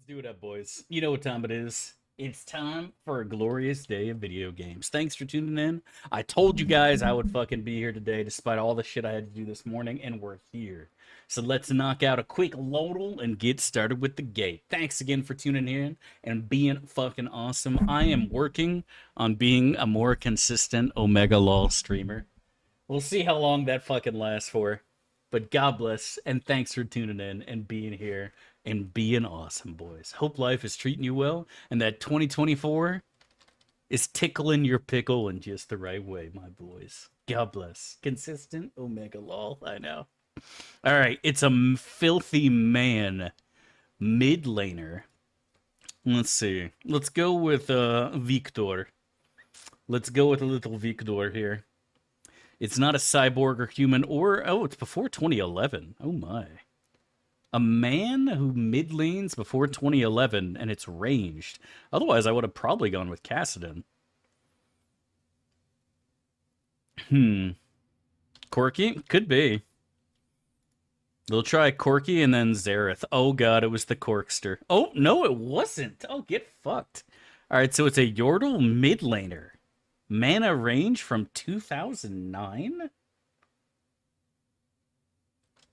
Let's do it up, boys. You know what time it is. It's time for a glorious day of video games. Thanks for tuning in. I told you guys I would fucking be here today despite all the shit I had to do this morning, and we're here. So let's knock out a quick lodal and get started with the gate. Thanks again for tuning in and being fucking awesome. I am working on being a more consistent Omega LOL streamer. We'll see how long that fucking lasts for. But God bless, and thanks for tuning in and being here and being awesome, boys. Hope life is treating you well, and that 2024 is tickling your pickle in just the right way, my boys. God bless. Consistent Omega LOL, I know. All right, it's a filthy man mid laner. Let's see. Let's go with Victor. Let's go with a little Victor here. It's not a cyborg or human or... Oh, it's before 2011. Oh, my. A man who mid lanes before 2011, and it's ranged. Otherwise, I would have probably gone with Kassadin. Corki? Could be. They'll try Corki and then Xerath. Oh, God, it was the Corkster. Oh, no, it wasn't. Oh, get fucked. All right, so it's a Yordle mid laner. Mana range from 2009?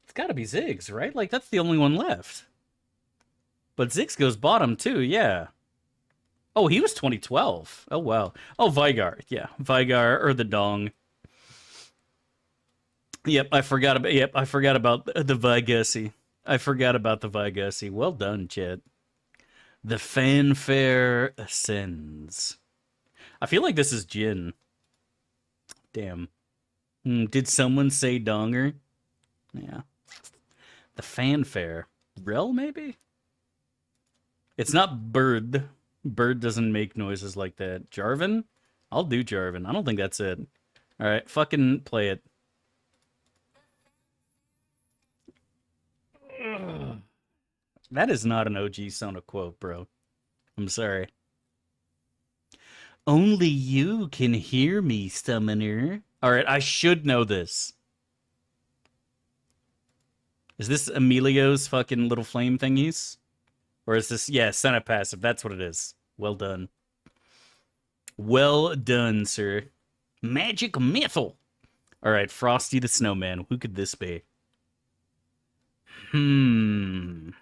It's gotta be Ziggs, right? Like, that's the only one left. But Ziggs goes bottom, too, yeah. Oh, he was 2012. Oh, wow. Oh, Vygar. Yeah, Vygar, or the Dong. Yep, I forgot about the Vygussy. I forgot about the Vygussy. Well done, Chet. The fanfare ascends. I feel like this is Jin. Damn. Did someone say Donger? Yeah. The fanfare. Rel, maybe? It's not Bird. Bird doesn't make noises like that. Jarvan? I'll do Jarvan. I don't think that's it. Alright, fucking play it. Ugh. That is not an OG Sona quote, bro. I'm sorry. Only you can hear me, summoner. Alright, I should know this. Is this Emilio's fucking little flame thingies? Or is this... Yeah, Senate passive. That's what it is. Well done. Well done, sir. Magic Missile. Alright, Frosty the Snowman. Who could this be? Is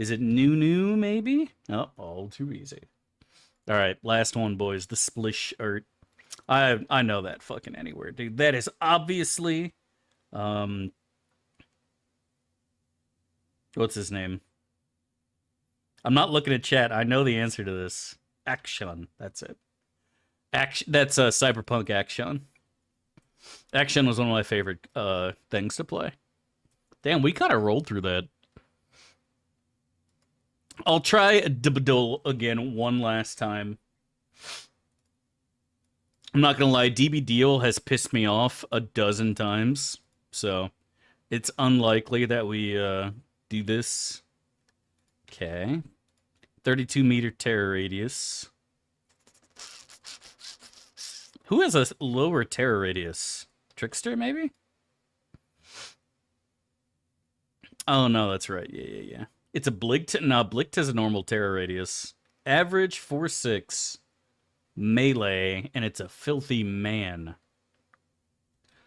it Nunu, maybe? Oh, all too easy. All right, last one, boys. The Splish Art. I know that fucking anywhere, dude. That is obviously, what's his name? I'm not looking at chat. I know the answer to this. Action. That's it. Action. That's Cyberpunk Action. Action was one of my favorite things to play. Damn, we kind of rolled through that. I'll try Dibadol again one last time. I'm not gonna lie, DB Deal has pissed me off a dozen times, so it's unlikely that we do this. Okay. 32-meter terror radius. Who has a lower terror radius? Trickster, maybe? Oh, no, that's right. Yeah. It's a Blight. No, Blight has a normal terror radius. Average 4/6 melee, and it's a filthy man.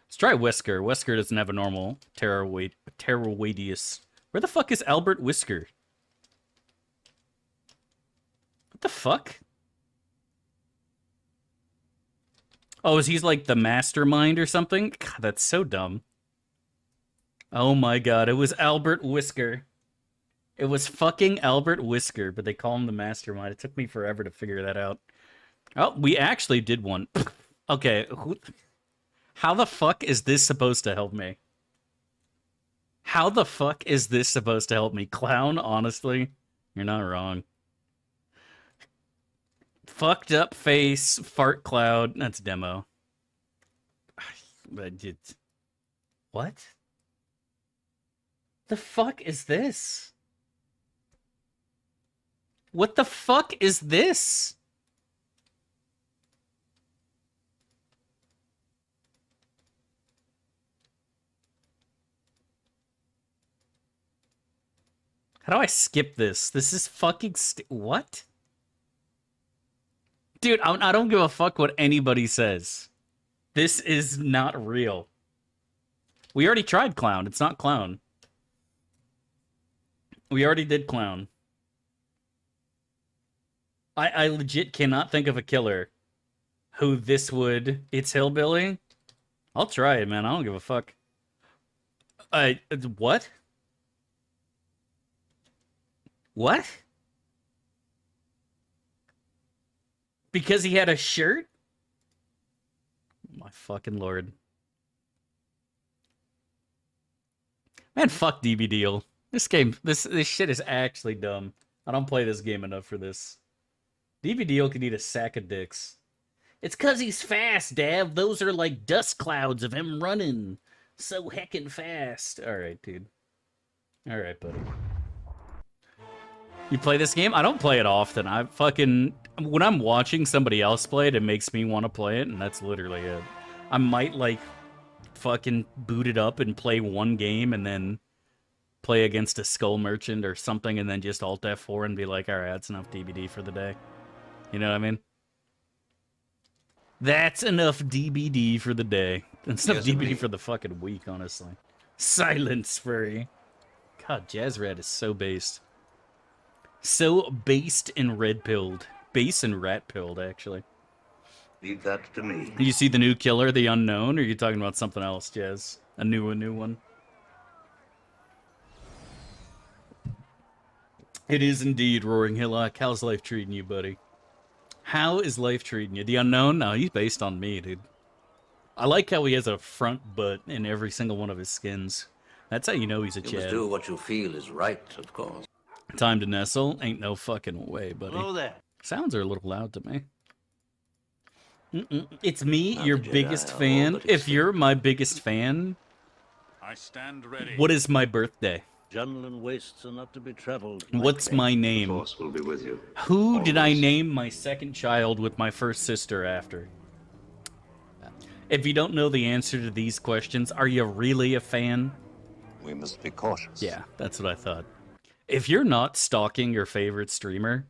Let's try Whisker. Whisker doesn't have a normal terror radius. Where the fuck is Albert Whisker? What the fuck? Oh, is he like the mastermind or something? God, that's so dumb. Oh my god, it was Albert Whisker. It was fucking Albert Whisker, but they call him the mastermind. It took me forever to figure that out. Oh, we actually did one. Okay, how the fuck is this supposed to help me? How the fuck is this supposed to help me? Clown, honestly, you're not wrong. Fucked up face, fart cloud. That's demo. What? The fuck is this? What the fuck is this? How do I skip this? This is fucking what? Dude, I don't give a fuck what anybody says. This is not real. We already tried clown. It's not clown. We already did clown. I legit cannot think of a killer who this would... It's hillbilly? I'll try it, man. I don't give a fuck. What? What? Because he had a shirt? My fucking lord. Man, fuck DB Deal. This game, this shit is actually dumb. I don't play this game enough for this. DB Deal could eat a sack of dicks. It's cause he's fast, Dav. Those are like dust clouds of him running. So heckin' fast. Alright, dude. Alright, buddy. You play this game? I don't play it often. I fucking... When I'm watching somebody else play it, it makes me want to play it, and that's literally it. I might, like, fucking boot it up and play one game, and then play against a Skull Merchant or something, and then just Alt F4 and be like, alright, that's enough DBD for the day. You know what I mean? That's enough DBD for the day. That's enough DBD for the fucking week, honestly. Silence, Furry. God, Jazzrat is so based. So based and red-pilled. Base and rat-pilled, actually. Leave that to me. You see the new killer, the unknown, or are you talking about something else, Jazz? A new one? It is indeed, Roaring Hillock. How's life treating you, buddy? How is life treating you? The unknown? No, he's based on me, dude. I like how he has a front butt in every single one of his skins. That's how you know he's a Chad. You must do what you feel is right, of course. Time to nestle? Ain't no fucking way, buddy. Hello there. Sounds are a little loud to me. It's me, your biggest fan. If you're my biggest fan, I stand ready. What is my birthday? Jungle and wastes are not to be traveled. What's my name? The Force will be with you. Who did I name my second child with my first sister after? If you don't know the answer to these questions, are you really a fan? We must be cautious. Yeah, that's what I thought. If you're not stalking your favorite streamer,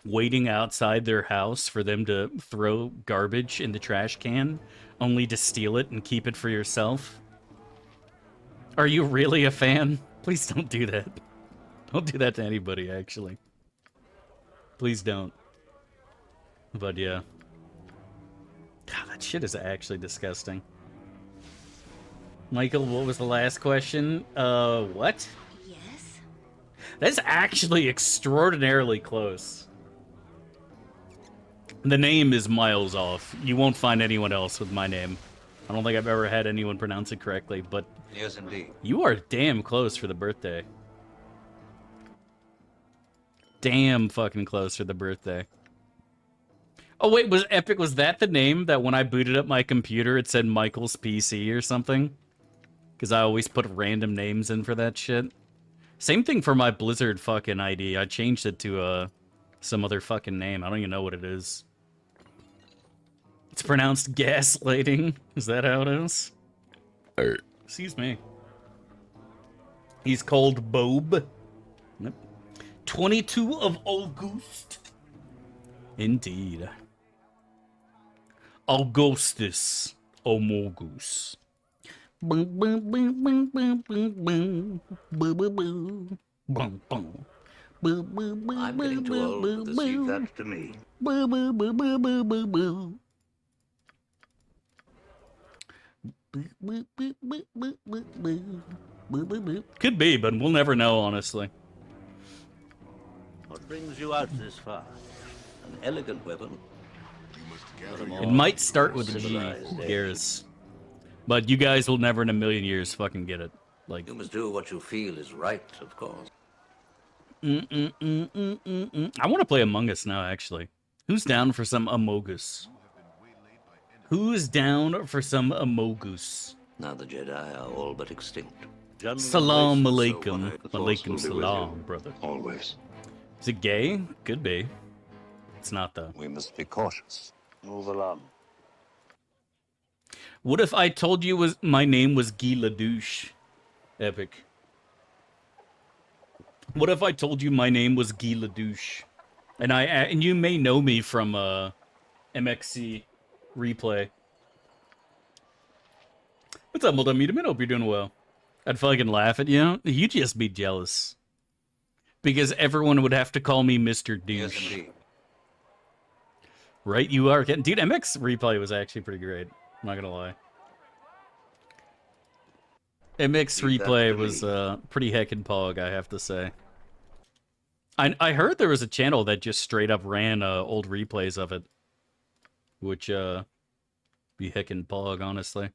waiting outside their house for them to throw garbage in the trash can, only to steal it and keep it for yourself, are you really a fan? Please don't do that. Don't do that to anybody, actually. Please don't. But yeah. God, that shit is actually disgusting. Michael, what was the last question? What? Yes? That's actually extraordinarily close. The name is miles off. You won't find anyone else with my name. I don't think I've ever had anyone pronounce it correctly, but... Yes, indeed. You are damn close for the birthday. Damn fucking close for the birthday. Oh wait, was Epic, was that the name that when I booted up my computer it said Michael's PC or something? Because I always put random names in for that shit. Same thing for my Blizzard fucking ID. I changed it to some other fucking name. I don't even know what it is. It's pronounced gaslighting. Is that how it is? Excuse me. He's called Bob. Yep. 22 of August. Indeed. Augustus Omogus. I'm getting too old to deceive that to me. Could be, but we'll never know, honestly. What brings you out this far? An elegant weapon. It might start with a G, Garrus. But you guys will never in a million years fucking get it. Like, You must do what you feel is right, of course. I want to play Among Us now, actually. Who's down for some Amogus? Who's down for some Amogus? Now the Jedi are all but extinct. Salam alaikum. The Force will Alaikum be with salam, you. brother. Always. Is it gay? Could be. It's not, though. We must be cautious. Move along. What if I told you my name was Guy Ledouche? Epic. What if I told you my name was Guy Ledouche? And you may know me from MXC replay. What's up, Multimedia? Hope you're doing well. I'd fucking laugh at you. You'd just be jealous. Because everyone would have to call me Mr. Yes, Douche. indeed. Right? You are getting... Dude, MX replay was actually pretty great. I'm not gonna lie. MX Leave that replay to was me. pretty heckin' pog, I have to say. I heard there was a channel that just straight up ran old replays of it. Which, be heckin' pog, honestly.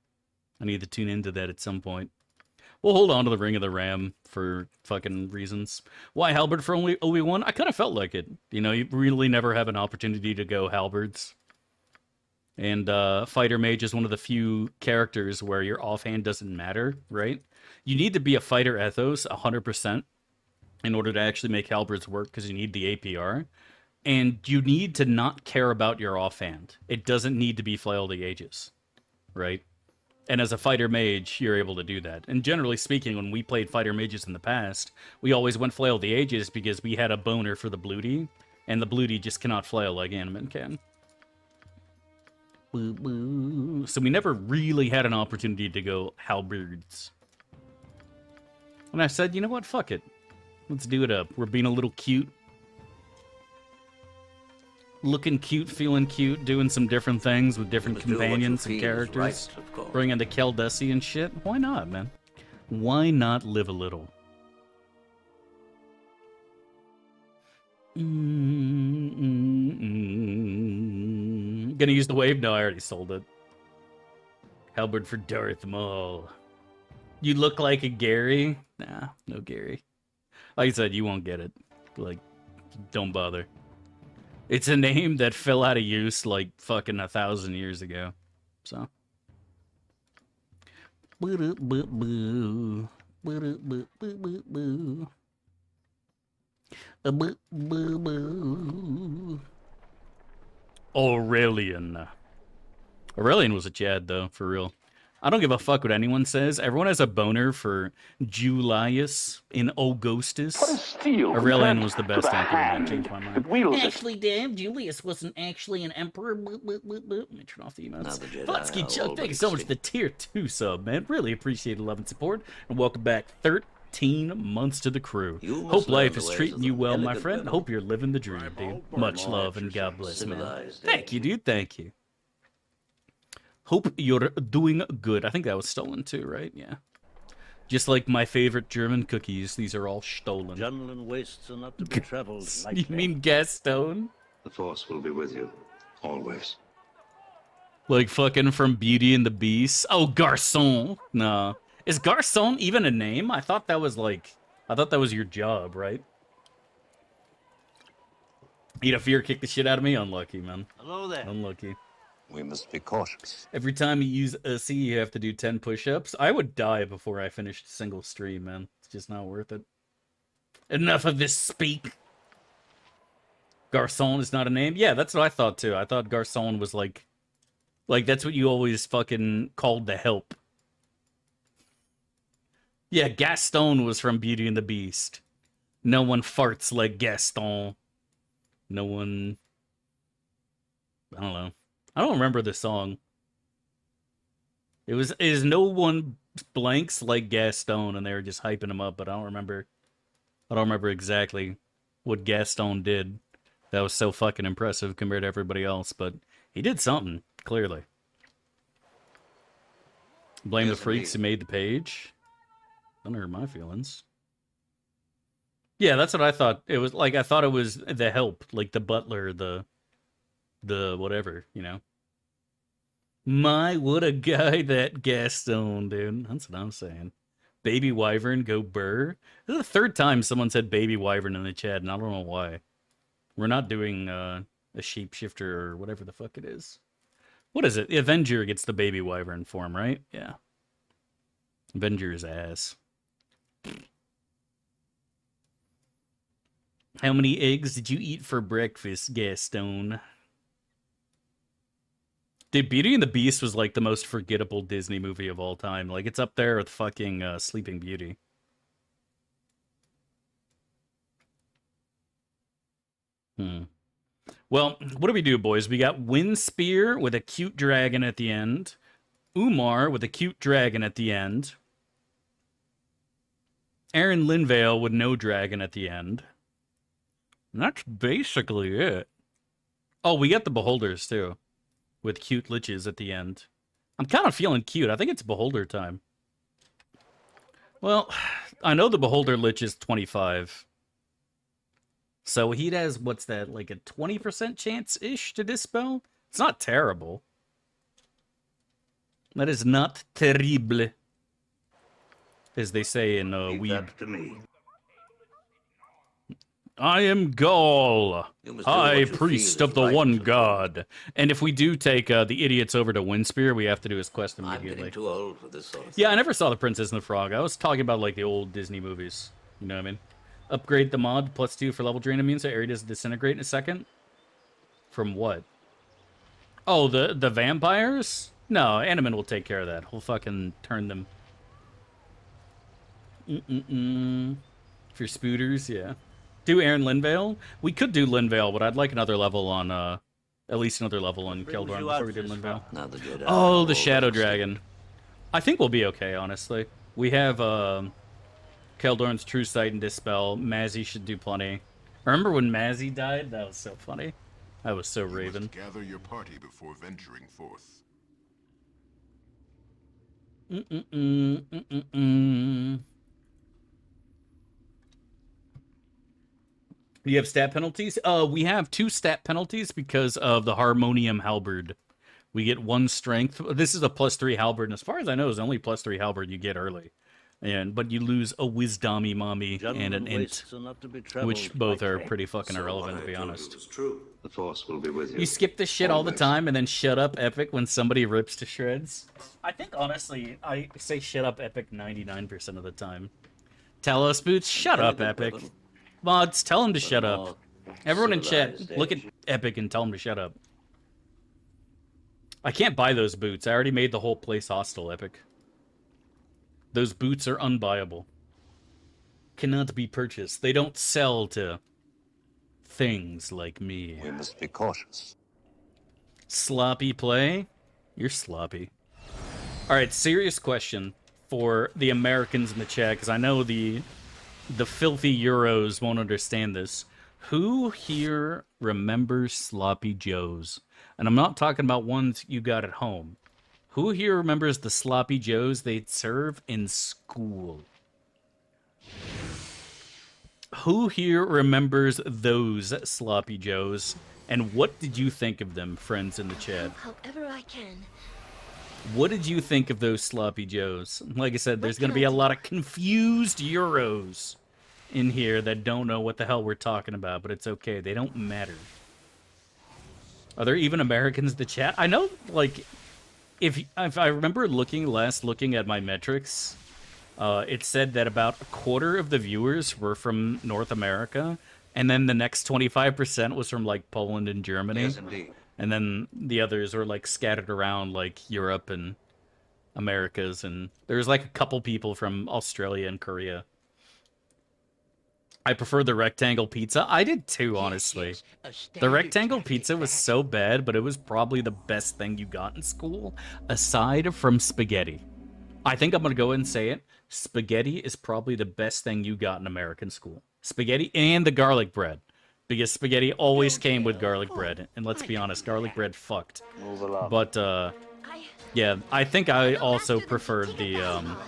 I need to tune into that at some point. We'll hold on to the Ring of the Ram for fucking reasons. Why halberd for only Obi-Wan? I kind of felt like it. You know, you really never have an opportunity to go halberds. And Fighter Mage is one of the few characters where your offhand doesn't matter, right? You need to be a fighter ethos 100% in order to actually make halberds work because you need the APR. And you need to not care about your offhand. It doesn't need to be Flail of the Ages, right? And as a fighter mage, you're able to do that. And generally speaking, when we played fighter mages in the past, we always went Flail of the Ages because we had a boner for the Bloody, and the Bloody just cannot flail like Animan can. Boo, boo. So we never really had an opportunity to go halberds. And I said, you know what, fuck it. Let's do it up. We're being a little cute. Looking cute, feeling cute, doing some different things with different You must do what you companions and feel is characters. right, of course. Bring in the Keldesi and shit. Why not, man? Why not live a little? Gonna use the wave? No, I already sold it. Halberd for Darth Maul. You look like a Gary? Nah, no Gary. Like I said, you won't get it. Like, don't bother. It's a name that fell out of use like fucking 1,000 years ago. So. Aurelian. Aurelian was a Chad, though, for real. I don't give a fuck what anyone says. Everyone has a boner for Julius in Augustus. Aurelian was the best emperor, and I changed my mind. Actually, damn, Julius wasn't actually an emperor. Let me turn off the Now emotes. the Jedi Futsky are Chuck, all thank you but so much for the extinct. tier 2 sub, man. Really appreciate the love and support. And welcome back 13 months to the crew. You must Hope learn life the is ways treating of you the well, my elegant friend. women. Hope you're living the dream, dude. Eyeball Much burn. love and God bless, man. Civilized Thank you, age. dude. Thank you. Hope you're doing good. I think that was stolen too, right? Yeah. Just like my favorite German cookies, these are all stolen. Jungle wastes are not to be traveled You lightly. mean Gaston? The Force will be with you. Always. Like fucking from Beauty and the Beast? Oh, Garçon. Nah. Is Garçon even a name? I thought that was your job, right? Eat a fear, kick the shit out of me? Unlucky, man. Hello there. Unlucky. We must be cautious. Every time you use a C, you have to do 10 push-ups. I would die before I finished a single stream, man. It's just not worth it. Enough of this speak. Garçon is not a name? Yeah, that's what I thought, too. I thought Garçon was like, that's what you always fucking called the help. Yeah, Gaston was from Beauty and the Beast. No one farts like Gaston. No one... I don't know. I don't remember the song. Is no one blanks like Gaston, and they were just hyping him up, but I don't remember exactly what Gaston did. That was so fucking impressive compared to everybody else, but he did something, clearly. Blame Yes, the freaks who indeed. made the page. Don't hurt my feelings. Yeah, that's what I thought. It was like I thought it was the help, like the butler, the whatever, you know. My, what a guy that Gaston, dude. That's what I'm saying. Baby Wyvern, go burr. This is the third time someone said Baby Wyvern in the chat, and I don't know why. We're not doing a shapeshifter or whatever the fuck it is. What is it? The Avenger gets the Baby Wyvern form, right? Yeah. Avenger's ass. How many eggs did you eat for breakfast, Gaston? Dude, Beauty and the Beast was like the most forgettable Disney movie of all time. Like, it's up there with fucking Sleeping Beauty. Well, what do we do, boys? We got Wind Spear with a cute dragon at the end. Umar with a cute dragon at the end. Aaron Linvale with no dragon at the end. And that's basically it. Oh, we got the Beholders, too. With cute liches at the end. I'm kind of feeling cute. I think it's Beholder time. Well, I know the Beholder Lich is 25. So he has, what's that, like a 20% chance-ish to dispel? It's not terrible. That is not terrible. As they say in Leave Weeb. that to me. I am Gaul, You must do High what you Priest feel of is the right One to do. God. And if we do take the idiots over to Windspear, we have to do his quest I'm immediately. getting too old for this sort of Yeah, I thing. never saw The Princess and the Frog. I was talking about, like, the old Disney movies. You know what I mean? Upgrade the mod, +2 for level drain immune, so area doesn't disintegrate in a second. From what? Oh, the vampires? No, Animan will take care of that. He'll fucking turn them. For spooters, yeah. Do Aaron Linvale? We could do Linvale, but I'd like another level on, at least another level on Brings Keldorn you before out we did this Linvale. far. Now the Jedi Oh, are the Shadow all Dragon. I think we'll be okay, honestly. We have, Keldorn's True Sight and Dispel. Mazzy should do plenty. Remember when Mazzy died? That was so funny. That was so You Raven. must gather your party before venturing forth. You have stat penalties? We have 2 stat penalties because of the Harmonium Halberd. We get 1 strength. This is a +3 halberd, and as far as I know, it's only +3 halberd you get early. But you lose a Wisdomy Mommy and Gentlemen, an Int, wastes are not to be traveled which both are lightly. pretty fucking irrelevant, to be honest. It's true. The Force will be with you. You skip this shit all the Always. time and then shut up Epic when somebody rips to shreds. I think, honestly, I say shut up Epic 99% of the time. Talos Boots, shut up Elegant Epic. weapon, Mods, tell him to but shut more up. Everyone in chat, civilized look at age. Epic and tell him to shut up. I can't buy those boots. I already made the whole place hostile, Epic. Those boots are unbuyable. Cannot be purchased. They don't sell to things like me. We must be cautious. Sloppy play? You're sloppy. Alright, serious question for the Americans in the chat, because I know the filthy Euros won't understand this. Who here remembers Sloppy Joes? And I'm not talking about ones you got at home. Who here remembers the Sloppy Joes they'd serve in school? Who here remembers those Sloppy Joes? And what did you think of them, friends in the chat? However I can. What did you think of those Sloppy Joes? Like I said, there's going to be a lot of confused Euros in here that don't know what the hell we're talking about, but it's okay. They don't matter. Are there even Americans in the chat? I know, like, if I remember looking at my metrics, it said that about a quarter of the viewers were from North America, and then the next 25% was from, like, Poland and Germany. Yes, indeed. And then the others were, like, scattered around, like, Europe and Americas, and there's, like, a couple people from Australia and Korea. I prefer the rectangle pizza. I did too, honestly. The rectangle pizza was so bad, but it was probably the best thing you got in school, aside from spaghetti. I think I'm going to go ahead and say it. Spaghetti is probably the best thing you got in American school. Spaghetti and the garlic bread. Because spaghetti always came with garlic bread. And let's be honest, garlic bread fucked. Move along. But, yeah, I think I also preferred the,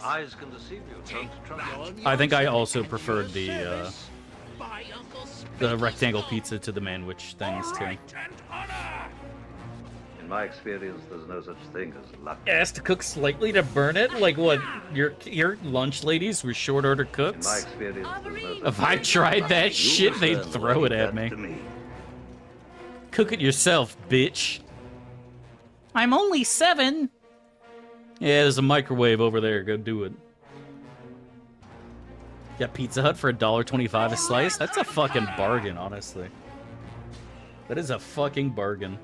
Eyes can deceive you. Don't trust them. I think I also preferred the rectangle pizza to the manwich things, too. In my experience, there's no such thing as luck. Asked to cook slightly to burn it? Like what, your lunch ladies were short order In my cooks? experience, there's no such If I thing as tried luck. that You shit, must they'd learn to throw it leave at that me. to Cook it yourself, bitch. I'm only 7. Yeah, there's a microwave over there. Go do it. Got Pizza Hut for $1.25 a slice? That's a fucking bargain, honestly. That is a fucking bargain.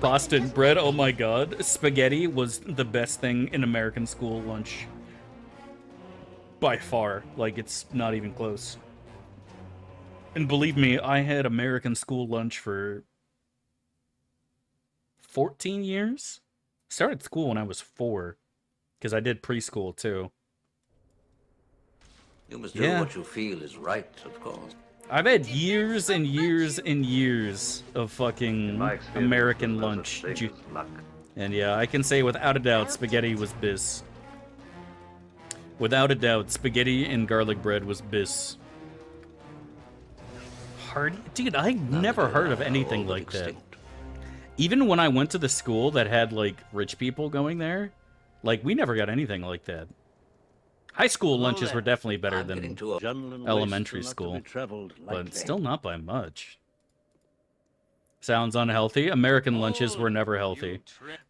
Boston bread, oh my god. Spaghetti was the best thing in American school lunch. By far. Like, it's not even close. And believe me, I had American school lunch for 14 years. Started school when I was 4, because I did preschool too. You must do what you feel is right, of course. I've had years and years and years of fucking American lunch. And yeah, I can say without a doubt, spaghetti was bis. Without a doubt, spaghetti and garlic bread was bis. Hearty? Dude, I never heard of anything like that. Even when I went to the school that had, like, rich people going there, like, we never got anything like that. High school lunches were definitely better than elementary school, but still not by much. Sounds unhealthy. American lunches were never healthy.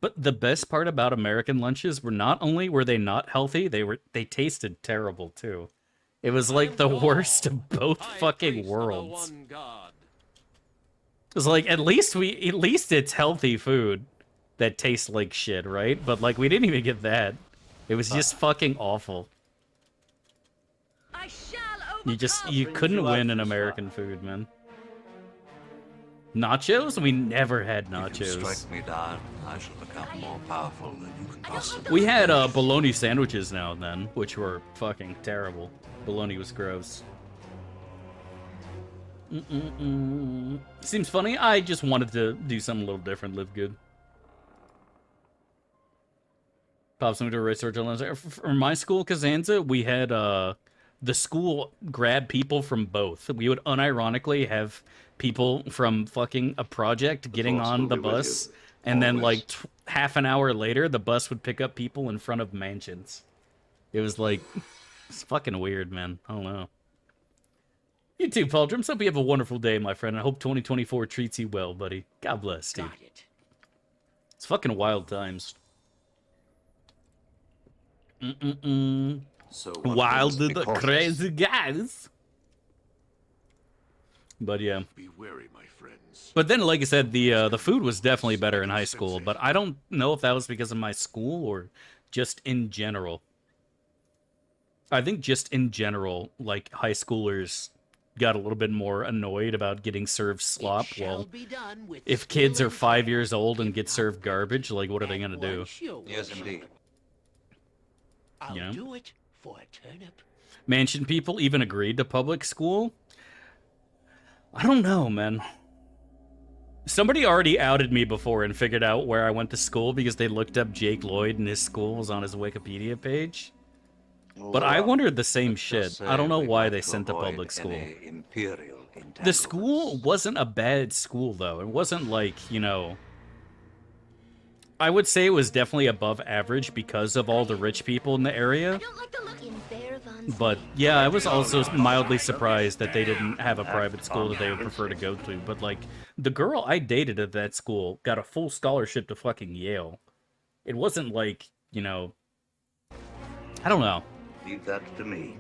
But the best part about American lunches were not only were they not healthy, they tasted terrible too. It was like the worst of both fucking worlds. It was like at least it's healthy food that tastes like shit, right? But like we didn't even get that. It was just fucking awful. You couldn't win in American food, man. Nachos? We never had nachos. If you strike me down, I shall become more powerful than you can possibly. We had bologna sandwiches now and then, which were fucking terrible. Bologna was gross. Seems funny. I just wanted to do something a little different, live good. Pops me to research on for my school, Kazanza, we had the school grab people from both. We would unironically have people from fucking a project getting on the bus, and then like half an hour later, the bus would pick up people in front of mansions. It was like, it's fucking weird, man. I don't know. You too, Pauldrums. Hope you have a wonderful day, my friend. I hope 2024 treats you well, buddy. God bless, dude. It's fucking wild times. So wild the crazy guys. But yeah. Be wary, my friends. But then, like I said, the food was definitely better in high school. But I don't know if that was because of my school or just in general. I think just in general, like high schoolers got a little bit more annoyed about getting served slop. Well, if kids are 5 years old and get served garbage, like what are they gonna do? Yes, indeed. You know? Do it for a turnip. Mansion people even agreed to public school? I don't know, man. Somebody already outed me before and figured out where I went to school because they looked up Jake Lloyd and his school was on his Wikipedia page. But I wondered the same shit. I don't know why they sent to public school. The school wasn't a bad school, though. It wasn't like, you know... I would say it was definitely above average because of all the rich people in the area. But yeah, I was also mildly surprised that they didn't have a private school that they would prefer to go to. But like, the girl I dated at that school got a full scholarship to fucking Yale. It wasn't like, you know... I don't know. Leave that to me.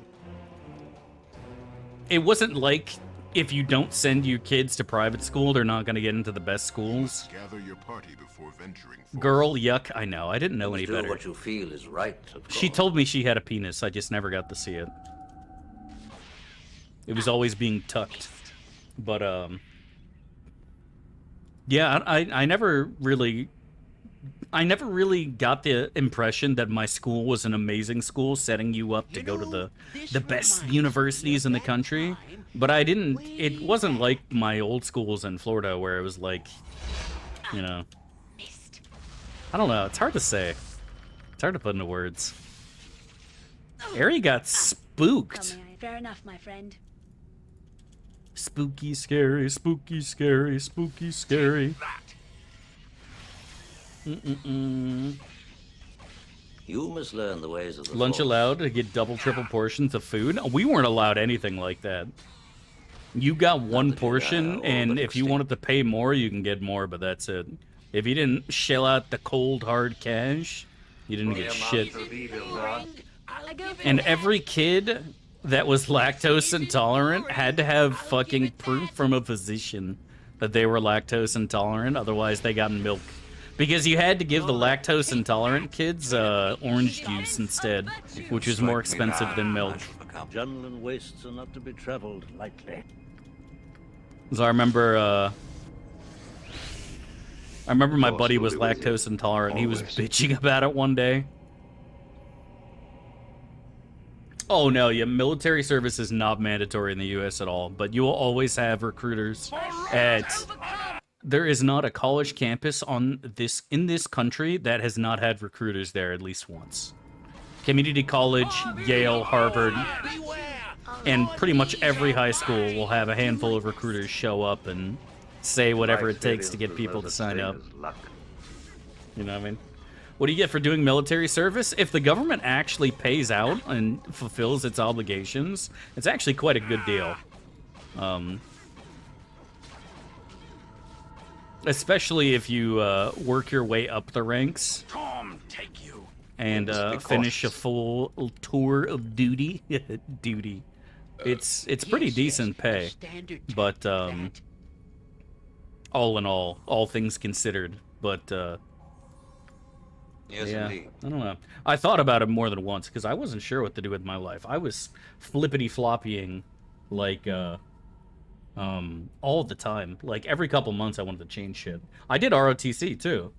It wasn't like if you don't send your kids to private school, they're not going to get into the best schools. Gather your party before venturing forth. Girl, yuck, I know. I didn't know any Do better. what you feel is right, of She course. told me she had a penis. I just never got to see it. It was always being tucked. But, yeah, I never really got the impression that my school was an amazing school, setting you up to go to the best universities in the country. But it wasn't like my old schools in Florida where it was like, you know, I don't know. It's hard to say. It's hard to put into words. Ari got spooked. Fair enough, my friend. Spooky, scary, spooky, scary, spooky, scary. You must learn the ways of the Lunch Force. allowed to get double, triple portions of food? We weren't allowed anything like that. You got one portion, and if you wanted to pay more, you can get more, but that's it. If you didn't shell out the cold, hard cash, you didn't get shit. And every kid that was lactose intolerant had to have fucking proof from a physician that they were lactose intolerant, otherwise they got milk. Because you had to give the lactose intolerant kids orange juice instead, which was more expensive than milk. Jungle wastes are not to be traveled lightly. So I remember my Force buddy will was be with you. lactose intolerant. He was Always. bitching about it one day. Oh no, yeah, military service is not mandatory in the US at all, but you will always have recruiters at there is not a college campus in this country that has not had recruiters there at least once. Community college, Yale, Harvard, and pretty much every high school will have a handful of recruiters show up and say whatever My it takes to experience get people to was sign never up. the same as luck. You know what I mean? What do you get for doing military service? If the government actually pays out and fulfills its obligations, it's actually quite a good deal. Especially if you work your way up the ranks Tom, take you. and Must be finish a cautious. full tour of duty. Duty. It's pretty decent pay, but all in all things considered, but Yes, yeah, indeed. I don't know. I thought about it more than once because I wasn't sure what to do with my life. I was flippity-floppying like all the time. Like every couple months I wanted to change shit. I did ROTC too.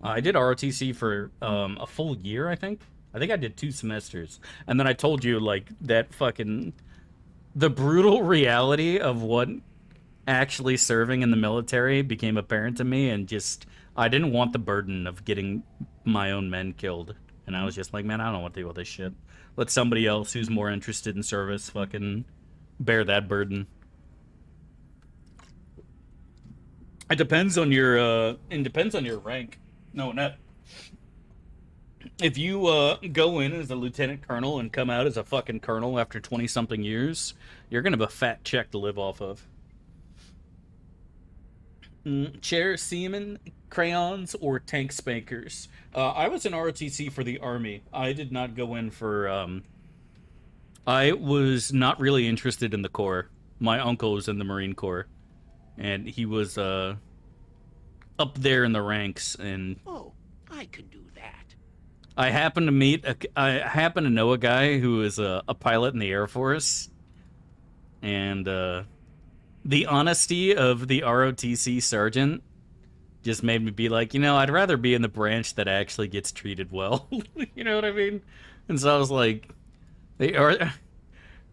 I did ROTC for a full year, I think. I think I did 2 semesters. And then I told you like that fucking the brutal reality of what actually serving in the military became apparent to me, and just I didn't want the burden of getting my own men killed, and I was just like, man, I don't want to deal with this shit. Let somebody else who's more interested in service fucking bear that burden. It depends on your rank. No, not if you go in as a lieutenant colonel and come out as a fucking colonel after 20-something years, you're gonna have a fat check to live off of. Chair seamen, crayons, or tank spankers. I was in ROTC for the Army. I did not go in for, I was not really interested in the Corps. My uncle was in the Marine Corps, and he was, up there in the ranks, and Oh, I can do that. I happened to know a guy who was a pilot in the Air Force, and, the honesty of the ROTC sergeant just made me be like, you know, I'd rather be in the branch that actually gets treated well. You know what I mean? And so I was like, they are.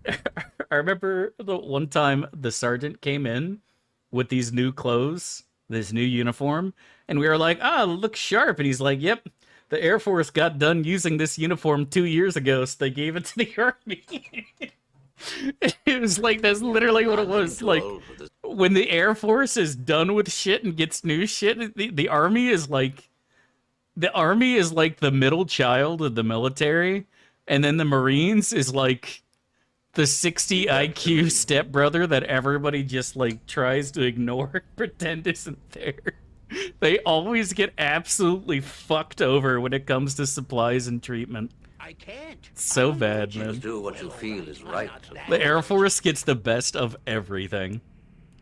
I remember the one time the sergeant came in with these new clothes, this new uniform, and we were like, ah, look sharp. And he's like, yep, the Air Force got done using this uniform 2 years ago, so they gave it to the Army. It was like, that's literally what it was. Like, when the Air Force is done with shit and gets new shit, the Army is like, the middle child of the military, and then the Marines is like the 60 IQ stepbrother that everybody just like tries to ignore, pretend isn't there. They always get absolutely fucked over when it comes to supplies and treatment. I can't. So bad, man. Just do what you feel is right. The Air Force gets the best of everything.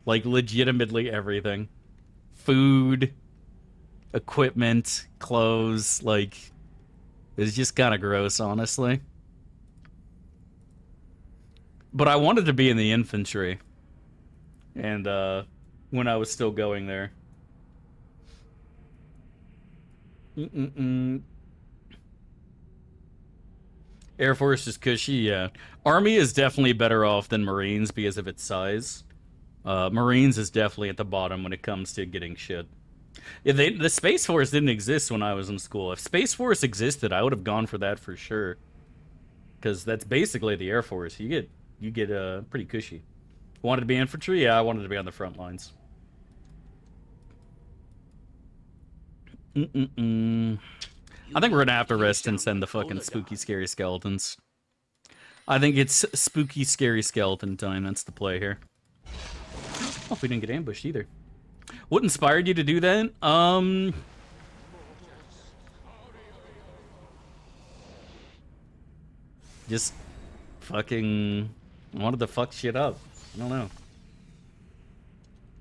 Like, legitimately everything. Food, equipment, clothes, like, it's just kind of gross, honestly. But I wanted to be in the infantry. And, when I was still going there. Air Force is cushy, yeah. Army is definitely better off than Marines because of its size. Marines is definitely at the bottom when it comes to getting shit. Yeah, the Space Force didn't exist when I was in school. If Space Force existed, I would have gone for that for sure. Because that's basically the Air Force. You get pretty cushy. Wanted to be infantry? Yeah, I wanted to be on the front lines. I think we're gonna have to rest and send the fucking spooky, scary skeletons. I think it's spooky, scary skeleton time. That's the play here. Oh, we didn't get ambushed either. What inspired you to do that? Just fucking wanted to fuck shit up. I don't know.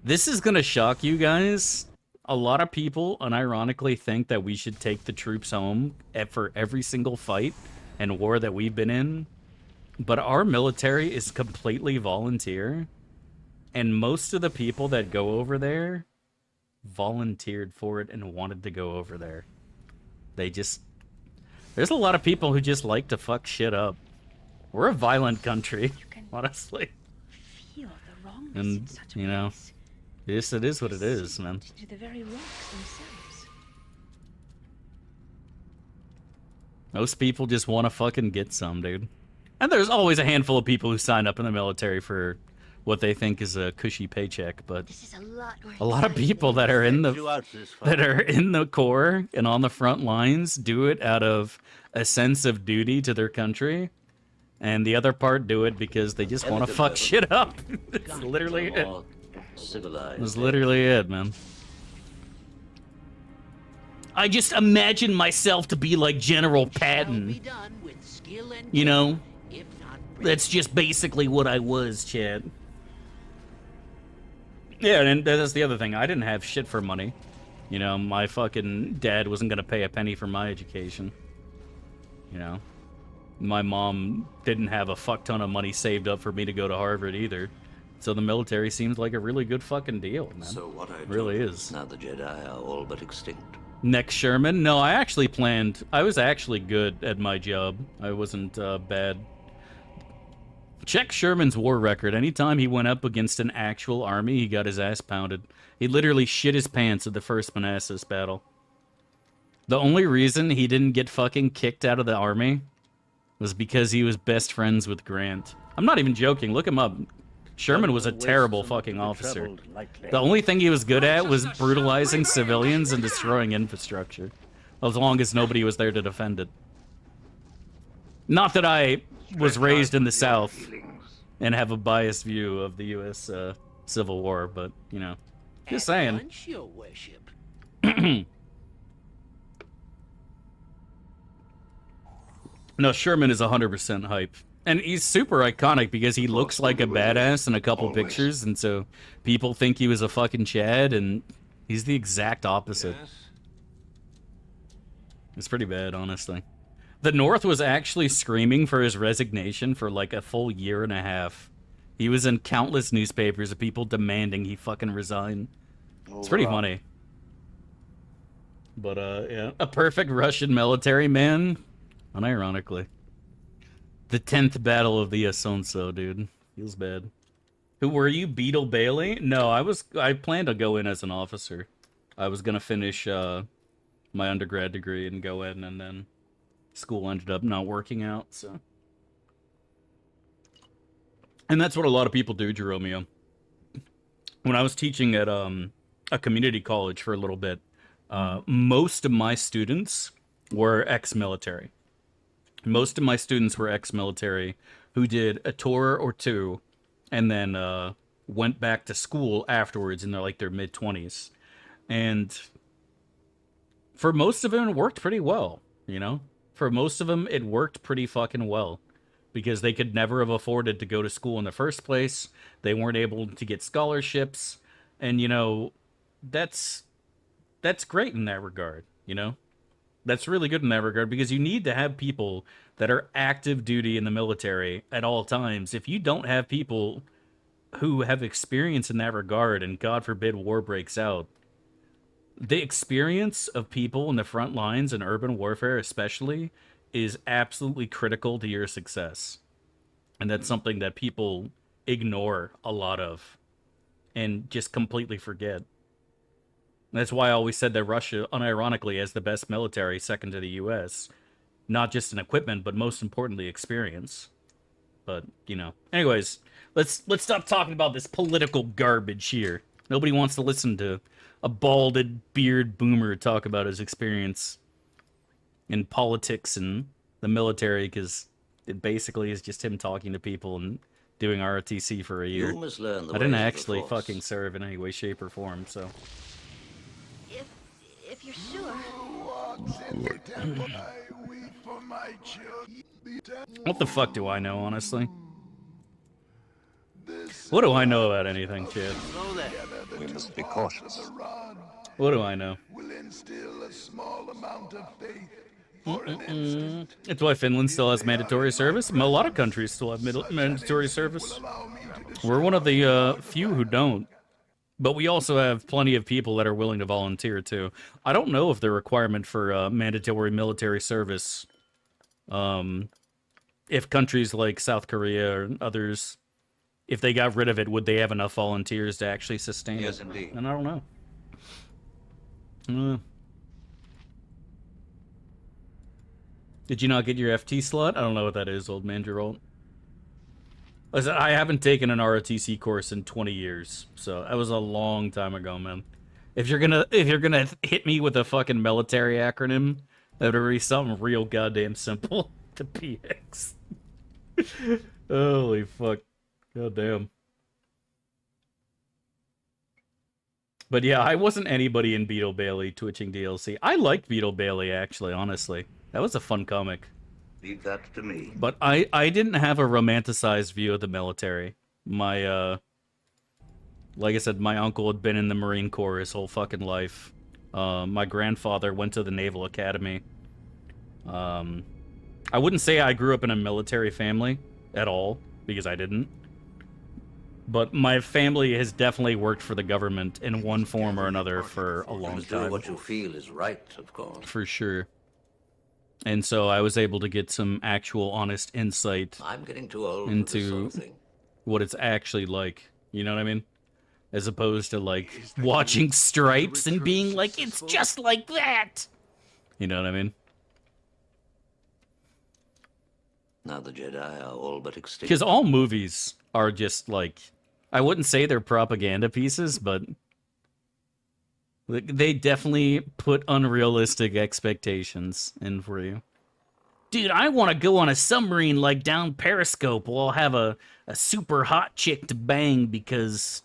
This is gonna shock you guys. A lot of people unironically think that we should take the troops home for every single fight and war that we've been in. But our military is completely volunteer. And most of the people that go over there volunteered for it and wanted to go over there. There's a lot of people who just like to fuck shit up. We're a violent country, honestly. Feel the wrongness And, in such a you know, place. yes, it is what it is, man. To the very rocks themselves. Most people just want to fucking get some, dude. And there's always a handful of people who sign up in the military for what they think is a cushy paycheck, but This is a a lot of people that are in You out the this far. that are in the Corps and on the front lines do it out of a sense of duty to their country, and the other part do it because they just want to Elegant fuck weapon. shit up. It's literally it. More civilized. That's literally it, man. I just imagine myself to be like General Patton. Be done with skill and You know, if not that's just basically what I was, Chad. Yeah, and that's the other thing. I didn't have shit for money. You know, my fucking dad wasn't gonna pay a penny for my education. You know, my mom didn't have a fuck ton of money saved up for me to go to Harvard either. So the military seems like a really good fucking deal, man. So what I Really told you, is. Now the Jedi are all but extinct. Next Sherman? No, I actually planned. I was actually good at my job. I wasn't bad. Check Sherman's war record. Anytime he went up against an actual army, he got his ass pounded. He literally shit his pants at the first Manassas battle. The only reason he didn't get fucking kicked out of the army was because he was best friends with Grant. I'm not even joking. Look him up. Sherman was a terrible fucking officer. The only thing he was good at was brutalizing civilians and destroying infrastructure. As long as nobody was there to defend it. Not that I was raised in the South and have a biased view of the U.S. Civil War, but, you know, just saying. lunch, your worship. No, Sherman is 100% hype. And he's super iconic because he looks like a badass in a couple pictures, and so people think he was a fucking Chad, and he's the exact opposite. It's pretty bad, honestly. The North was actually screaming for his resignation for like a full year and a half. He was in countless newspapers of people demanding he fucking resign. It's pretty funny. But, yeah. A perfect Russian military man, unironically. The 10th battle of the Asonso, dude. Feels bad. Who were you, Beetle Bailey? No, I planned to go in as an officer. I was gonna finish my undergrad degree and go in, and then school ended up not working out, so. And that's what a lot of people do, Jeromeo. When I was teaching at a community college for a little bit, most of my students were ex-military. Most of my students were ex-military who did a tour or two and then went back to school afterwards in their mid-20s. And for most of them, it worked pretty well, you know? For most of them, it worked pretty fucking well. Because they could never have afforded to go to school in the first place. They weren't able to get scholarships. And, you know, that's great in that regard, you know? That's really good in that regard, because you need to have people that are active duty in the military at all times. If you don't have people who have experience in that regard, and God forbid war breaks out, the experience of people in the front lines in urban warfare especially is absolutely critical to your success. And that's something that people ignore a lot of and just completely forget. That's why I always said that Russia, unironically, has the best military, second to the U.S. Not just in equipment, but most importantly, experience. But, you know. Anyways, let's stop talking about this political garbage here. Nobody wants to listen to a balded beard boomer talk about his experience in politics and the military, because it basically is just him talking to people and doing ROTC for a year. You must learn the I didn't ways of the actually Force. fucking serve in any way, shape, or form, so... If you're sure. What the fuck do I know, honestly? What do I know about anything, Chad? We must be cautious. What do I know? Will instill a small amount of faith That's why Finland still has mandatory service. A lot of countries still have mandatory service. We're one of the few who don't. But we also have plenty of people that are willing to volunteer, too. I don't know if the requirement for mandatory military service, if countries like South Korea or others, if they got rid of it, would they have enough volunteers to actually sustain it? Yes, indeed. And I don't know. Did you not get your FT slot? I don't know what that is, old man Geralt. Listen, I haven't taken an ROTC course in 20 years, so that was a long time ago, man. If you're gonna hit me with a fucking military acronym, that would be something real goddamn simple to PX. Holy fuck. Goddamn. But yeah, I wasn't anybody in Beetle Bailey twitching DLC. I liked Beetle Bailey, actually, honestly. That was a fun comic. Leave that to me. But I didn't have a romanticized view of the military. My, like I said, my uncle had been in the Marine Corps his whole fucking life. My grandfather went to the Naval Academy. I wouldn't say I grew up in a military family at all, because I didn't. But my family has definitely worked for the government in one form or another for a long Do time. what you feel is right, of course. For sure. And so I was able to get some actual honest insight I'm getting too old into for this sort of thing. what it's actually like. You know what I mean? As opposed to, like, watching Stripes and being like, it's just like that! You know what I mean? Now the Jedi are all but extinct. Because all movies are just, like... I wouldn't say they're propaganda pieces, but... they definitely put unrealistic expectations in for you. Dude, I want to go on a submarine, like, down Periscope. We'll have a super hot chick to bang because...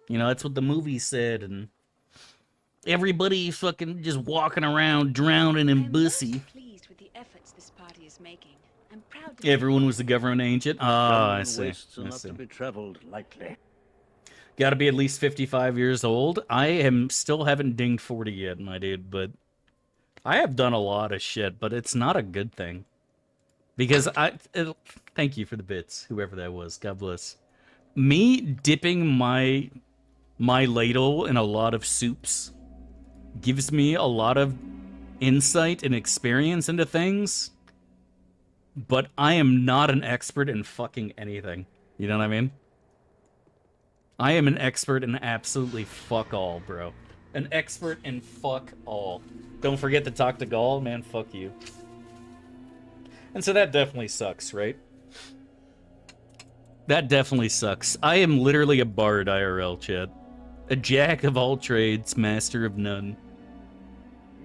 You know, that's what the movie said, and everybody fucking just walking around drowning in I'm bussy. most pleased with the efforts this party is making. I'm proud to Everyone was the government agent? Ah, I see. Wastes are I not see. to be traveled lightly. Gotta be at least 55 years old. Still haven't dinged 40 yet, my dude, but I have done a lot of shit, but it's not a good thing. Because thank you for the bits, whoever that was. God bless. Me dipping my ladle in a lot of soups gives me a lot of insight and experience into things, but I am not an expert in fucking anything. You know what I mean? I am an expert in absolutely fuck all, bro. An expert in fuck all. Don't forget to talk to Gaul, man, fuck you. And so that definitely sucks, right? That definitely sucks. I am literally a bard IRL, Chad. A jack of all trades, master of none.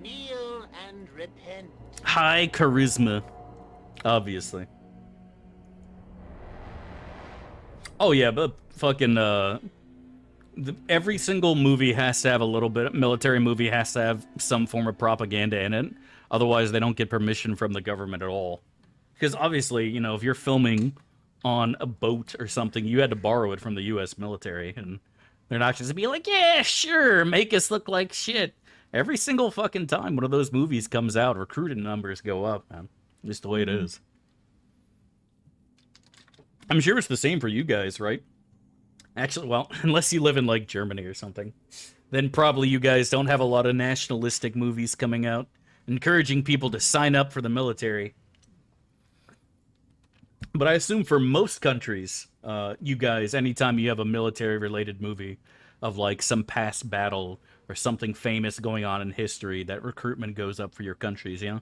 Kneel and repent. High charisma. Obviously. Oh yeah, but fucking, every single movie has to have a little bit, military movie has to have some form of propaganda in it. Otherwise, they don't get permission from the government at all. Because obviously, you know, if you're filming on a boat or something, you had to borrow it from the U.S. military, and they're not just be like, yeah, sure, make us look like shit. Every single fucking time one of those movies comes out, recruiting numbers go up, man. Just the way it is. I'm sure it's the same for you guys, right? Actually, well, unless you live in, like, Germany or something. Then probably you guys don't have a lot of nationalistic movies coming out, encouraging people to sign up for the military. But I assume for most countries, you guys, anytime you have a military-related movie of, like, some past battle or something famous going on in history, that recruitment goes up for your countries, yeah?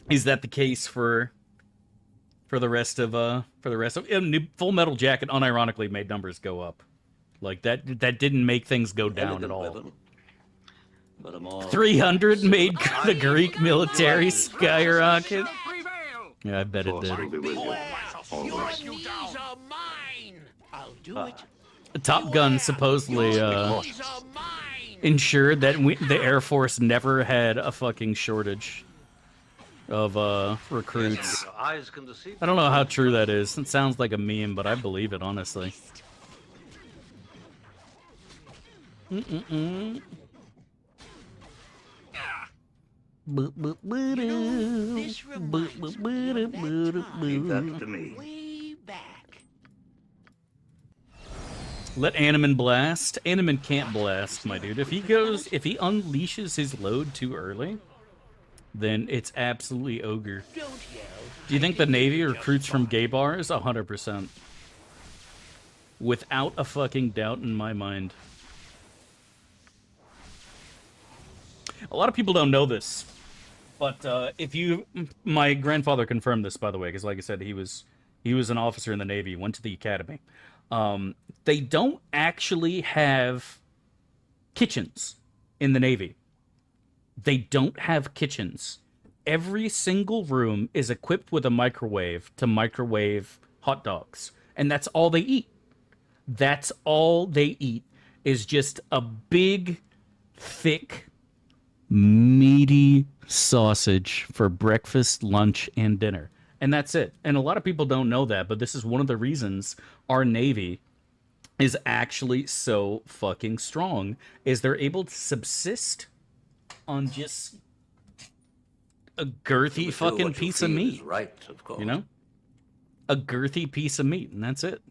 Is that the case for the rest of Full Metal Jacket unironically made numbers go up. Like, that didn't make things go down at all. Weapon, but a more 300 made the Greek military skyrocket. Yeah, I bet it did. Your knees are mine. I'll do it. Top Gun supposedly These are mine. ensured that the Air Force never had a fucking shortage of recruits. your eyes can deceive. I don't know how true that is. It sounds like a meme, but I believe it, honestly. This reminds me of that time Leave that to me. way back. Let Animan blast. Animan can't blast, my dude. If he unleashes his load too early, then it's absolutely ogre. Don't yell. Do you think the Navy recruits from gay bars? 100%. Without a fucking doubt in my mind. A lot of people don't know this, but my grandfather confirmed this, by the way, because like I said, he was an officer in the Navy, went to the academy. They don't actually have kitchens in the Navy. They don't have kitchens. Every single room is equipped with a microwave to microwave hot dogs, and that's all they eat. That's all they eat is just a big, thick, meaty sausage for breakfast, lunch, and dinner. And that's it. And a lot of people don't know that, but this is one of the reasons our Navy is actually so fucking strong, is they're able to subsist on just a girthy fucking piece of meat. Right, of course. You know? A girthy piece of meat, and that's it.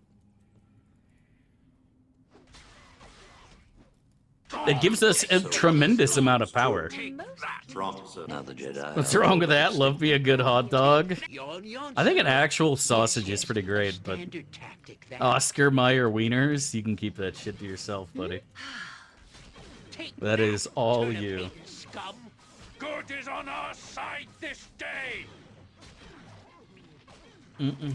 It gives us a tremendous amount of power. Now the Jedi. What's wrong with that? Love me a good hot dog. Yawn, yawn, I think an sir. actual sausage is pretty great, but Standard tactic, that. Oscar Mayer wieners, you can keep that shit to yourself, buddy. Take That is all you. turnip-eating scum. Good is on our side this day.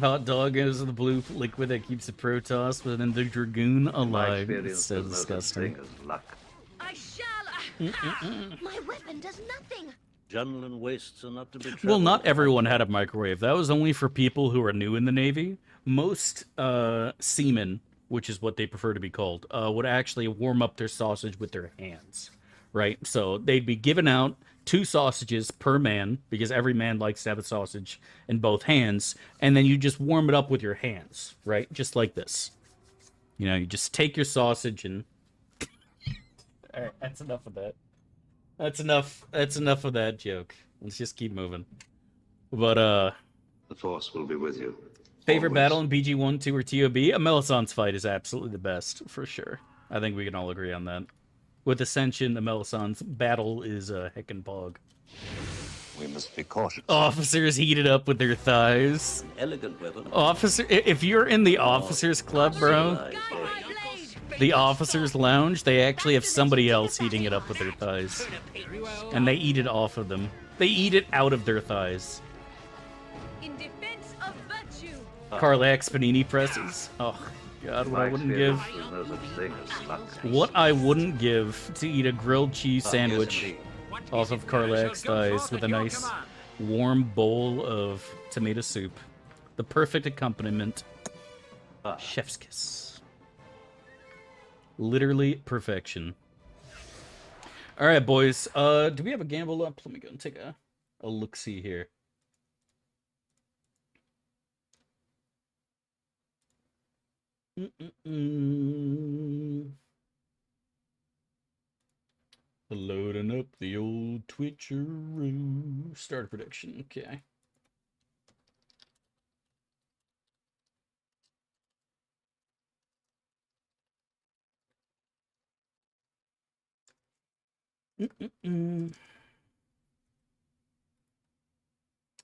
Hot dog is the blue liquid that keeps the Protoss within the Dragoon My alive. experience, It's so there's no such disgusting. thing as luck. I shall. My weapon does nothing. Adrenaline wastes are not to be Well, traveled. not everyone had a microwave. That was only for people who are new in the Navy. Most seamen, which is what they prefer to be called, would actually warm up their sausage with their hands, right? So they'd be given out 2 sausages per man, because every man likes to have a sausage in both hands, and then you just warm it up with your hands, right? Just like this. You know, you just take your sausage and... All right, that's enough of that. That's enough of that joke. Let's just keep moving. But, The Force will be with you. favorite Always. battle in BG1, 2, or TOB? A Melisandre's fight is absolutely the best, for sure. I think we can all agree on that. With Ascension, the Melisandre's battle is a heckin' pog. We must be cautious. Officers heated up with their thighs. An elegant weapon. If you're in the Officers Club, bro, Civilized age. the Officers Lounge, they actually have somebody else heating it up with their thighs. And they eat it off of them. They eat it out of their thighs. In defense of virtue. Carl X Panini presses. Oh, God, what My I wouldn't give. experience, there's no such thing as luck. What I wouldn't give to eat a grilled cheese Yes, sandwich indeed. off of Carl X thighs with a nice warm bowl of tomato soup. The perfect accompaniment. Chef's kiss. Literally perfection. All right, boys. Do we have a gamble up? Let me go and take a look-see here. Loading up the old Twitcheroo. Start a prediction. Okay.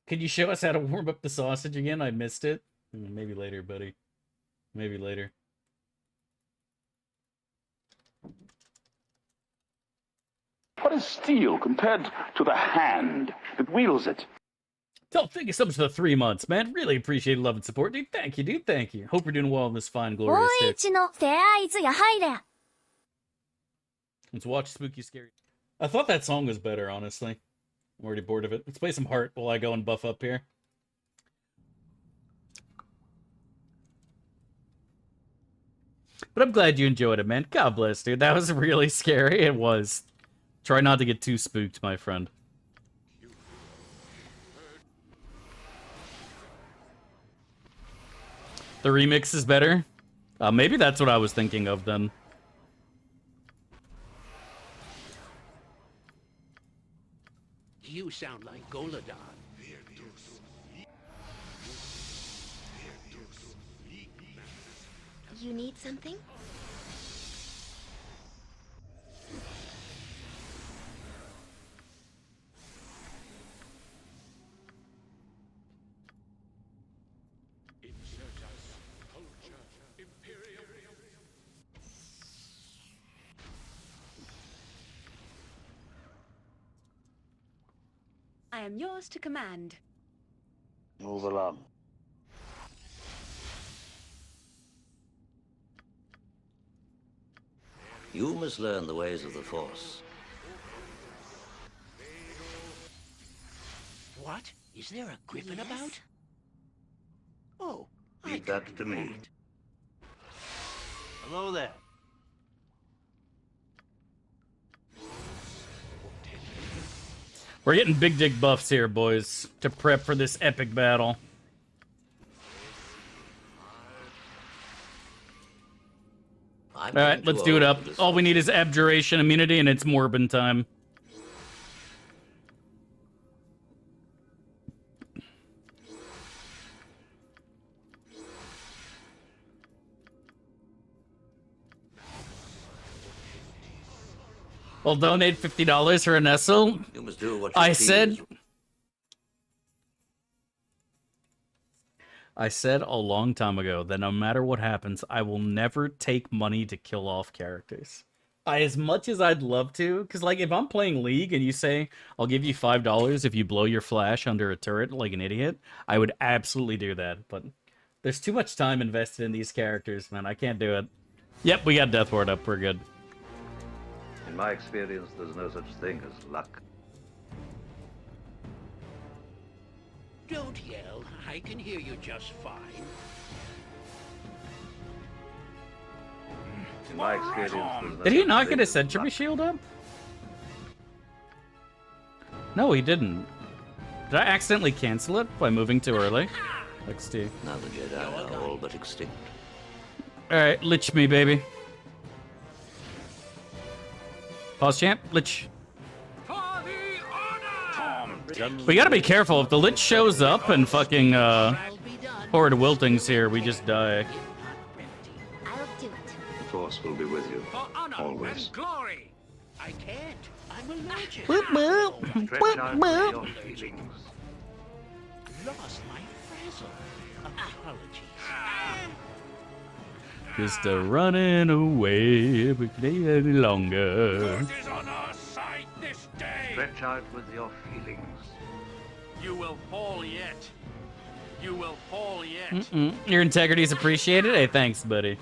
Could you show us how to warm up the sausage again? I missed it. Maybe later, buddy. Maybe later. What is steel compared to the hand that wields it? So, thank you so much for the 3 months, man. Really appreciate love and support, dude. Thank you, dude. Thank you. Hope you're doing well on this fine, glorious day. 一のフェアイズや入れ Let's watch Spooky Scary. I thought that song was better, honestly. I'm already bored of it. Let's play some Heart while I go and buff up here. But I'm glad you enjoyed it, man. God bless, dude. That was really scary. It was. Try not to get too spooked, my friend. The remix is better? Maybe that's what I was thinking of then. You sound like Goladon. You need something? I am yours to command. Move along. You must learn the ways of the Force. What? Is there a griffin about? Oh, I Leave can that do to me. that. Hello there. We're getting big dig buffs here, boys, to prep for this epic battle. I'm Alright, getting let's too do it old up. for this All we sort need is abjuration immunity, and it's Morbin time. Well, donate $50 for a Nestle. You must do what you I feel said... is- I said a long time ago that no matter what happens, I will never take money to kill off characters. As much as I'd love to, because, like, if I'm playing League and you say, I'll give you $5 if you blow your flash under a turret like an idiot, I would absolutely do that, but there's too much time invested in these characters, man. I can't do it. Yep, we got Death Ward up. We're good. In my experience, there's no such thing as luck. Don't yell. I can hear you just fine. In my experience, there's no Did he such not thing get his as sentry luck. shield up? No, he didn't. Did I accidentally cancel it by moving too early? XD. Now the Jedi are all but extinct. Alright, lich me, baby. Pause champ, lich. For the honor! We gotta be careful. If the lich shows up and fucking, I'll be done. Horde Wiltings here, we just die. If not brevity. I'll do it. The Force will be with you. For honor Always. and glory! I can't. I'm allergic. Boop, boop. Stretch Boop, out boop. your feelings. Lost my frazzle. Apologies. Just a running away if we could any longer. Good is on our side this day! Stretch out with your feelings. You will fall yet. You will fall yet. Your integrity is appreciated. Hey, thanks, buddy.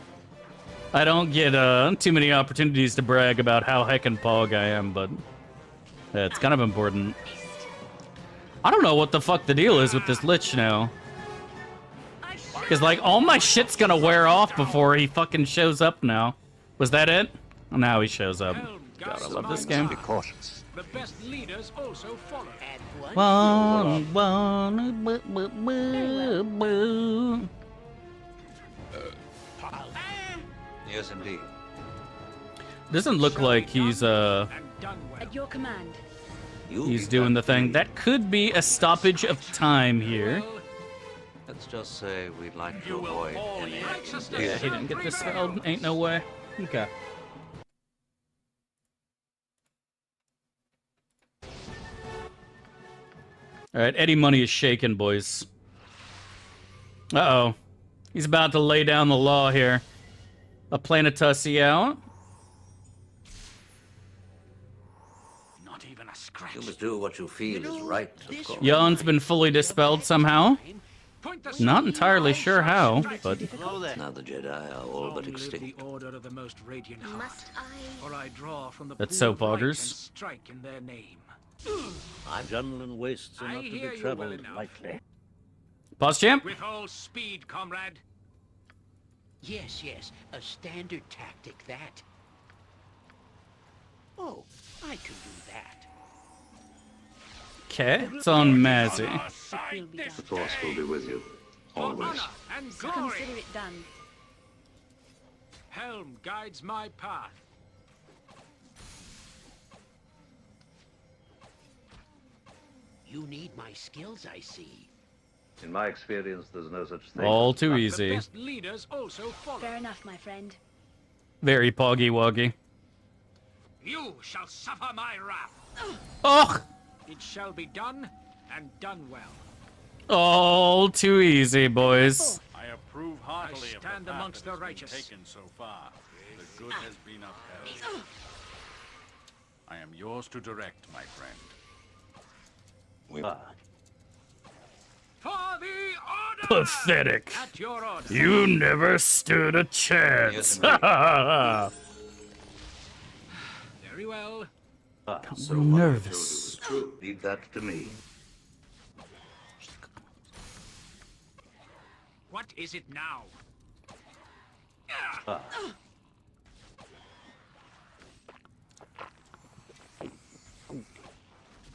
I don't get too many opportunities to brag about how heckin' pog I am, but it's kind of important. I don't know what the fuck the deal is with this lich now. Because, like, all my shit's gonna wear off before he fucking shows up now. Was that it? Oh, now he shows up. God, I love this game. Be cautious. The best leaders also follow. At one. Boo, boo, boo. Yes, indeed. Doesn't look like he's And done well. At your command. You he's leave doing the that to thing. me. That could be a stoppage of time here. Well, Let's just say we'd like to you will avoid fall any yet. accidents. Yeah, he didn't get this spelled. Ain't no way. Okay. Alright, Eddie Money is shaking, boys. Uh-oh. He's about to lay down the law here. A Planetussi out. Not even a scratch. You must do what you feel is right, of course. Yawn's been fully dispelled somehow. Point the Not sword. entirely sure how, but Hello there. Now the Jedi are all Long but live extinct. the order of the most radiant heart. Must I? For I draw from the That's pool soap of light augers. and strike in their name. Adrenaline wastes are I not to hear be you traveled well enough. lightly. pause champ. With all speed, comrade. Yes, yes. A standard tactic, that. Oh, I can do that. Okay, it's on Mazzy. On our side this The Force will day. be with you. For Always. honor and glory. Consider it done. Helm guides my path. You need my skills, I see. In my experience, there's no such thing. All too But easy. the best leaders also follow. Fair enough, my friend. Very poggy-woggy. You shall suffer my wrath. Oh! It shall be done, and done well. All too easy, boys. I approve heartily I of the stand path amongst that the has been righteous. taken so far. The good has been upheld. I am yours to direct, my friend. For the order! Pathetic. At your order. You never stood a chance. Very well. So I'm what I nervous. told you was true. Leave that to me. What is it now?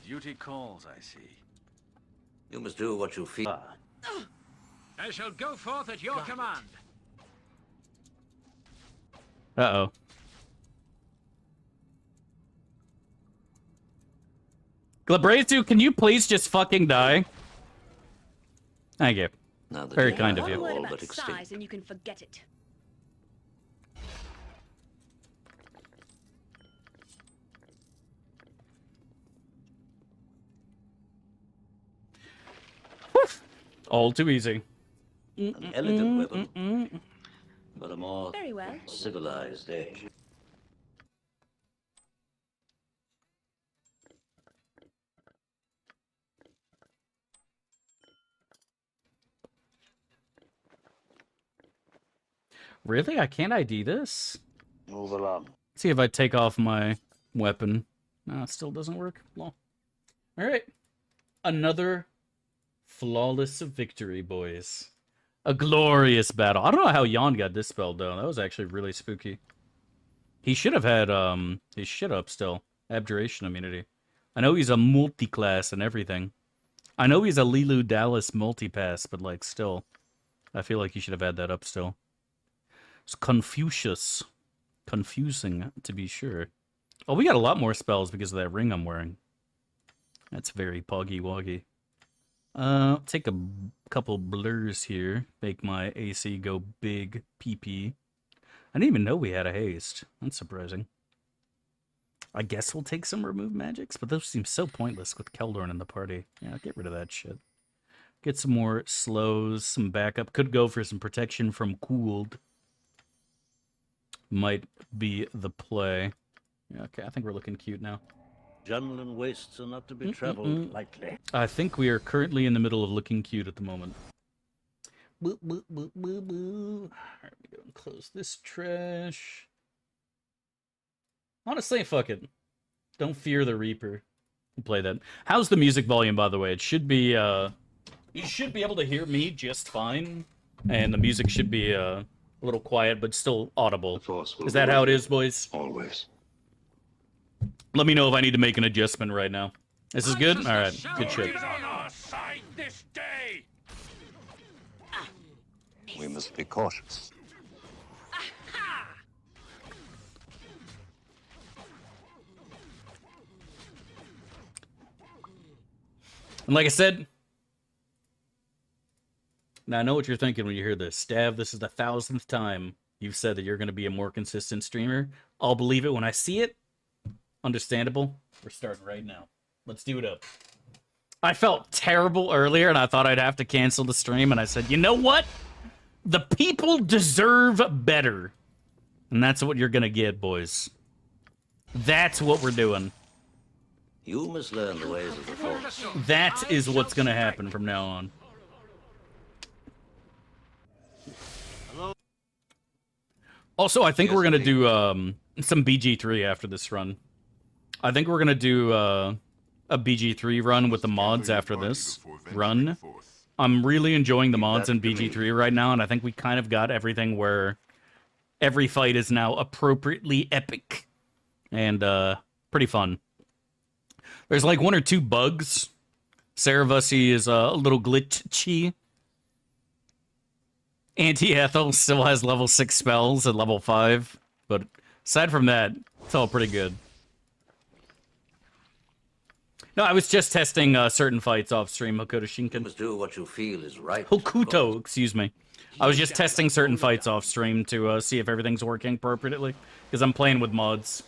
Duty calls, I see. You must do what you feel. I shall go forth at your command. Uh-oh. Glabrazu, can you please just fucking die? Thank you. Now that Very you kind of are you. One word all about but extinct. size and you can forget it. All too easy. An elegant weapon, but a more Very well. civilized age. Really? I can't ID this? Move along. See if I take off my weapon. No, it still doesn't work. Well. Alright. Another flawless victory, boys. A glorious battle. I don't know how Jan got dispelled, though. That was actually really spooky. He should have had his shit up still. Abjuration immunity. I know he's a multi-class and everything. I know he's a Lilu Dallas multi-pass, but, like, still. I feel like he should have had that up still. It's Confucius. Confusing, to be sure. Oh, we got a lot more spells because of that ring I'm wearing. That's very poggy-woggy. Take a couple blurs here. Make my AC go big PP. I didn't even know we had a haste. That's surprising. I guess we'll take some remove magics, but those seem so pointless with Keldorn in the party. Yeah, get rid of that shit. Get some more slows, some backup. Could go for some protection from cooled. Might be the play. Yeah, okay, I think we're looking cute now. Jungle wastes are not to be traveled lightly. I think we are currently in the middle of looking cute at the moment. Boo, boo, boo, boo, boo. Alright, we go and close this trash. Honestly, fuck it. Don't fear the Reaper. We'll play that. How's the music volume, by the way? It should be, you should be able to hear me just fine. And the music should be, a little quiet, but still audible. Is that how it is, boys? Always. Let me know if I need to make an adjustment right now. This is good? Alright, good shit. On our side this day. We must be cautious. And like I said, now I know what you're thinking when you hear this. Stav, this is the 1000th time you've said that you're going to be a more consistent streamer. I'll believe it when I see it. Understandable. We're starting right now. Let's do it up. I felt terrible earlier, and I thought I'd have to cancel the stream, and I said, you know what? The people deserve better. And that's what you're going to get, boys. That's what we're doing. You must learn the ways of the Force. That is what's going to happen from now on. Also, I think we're going to do some BG3 after this run. I think we're going to do a BG3 run with the mods after this run. I'm really enjoying the mods in BG3 right now, and I think we kind of got everything where every fight is now appropriately epic and pretty fun. There's like one or two bugs. Cerevussy is a little glitchy. Anti-Ethel still has level 6 spells at level 5, but aside from that, it's all pretty good. No, I was just testing certain fights off stream, Hokuto You Shinken. must do what you feel is right. Hokuto, excuse me. I was just testing certain fights off stream to see if everything's working appropriately, because I'm playing with mods.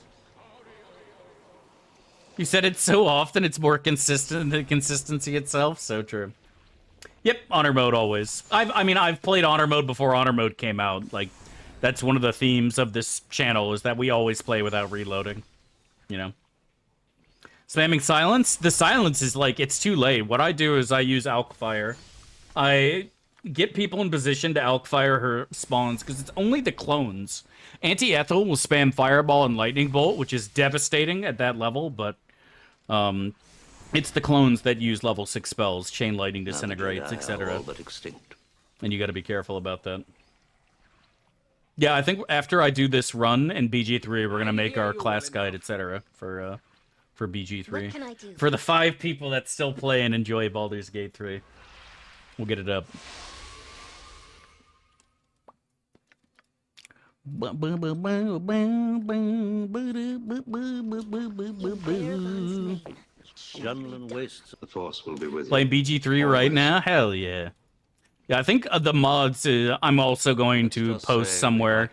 You said it so often, it's more consistent than the consistency itself. So true. Yep, honor mode always. I've played honor mode before honor mode came out. Like, that's one of the themes of this channel, is that we always play without reloading. You know? Spamming silence? The silence is like, it's too late. What I do is I use Alk Fire. I get people in position to Alk Fire her spawns, because it's only the clones. Anti-Ethel will spam Fireball and Lightning Bolt, which is devastating at that level, but it's the clones that use level 6 spells, Chain Lightning, Disintegrates, etc. And you gotta be careful about that. Yeah, I think after I do this run in BG3, we're gonna make our class guide, etc. for BG3. What can I do? For the 5 people that still play and enjoy Baldur's Gate 3. We'll get it up. Jungle wastes. The Force will be with you. Playing BG3 right now? Hell yeah. Yeah, I think the mods I'm also going to post somewhere,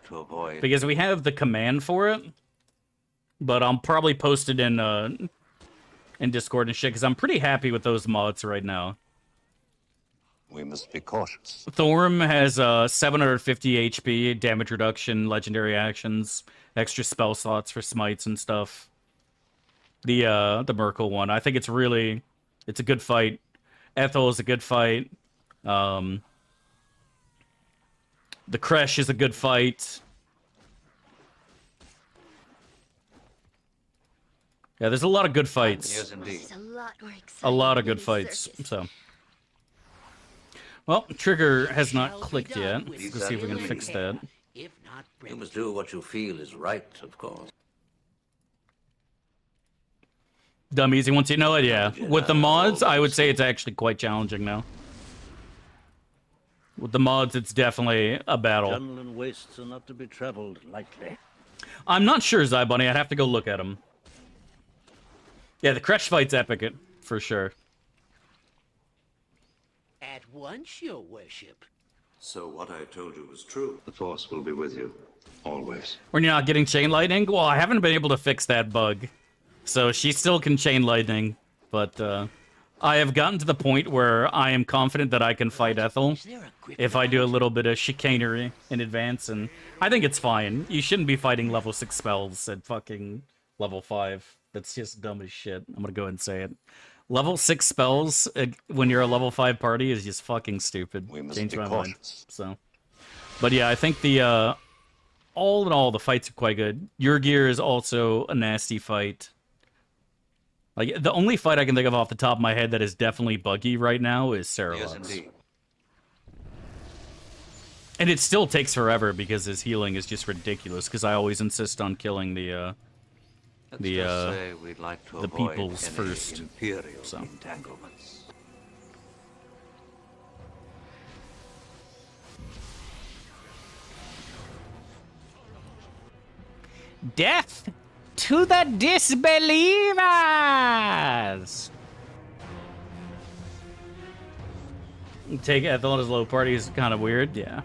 because we have the command for it, but I'll probably post it in Discord and shit, because I'm pretty happy with those mods right now. We must be cautious. Thorm has 750 HP, damage reduction, legendary actions, extra spell slots for smites and stuff. The Merkel one, I think it's a good fight. Ethel is a good fight. The Kresh is a good fight. Yeah, there's a lot of good fights. Yes, indeed. It's a lot more exciting A lot of than good the fights. circus. So, well, trigger has not clicked yet. Let's see if we can fix that. If not You must do what you feel is right, of course. Dumb easy once you know it, yeah. With the mods, I would say it's actually quite challenging now. With the mods, it's definitely a battle. Jungle and wastes are not to be traveled lightly. I'm not sure, Zybunny. I'd have to go look at them. Yeah, the Kresh fight's epic, for sure. at once, your worship. So what I told you was true. The Force will be with you. Always. When you're not getting chain lightning? Well, I haven't been able to fix that bug. So she still can chain lightning, but I have gotten to the point where I am confident that I can fight Ethel if I do a little bit of chicanery in advance, and I think it's fine. You shouldn't be fighting level 6 spells at fucking level 5. That's just dumb as shit. I'm gonna go ahead and say it. Level 6 spells when you're a level 5 party is just fucking stupid. Change my mind. So, but yeah, I think the all in all, the fights are quite good. Your Gear is also a nasty fight. Like, the only fight I can think of off the top of my head that is definitely buggy right now is Sarah. Yes, indeed. And it still takes forever because his healing is just ridiculous, because I always insist on killing the peoples first. So. Entanglements. Death to the disbelievers! Take Ethel on his low party is kind of weird, yeah.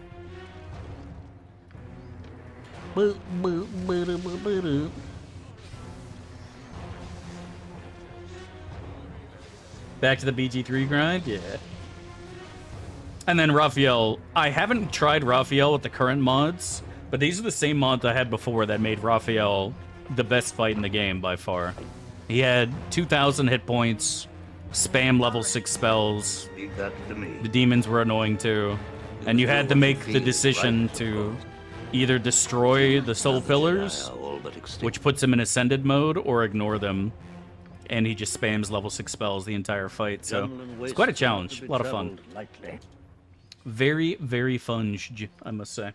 Back to the BG3 grind, yeah. And then Raphael. I haven't tried Raphael with the current mods, but these are the same mods I had before that made Raphael the best fight in the game by far. He had 2,000 hit points, spam level 6 spells. Leave that to me. The demons were annoying too. And you had to make the decision to either destroy the soul pillars, which puts him in ascended mode, or ignore them. And he just spams level 6 spells the entire fight, so it's quite a challenge. A lot of fun. Very, very fun, I must say.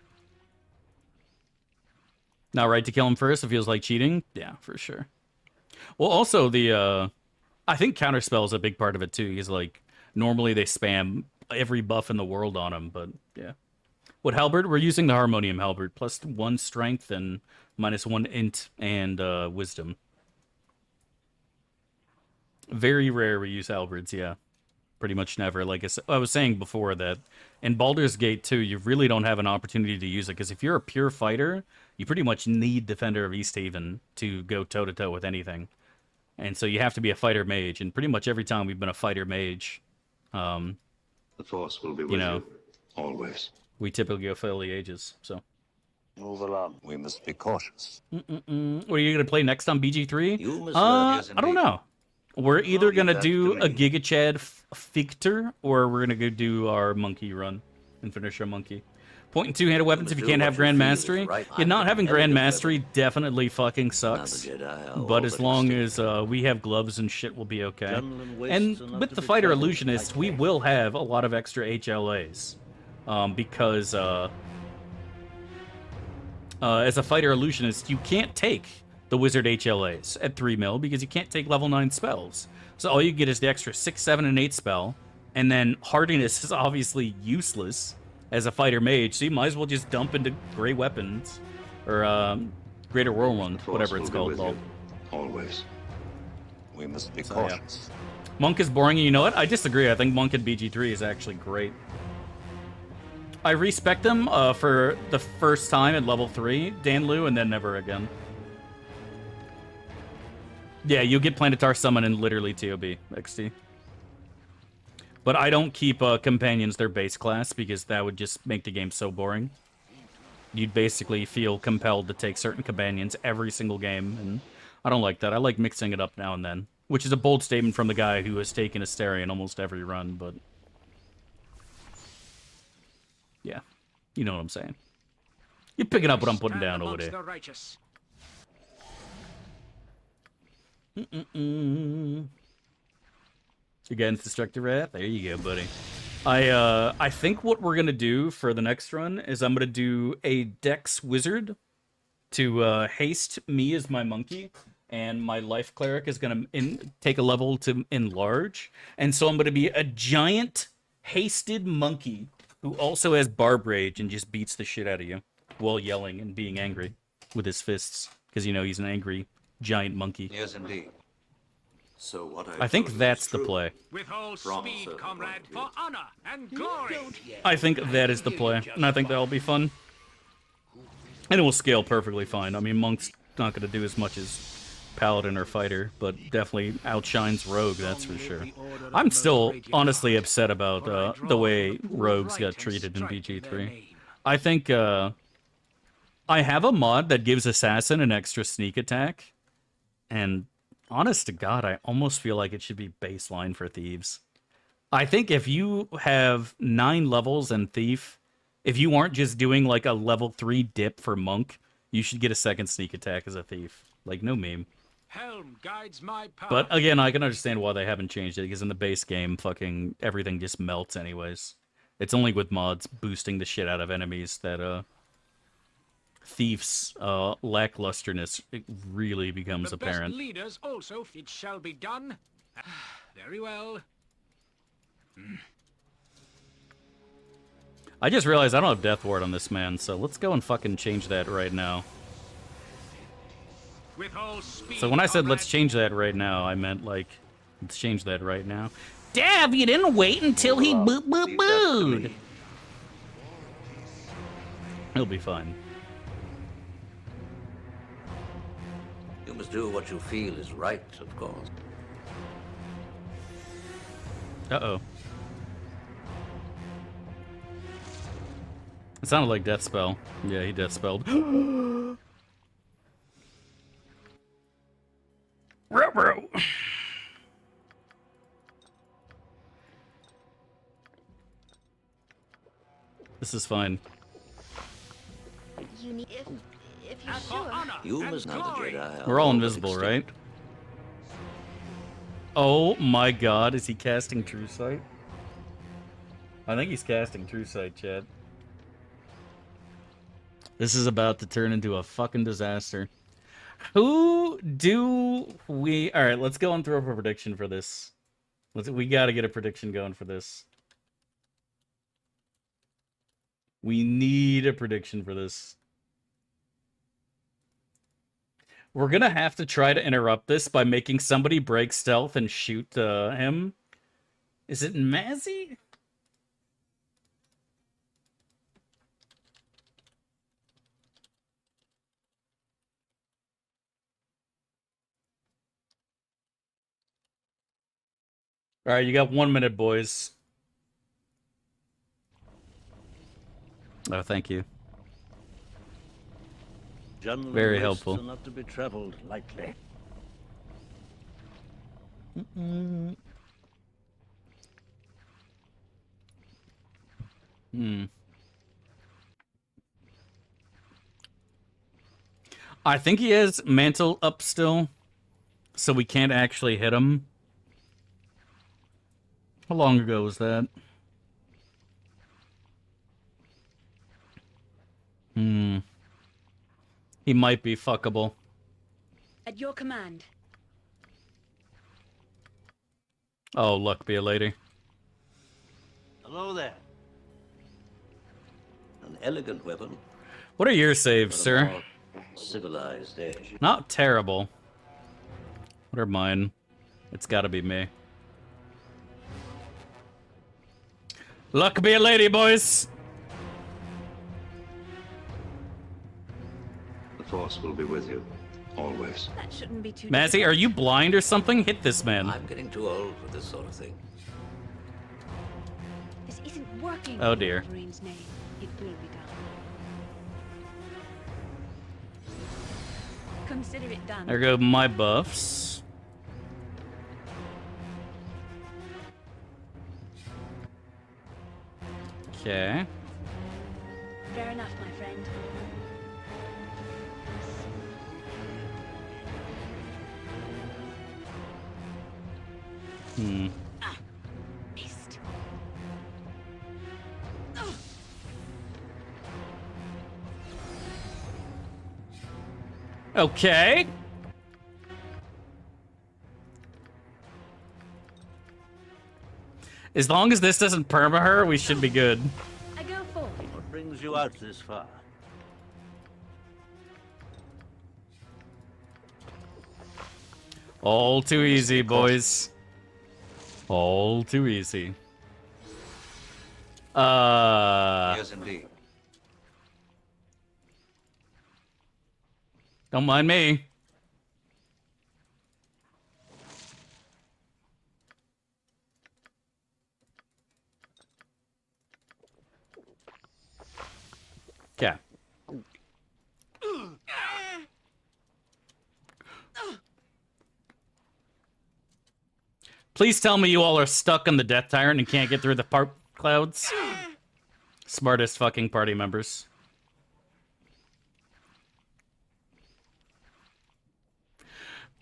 Not right to kill him first, it feels like cheating. Yeah, for sure. Well, also, I think counterspell is a big part of it, too. Because, like, normally they spam every buff in the world on him, but, yeah. What halberd? We're using the Harmonium halberd. Plus 1 strength and minus 1 int and wisdom. Very rare we use halberds, yeah. Pretty much never. Like I was saying before, that in Baldur's Gate 2, you really don't have an opportunity to use it, because if you're a pure fighter, you pretty much need Defender of Easthaven to go toe-to-toe with anything. And so you have to be a fighter mage, and pretty much every time we've been a fighter mage, The Force will be with you know, you, always. we typically go for the ages, so. Move along. We must be cautious. What are you going to play next on BG3? You must learn. Yes, I don't indeed. know. We're either going to that do to a me. Giga Chad Fictor, or we're going to go do our monkey run and finish our monkey. Point and two-handed weapons if you do can't what have you Grand feel is Mastery. right. Yeah, not having I'm Grand an Mastery definitely fucking Now the sucks. Jedi are But all as but long extinct. as we have gloves and shit, we'll be okay. Gentlemen waste And enough with to the be Fighter traveled Illusionist, like we that. will have a lot of extra HLAs. Because as a Fighter Illusionist, you can't take the Wizard HLAs at 3 mil because you can't take level 9 spells. So all you get is the extra 6, 7, and 8 spell, and then Hardiness is obviously useless as a Fighter Mage, so you might as well just dump into Grey Weapons, or Greater Whirlwind, The Force whatever will it's be called. with Lol. you, always. We must be So, yeah. cautious. Monk is boring, and you know what? I disagree. I think Monk in BG3 is actually great. I respect him for the first time at level 3, Danlu, and then never again. Yeah, you get Planetar Summon in literally TOB XT. But I don't keep companions their base class, because that would just make the game so boring. You'd basically feel compelled to take certain companions every single game, and I don't like that. I like mixing it up now and then, which is a bold statement from the guy who has taken Astarion almost every run, but yeah, you know what I'm saying. You're picking up what I'm putting down over there. The righteous. Against Destructive Wrath? There you go, buddy. I think what we're gonna do for the next run is I'm gonna do a Dex Wizard to haste me as my monkey, and my Life Cleric is gonna take a level to enlarge, and so I'm gonna be a giant hasted monkey who also has Barb Rage and just beats the shit out of you while yelling and being angry with his fists, because you know he's an angry giant monkey. Yes, indeed. So what I think that's the play. With all From a speed, certain comrade, point of for honor and glory. I think that is the play, and I think that'll be fun. And it will scale perfectly fine. I mean, Monk's not going to do as much as Paladin or Fighter, but definitely outshines Rogue, that's for sure. I'm still honestly upset about the way Rogues got treated in BG3. I think I have a mod that gives Assassin an extra sneak attack, and honest to God, I almost feel like it should be baseline for Thieves. I think if you have 9 levels in Thief, if you aren't just doing like a level 3 dip for Monk, you should get a second sneak attack as a Thief. Like, no meme. Helm guides my path. But again, I can understand why they haven't changed it, because in the base game, fucking everything just melts anyways. It's only with mods boosting the shit out of enemies that Thief's lacklusterness, it really becomes the apparent. best leaders also, it shall be done. Very well. I just realized I don't have Death Ward on this man, so let's go and fucking change that right now. With all speed, So when I said let's comrade. change that right now, I meant like, let's change that right now. Dav, you didn't wait until he boop boop Leave that to booed. me. He'll be fine. You must do what you feel is right, of course. Uh-oh. It sounded like Death Spell. Yeah, he Death Spelled. Ruh-roh. This is fine. You need if you're And for sure. honor You and must know the glory. Jedi. We're all but invisible, extinct. right? Oh my god, is he casting True Sight? I think he's casting True Sight, Chad. This is about to turn into a fucking disaster. Who do we... Alright, let's go and throw up a prediction for this. We gotta get a prediction going for this. We need a prediction for this. We're gonna have to try to interrupt this by making somebody break stealth and shoot him. Is it Mazzy? All right, you got 1 minute, boys. Oh, thank you. Gentlemen Very wrists helpful. are not to be traveled lightly. I think he has mantle up still, so we can't actually hit him. How long ago was that? He might be fuckable. At your command. Oh, luck be a lady. Hello there. An elegant weapon. What are your saves, but a sir? more civilized age. Not terrible. What are mine? It's gotta be me. Luck be a lady, boys! The Force will be with you, always. That shouldn't be too Mazzy, are you blind or something? Hit this man. I'm getting too old for this sort of thing. This isn't working. Oh, dear. In Wolverine's name. It will be done. Consider it done. There go my buffs. Okay. Fair enough, my friend. Missed. Okay. As long as this doesn't perma her, we should be good. I go forward. What brings you out this far? All too easy, boys. All too easy. Yes, indeed. Don't mind me. Okay. Please tell me you all are stuck on the Death Tyrant and can't get through the clouds. Smartest fucking party members.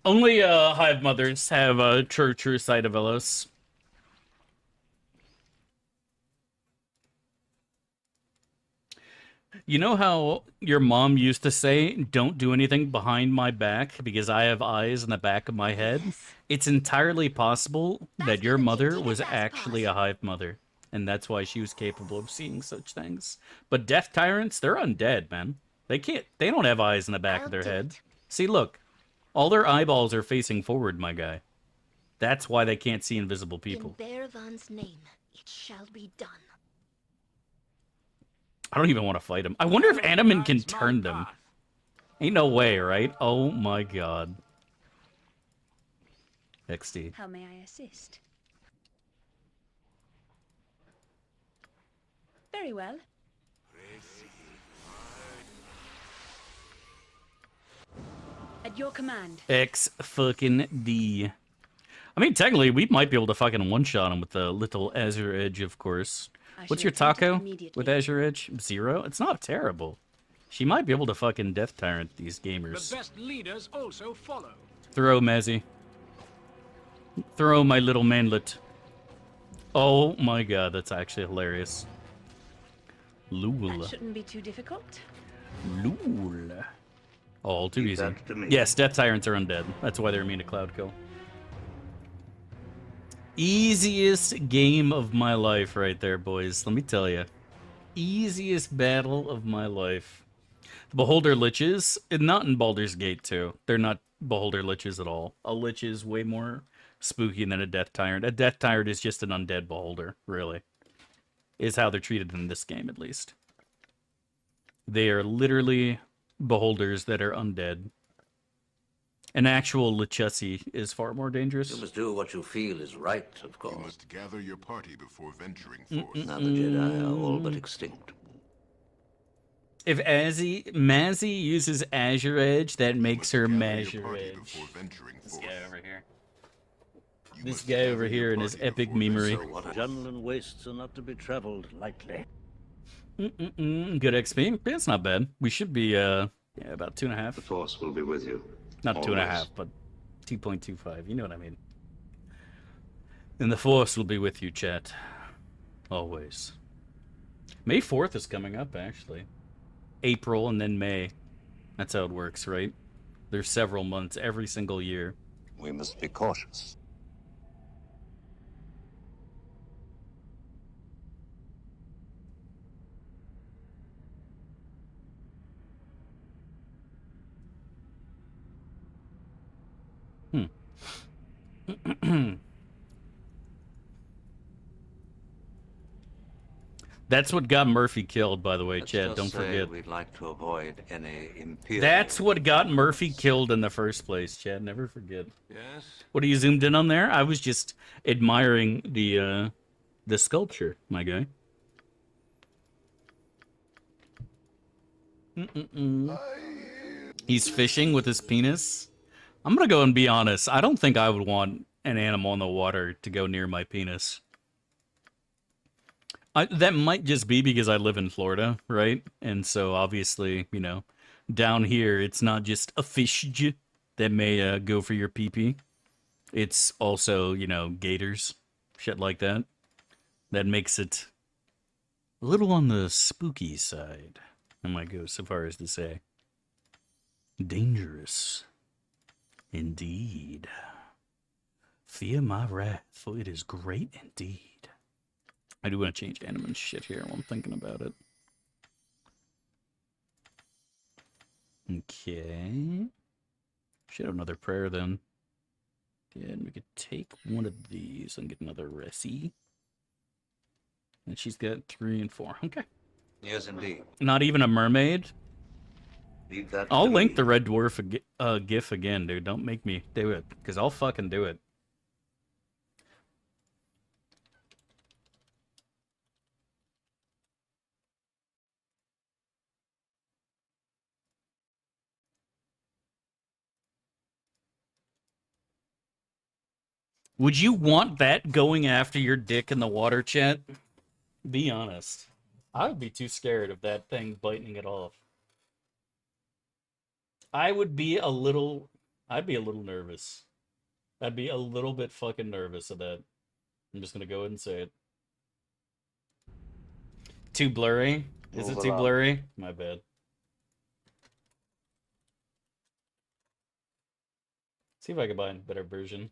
Only Hive Mothers have a true sight of Elos. You know how your mom used to say, don't do anything behind my back because I have eyes in the back of my head? It's entirely possible that your mother was actually a Hive Mother, and that's why she was capable of seeing such things. But Death Tyrants, they're undead, man. They don't have eyes in the back of their head. See, look. All their eyeballs are facing forward, my guy. That's why they can't see invisible people. In Baravan's name, it shall be done. I don't even want to fight him. I wonder if Animan can turn them. Ain't no way, right? Oh my god. XD. How may I assist? Very well. At your command. X fucking D. I mean, technically, we might be able to fucking one-shot him with the little Azure Edge, of course. What's your taco with Azure Edge? 0? It's not terrible. She might be able to fucking Death Tyrant these gamers. The best leaders also follow. Throw, Mazzy. Throw, my little manlet. Oh my god, that's actually hilarious. Lul. That shouldn't be too difficult. Lul. All too Leave easy. that to me. Yes, Death Tyrants are undead. That's why they're immune to Cloud Kill. Easiest game of my life right there, boys. Let me tell you. Easiest battle of my life. Beholder liches, not in Baldur's Gate 2. They're not beholder liches at all. A lich is way more spooky than a death tyrant. A death tyrant is just an undead beholder, really. Is how they're treated in this game, at least. They are literally beholders that are undead. An actual lichesi is far more dangerous. You must do what you feel is right, of course. You must gather your party before venturing forth. Now the Jedi are all but extinct. If Mazzy uses Azure Edge, that makes her Mazure Edge. This guy over here. This guy over here in his epic memery. So what Junlan wastes are not to be traveled lightly. Good XP. Yeah, it's not bad. We should be, yeah, about 2.5. The Force will be with you. Not Always. 2.5, but 2.25. You know what I mean. And the Force will be with you, chat. Always. May 4th is coming up, actually. April and then May. That's how it works, right? There's several months every single year. We must be cautious. That's what got Murphy killed, by the way, Let's Chad. just Don't say forget. we'd like to avoid any imperial... That's what got Murphy killed in the first place, Chad. Never forget. Yes? What are you zoomed in on there? I was just admiring the sculpture, my guy. He's fishing with his penis. I'm gonna go and be honest. I don't think I would want an animal in the water to go near my penis. That might just be because I live in Florida, right? And so obviously, you know, down here, it's not just a fish that may go for your pee-pee. It's also, you know, gators, shit like that. That makes it a little on the spooky side. I might go so far as to say dangerous. Indeed. Fear my wrath, for it is great indeed. I do want to change anime and shit here while I'm thinking about it. Okay. Should have another prayer then. Yeah, and we could take one of these and get another reci. And she's got 3 and 4. Okay. Yes, indeed. Not even a mermaid? Leave that I'll to link me. the Red Dwarf gif again, dude. Don't make me do it, because I'll fucking do it. Would you want that going after your dick in the water, chat? Be honest. I would be too scared of that thing biting it off. I'd be a little nervous. I'd be a little bit fucking nervous of that. I'm just gonna go ahead and say it. Too blurry? Is it too blurry? My bad. See if I can find a better version.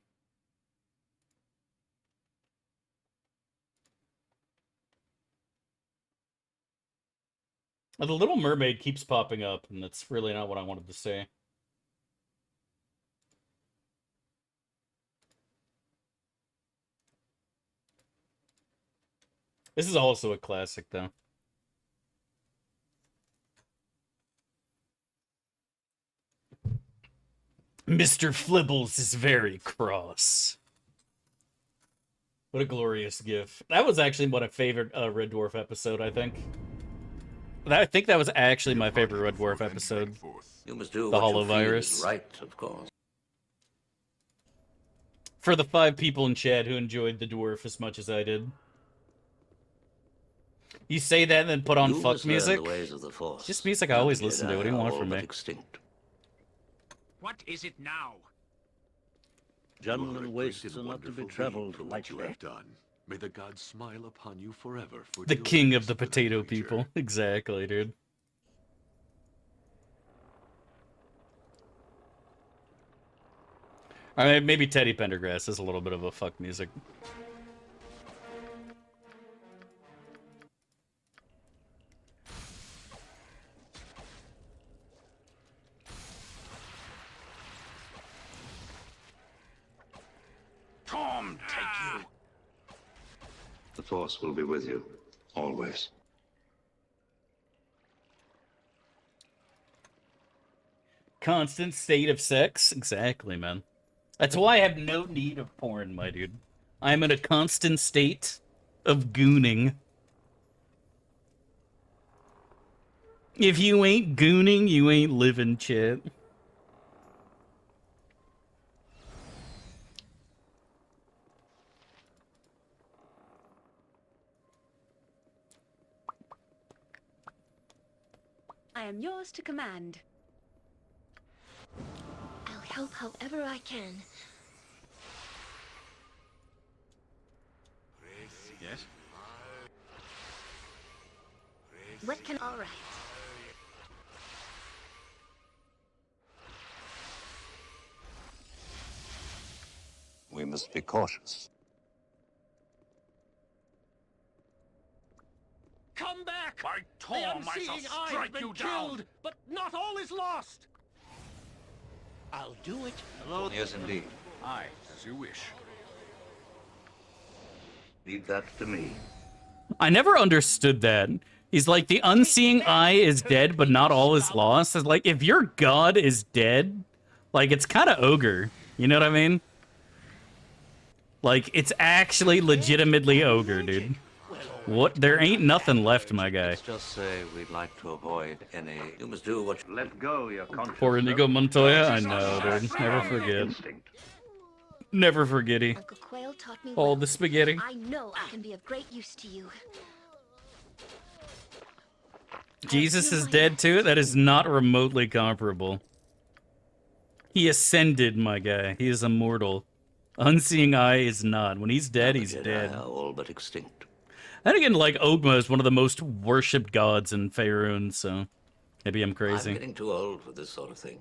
The Little Mermaid keeps popping up, and that's really not what I wanted to say. This is also a classic, though. Mr. Flibbles is very cross. What a glorious gif. That was actually one of my favorite Red Dwarf episode, I think. I think that was actually my favorite Red Dwarf episode. You must do The what you feel Holovirus. is right, of course. For the 5 people in chat who enjoyed the dwarf as much as I did. You say that and then put on You fuck must learn music? the ways of the Force. Just music I Now always the listen to. What do you Jedi want are from all me? but extinct. What is it now? Junlan What a wastes great are and not to be wonderful traveled deed for what you lightly. have done. May the gods smile upon you forever for The doing king of this the for potato creature. people. Exactly, dude. I mean, maybe Teddy Pendergrass is a little bit of a fuck music. The Force will be with you, always. Constant state of sex? Exactly, man. That's why I have no need of porn, my dude. I'm in a constant state of gooning. If you ain't gooning, you ain't living, shit. I am yours to command. I'll help however I can. Yes? What can... All right. We must be cautious. Come back! By The Torm, I Unseeing shall Eye has strike been you down! killed, but not all is lost. I'll do it. Hello? Yes, indeed. Aye, as you wish. Leave that to me. I never understood that. He's like, the Unseeing Eye is dead, but not all is lost. It's like, if your god is dead, like, it's kind of ogre. You know what I mean? Like, it's actually legitimately ogre, dude. What? There ain't nothing left, my guy. Let's just say we'd like to avoid any... You must do what you... Let go your conscience. Poor Inigo Montoya? I know, dude. Never forget. Instinct. Never forgetty. Uncle Quail taught me All well. the spaghetti. I know I can be of great use to you. Jesus is dead too? That is not remotely comparable. He ascended, my guy. He is immortal. Unseeing Eye is not. When he's dead, he's Jedi dead. are all but extinct. Then again, like, Ogma is one of the most worshipped gods in Faerun, so maybe I'm I'm crazy. getting too old for this sort of thing.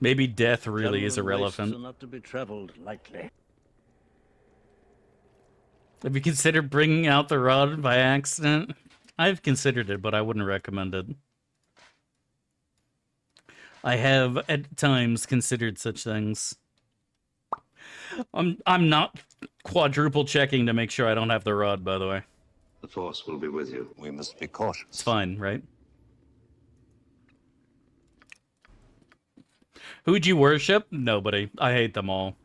Maybe death really is irrelevant. Not to be traveled lightly. Have you considered bringing out the rod by accident? I've considered it, but I wouldn't recommend it. I have, at times, considered such things. I'm not quadruple checking to make sure I don't have the rod, by the way. The Force will be with you. We must be cautious. It's fine, right? Who'd you worship? Nobody. I hate them all.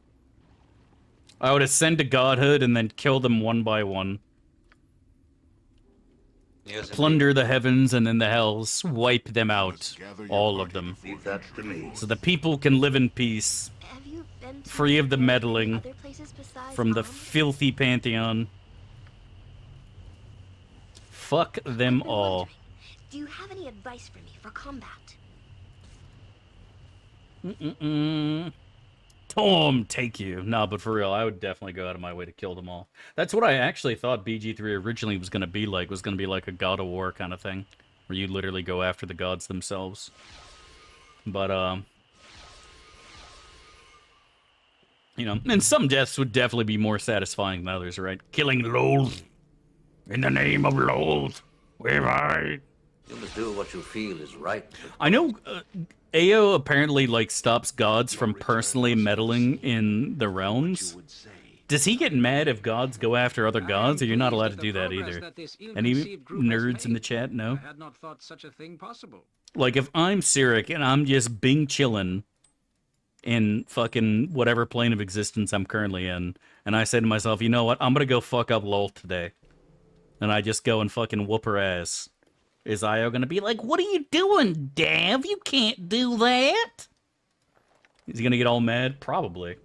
I would ascend to godhood and then kill them one by one. Yes, Plunder the heavens and then the hells. Wipe them out. gather your All party of them. before Leave that to me. So the people can live in peace. Have you been to Free of the any meddling other places besides from the Om? filthy pantheon. Fuck them I've been all. wondering, do you have any advice for me for combat? Tom, take you. No, but for real, I would definitely go out of my way to kill them all. That's what I actually thought BG3 originally was going to be like. Was going to be like a God of War kind of thing, where you literally go after the gods themselves. But you know, and some deaths would definitely be more satisfying than others, right? Killing Loth. In the name of Loth, where I... You must do what you feel is right. I know Ao apparently, like, stops gods from personally meddling in the realms. Does he get mad if gods go after other gods, or you're not allowed to do that either? Any nerds in the chat? No? I had not thought such a thing possible. Like, if I'm Cyric and I'm just bing chillin' in fucking whatever plane of existence I'm currently in, and I say to myself, you know what, I'm gonna go fuck up Lolth today. And I just go and fucking whoop her ass. Is Io gonna be like, what are you doing, Dav? You can't do that? Is he gonna get all mad? Probably.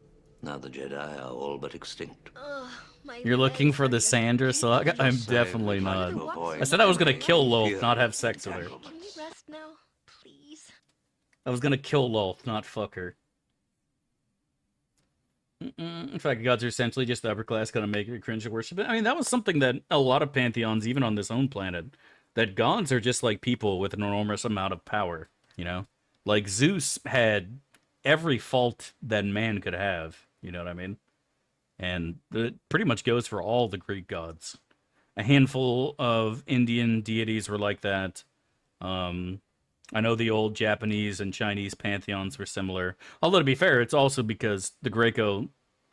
Now the Jedi are all but extinct. You're looking for the Sandra saga? I'm definitely not. I said I was gonna kill Lolth, not have sex with her. Can we rest now, please? I was gonna kill Lolth, not fuck her. In fact, gods are essentially just the upper class, gonna make it cringe to worship it. I mean, that was something that a lot of pantheons, even on this own planet, that gods are just like people with an enormous amount of power, you know? Like, Zeus had every fault that man could have, you know what I mean? And it pretty much goes for all the Greek gods. A handful of Indian deities were like that. I know the old Japanese and Chinese pantheons were similar. Although, to be fair, it's also because the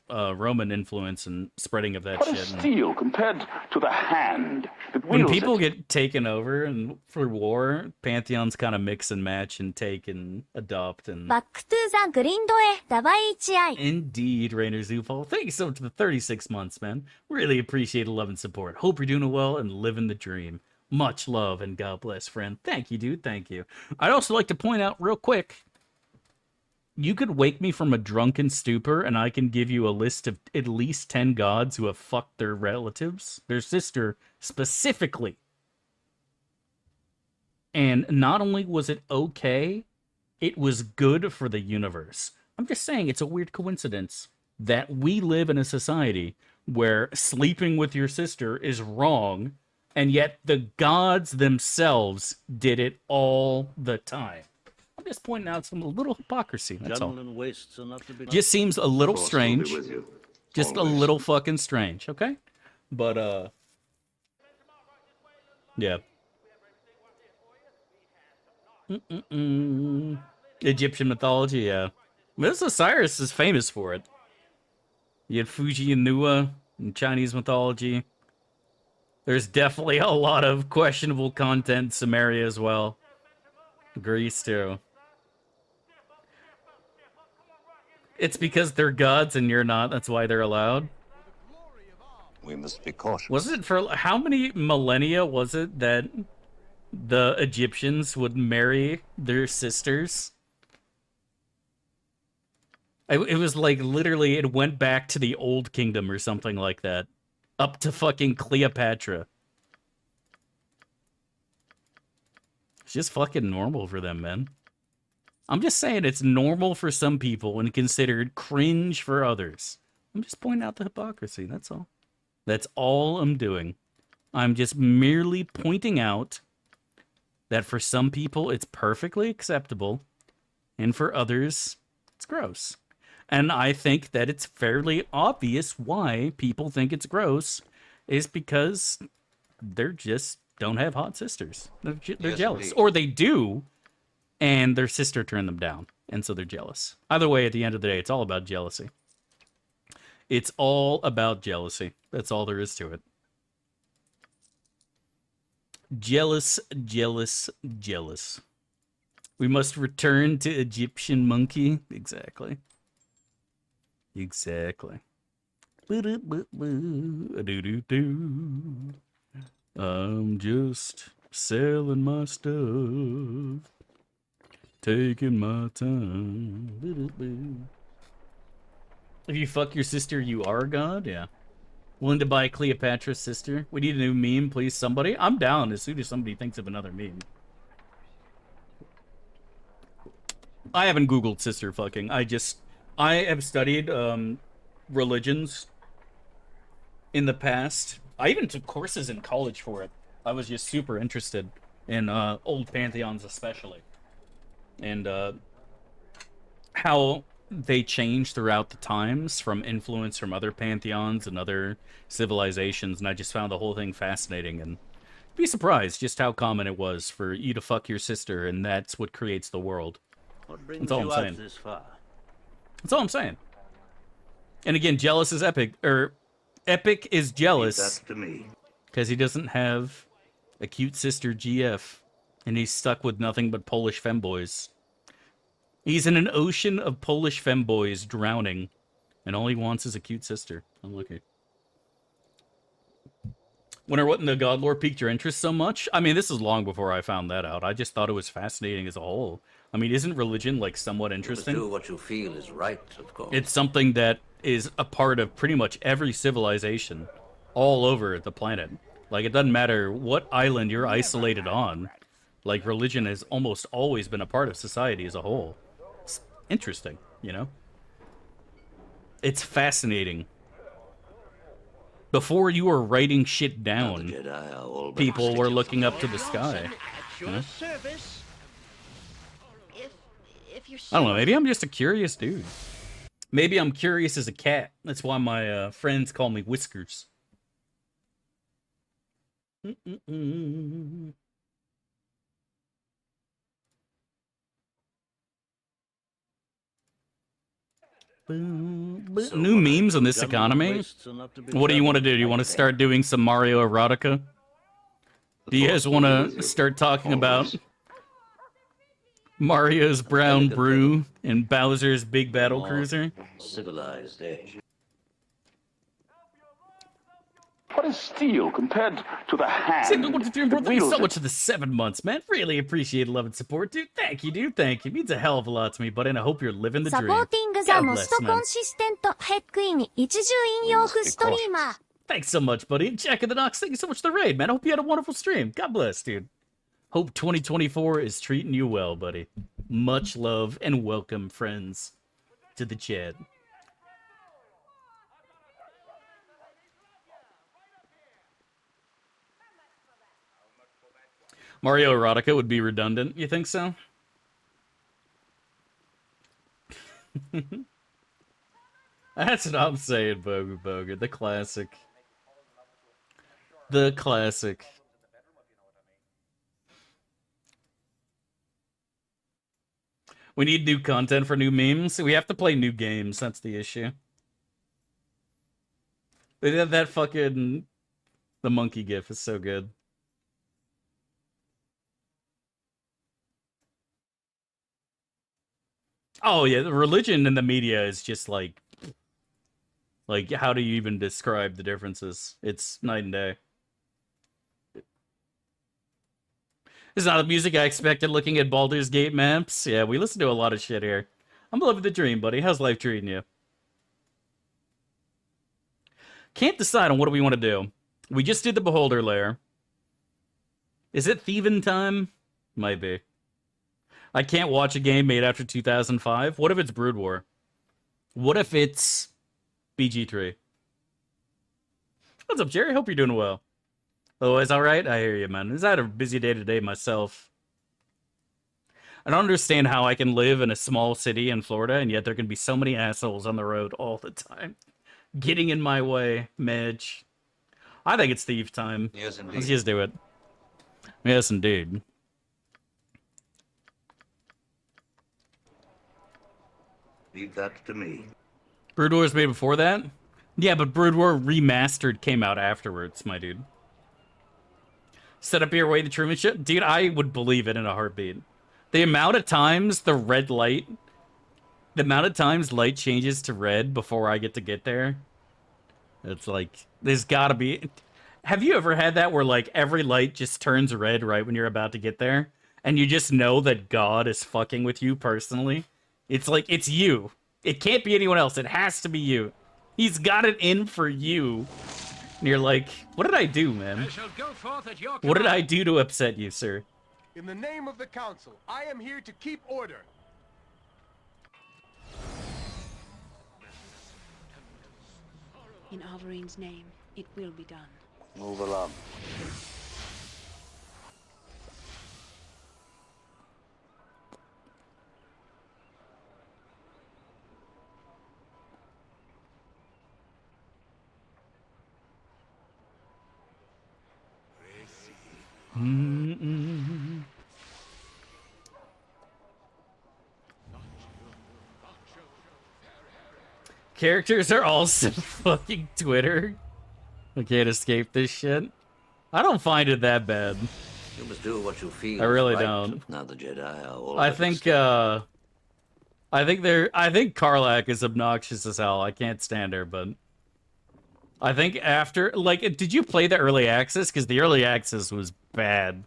Roman influence and spreading of that What shit. is And steel compared to the hand that when wields people it? get taken over and for war, pantheons kind of mix and match and take and adopt. And バックトゥーザグリンドへダバイチアイ indeed, Rainer Zufall, thank you so much for the 36 months, man. Really appreciate the love and support. Hope you're doing well and living the dream. Much love and God bless, friend. Thank you, dude. Thank you. I'd also like to point out real quick, you could wake me from a drunken stupor and I can give you a list of at least 10 gods who have fucked their relatives, their sister specifically. And not only was it okay, it was good for the universe. I'm just saying it's a weird coincidence that we live in a society where sleeping with your sister is wrong, and yet the gods themselves did it all the time. I'm just pointing out some little hypocrisy, that's all. Gentlemen wastes are not to be... Just seems a little Force will be strange. with you, Just a always. little fucking strange, okay? But, yeah. Egyptian mythology, yeah. This Osiris is famous for it. You had Fuji and Nua in Chinese mythology. There's definitely a lot of questionable content in Samaria as well. Greece, too. It's because they're gods and you're not, that's why they're allowed. We must be cautious. Was it for how many millennia was it that the Egyptians would marry their sisters? It was like literally it went back to the Old Kingdom or something like that. Up to fucking Cleopatra. It's just fucking normal for them, man. I'm just saying it's normal for some people and considered cringe for others. I'm just pointing out the hypocrisy, that's all. That's all I'm doing. I'm just merely pointing out that for some people it's perfectly acceptable, and for others it's gross. And I think that it's fairly obvious why people think it's gross is because they're just don't have hot sisters. They're Yes, jealous. indeed. Or they do, and their sister turned them down, and so they're jealous. Either way, at the end of the day, it's all about jealousy. It's all about jealousy. That's all there is to it. Jealous, jealous, jealous. We must return to Egyptian monkey. Exactly. Exactly. I'm just selling my stuff. Taking my time. If you fuck your sister, you are a god? Yeah. Willing to buy Cleopatra's sister? We need a new meme, please, somebody. I'm down as soon as somebody thinks of another meme. I haven't Googled sister fucking. I have studied religions in the past. I even took courses in college for it. I was just super interested in old pantheons especially. And how they change throughout the times from influence from other pantheons and other civilizations, and I just found the whole thing fascinating, and be surprised just how common it was for you to fuck your sister, and that's what creates the world. What brings That's all you I'm out saying. this far? That's all I'm saying. And again, jealous is epic, or epic is jealous That's to me. because he doesn't have a cute sister GF, and he's stuck with nothing but Polish femboys. He's in an ocean of Polish femboys drowning, and all he wants is a cute sister. Unlucky. Wonder what in the God lore piqued your interest so much? I mean, this is long before I found that out. I just thought it was fascinating as a whole. I mean, isn't religion, like, somewhat You must interesting? do what you feel is right, of course. It's something that is a part of pretty much every civilization all over the planet. Like, it doesn't matter what island you're isolated on. Like, religion has almost always been a part of society as a whole. It's interesting, you know? It's fascinating. Before you were writing shit Now the down, Jedi are all but people were stickers looking on up to the sky. At your Huh? service. If you're I don't know, maybe I'm just a curious dude. Maybe I'm curious as a cat. That's why my friends call me Whiskers. New memes on this economy? What do you want to do? Do you want to start doing some Mario erotica? Do you guys want to start talking about Mario's brown brew and Bowser's big battle cruiser? Civilized age. What is steel compared to the hand Thank you that wields so it? much for the 7 months, man. Really appreciate love and support, dude. Thank you, dude. Thank you. It means a hell of a lot to me, buddy, and I hope you're living the サ dream. ポーティングザ God モ bless, スト man. コンシステントヘックイン一重引用具ストリーマー Thanks so much, buddy. Jack of the Knox, thank you so much for the raid, man. I hope you had a wonderful stream. God bless, dude. Hope 2024 is treating you well, buddy. Much love and welcome, friends, to the chat. Mario erotica would be redundant. You think so? That's what I'm saying, Bogu. The classic. The classic. We need new content for new memes. We have to play new games. That's the issue. They did that fucking... The monkey gif is so good. Oh, yeah. The religion in the media is just like... Like, how do you even describe the differences? It's night and day. This is not the music I expected looking at Baldur's Gate maps. Yeah, we listen to a lot of shit here. I'm living the dream, buddy. How's life treating you? Can't decide on what do we want to do. We just did the Beholder lair. Is it thieving time? Might be. I can't watch a game made after 2005. What if it's Brood War? What if it's BG3? What's up, Jerry? Hope you're doing well. Otherwise, all right? I hear you, man. I had a busy day today myself. I don't understand how I can live in a small city in Florida, and yet there can be so many assholes on the road all the time. Getting in my way, Midge. I think it's thief time. Yes, indeed. Let's just do it. Yes, indeed. Leave that to me. Brood War was made before that? Yeah, but Brood War Remastered came out afterwards, my dude. Set up your way the Truman Show? Dude, I would believe it in a heartbeat. The amount of times the red light... The amount of times light changes to red before I get to get there... It's like, there's gotta be... Have you ever had that where, like, every light just turns red right when you're about to get there? And you just know that God is fucking with you personally? It's like, it's you. It can't be anyone else. It has to be you. He's got it in for you. And you're like, what did I do, man? What did I do to upset you, sir? In the name of the council, I am here to keep order. In Avarine's name, it will be done. Move along. Characters are also fucking Twitter. I can't escape this shit. I don't find it that bad. You must do what you feel. I really is right. don't. Now the Jedi are all I but think extinct. I think Karlak is obnoxious as hell. I can't stand her, but I think after, like, did you play the early access? Because the early access was bad.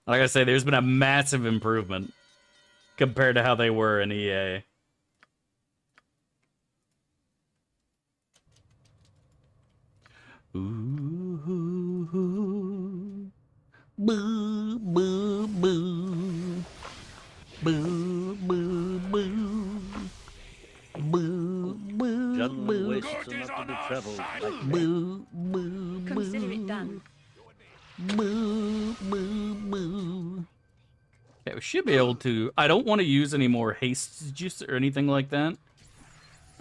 Like I say, there's been a massive improvement compared to how they were in EA. Ooh, boo, boo, boo. Boo, boo, boo. Boo, boo, Jungle boo. wastes are not to be traveled lightly. Boo, boo, boo. Consider it done. Boo, boo, boo. Okay, we should be able to... I don't want to use any more haste juice or anything like that.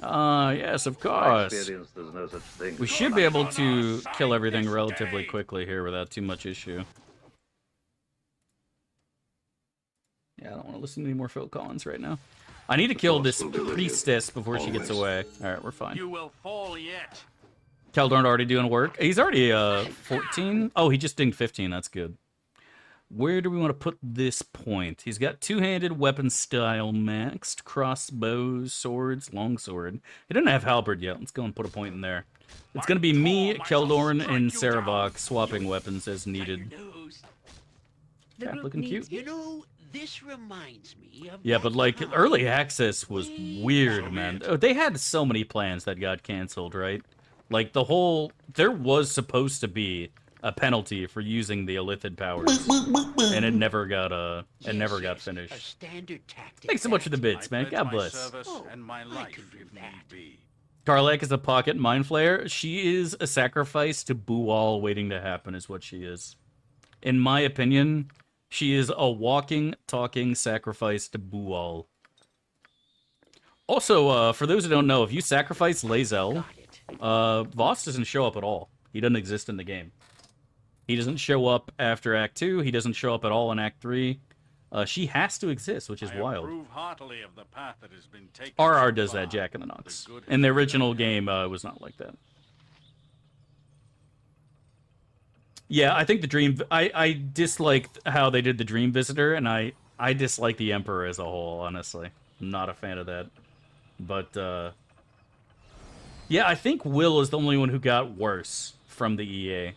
Yes, of My course. experience, there's no such thing. We should be able to kill everything relatively quickly here without too much issue. Yeah, I don't want to listen to any more Phil Collins right now. I need to The kill Force this will be with you. priestess before she gets Always. away. Alright, we're fine. You will fall yet. Keldorn already doing work. He's already 14. Oh, he just dinged 15. That's good. Where do we want to put this point? He's got two-handed weapon style maxed, crossbows, swords, longsword. He doesn't have halberd yet. Let's go and put a point in there. It's going to be me, Keldorn, and Sarevok swapping weapons as needed. Yeah, looking cute. You know, this reminds me of. Yeah, but like early access was weird, man. Oh, they had so many plans that got canceled, right? Like the whole, there was supposed to be a penalty for using the Illithid powers, and it never got finished. A standard tactic. Thanks so much for the bits, I man. pledge God my bless. service Oh, and my I life could do if that. need be. Karlek is a pocket mind flayer. She is a sacrifice to Bual waiting to happen, is what she is. In my opinion, she is a walking, talking sacrifice to Bual. Also, for those who don't know, if you sacrifice Lae'zel, Voss doesn't show up at all. He doesn't exist in the game. He doesn't show up after Act 2. He doesn't show up at all in Act 3. She has to exist, which is I wild. approve heartily of the path that has been taken RR so does far. that, Jack in the Nox. The good In the has original been game, it was not like that. Yeah, I think the Dream... I disliked how they did the Dream Visitor, and I dislike the Emperor as a whole, honestly. I'm not a fan of that. But, yeah, I think Will is the only one who got worse from the EA.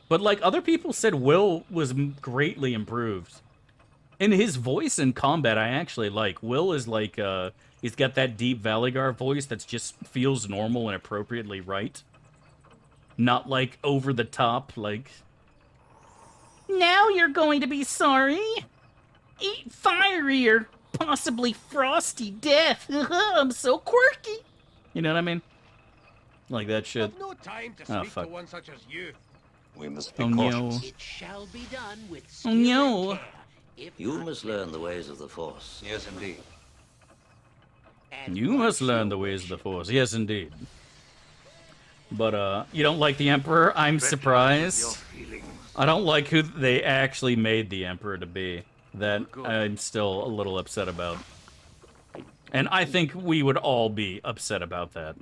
But, like, other people said Will was greatly improved. And his voice in combat, I actually like. Will is, like, he's got that deep Valigar voice that just feels normal and appropriately right. Not, like, over the top, like... Now you're going to be sorry? Eat fiery or possibly frosty death. I'm so quirky. You know what I mean? Like that shit. I've no time to Oh, speak fuck. to one such as you. We must be Oh, no. cautious. It shall be done with Oh, skill no. and care. If You not, must learn the ways of the Force. Yes, indeed. and You watch must learn your the ways of the worship. Force. Yes, indeed. But, you don't like the Emperor? I'm surprised. I don't like who they actually made the Emperor to be. That I'm still a little upset about. And I think we would all be upset about that.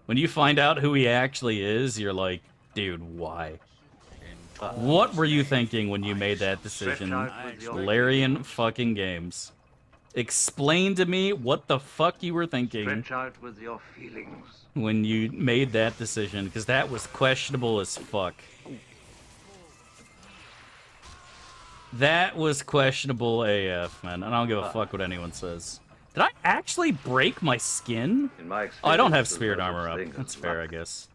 When you find out who he actually is, you're like, dude, why? What were you thinking when you made that decision? Larian fucking Games. Explain to me what the fuck you were thinking Stretch out with your feelings. when you made that decision, because that was questionable as fuck. That was questionable AF, man. I don't give a fuck what anyone says. Did I actually break my skin? In my experience, Oh, I don't have there's spirit no armor such up. thing as That's fair, I luck. guess.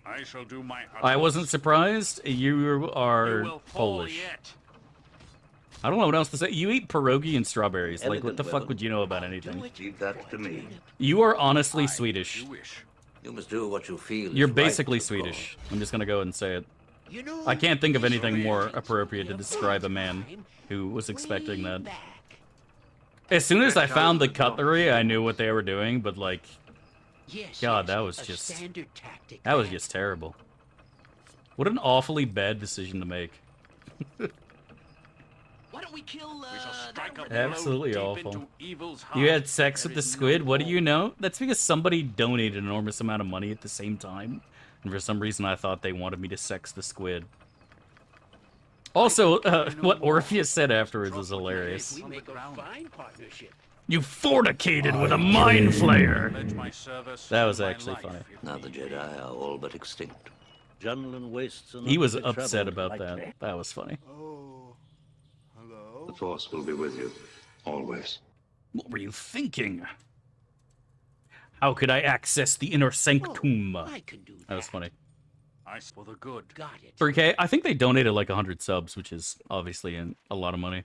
I shall do my I wasn't utmost. surprised. You You are will fall Polish. yet. I don't know what else to say. You eat pierogi and strawberries. Like, what Elegant the fuck weapon. would you know about Do anything? it Leave that to me. You are honestly Swedish. You wish. You must do what you feel is You're right, basically of Swedish. I'm just gonna go ahead and say it. You know, I can't think of this anything more reminds me appropriate to of describe a one man time who was expecting way that. back. As soon as I found the cutlery, I knew what they were doing, but like, Yes, God, yes, that was a just- standard tactic. that was just terrible. What an awfully bad decision to make. Why don't we kill We shall that strike a over blow there? Absolutely deep awful. into evil's You heart. had sex There with the is squid? no What do you hope. know? That's because somebody donated an enormous amount of money at the same time. And for some reason, I thought they wanted me to sex the squid. Also, what Orpheus said afterwards was hilarious. We make a fine partnership. You fornicated with a mind flayer! Pledge my service That was and my actually life funny. if Now the need be. Jedi are all but extinct. Junlan wastes are He not was to be upset traveled about lightly. that. That was funny. The Force will be with you. Always. What were you thinking? How could I access the inner sanctum? I can do that. That was funny. I for the good. Got it. 3K, I think they donated like 100 subs, which is obviously a lot of money.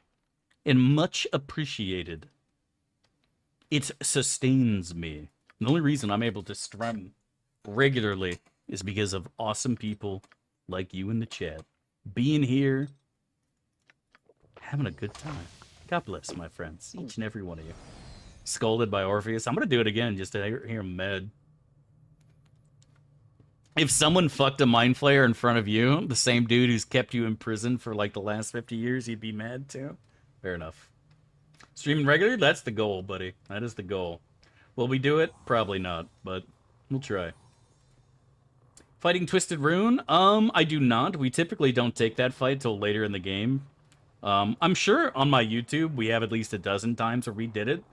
And much appreciated. It sustains me. The only reason I'm able to stream regularly is because of awesome people like you in the chat. Being here, having a good time. God bless, my friends. Each and every one of you. Scolded by Orpheus. I'm going to do it again just to hear him mad. If someone fucked a mind flayer in front of you, the same dude who's kept you in prison for like the last 50 years, you'd be mad too? Fair enough. Streaming regularly? That's the goal, buddy. That is the goal. Will we do it? Probably not, but we'll try. Fighting Twisted Rune? I do not. We typically don't take that fight till later in the game. I'm sure on my YouTube we have at least a dozen times where we did it.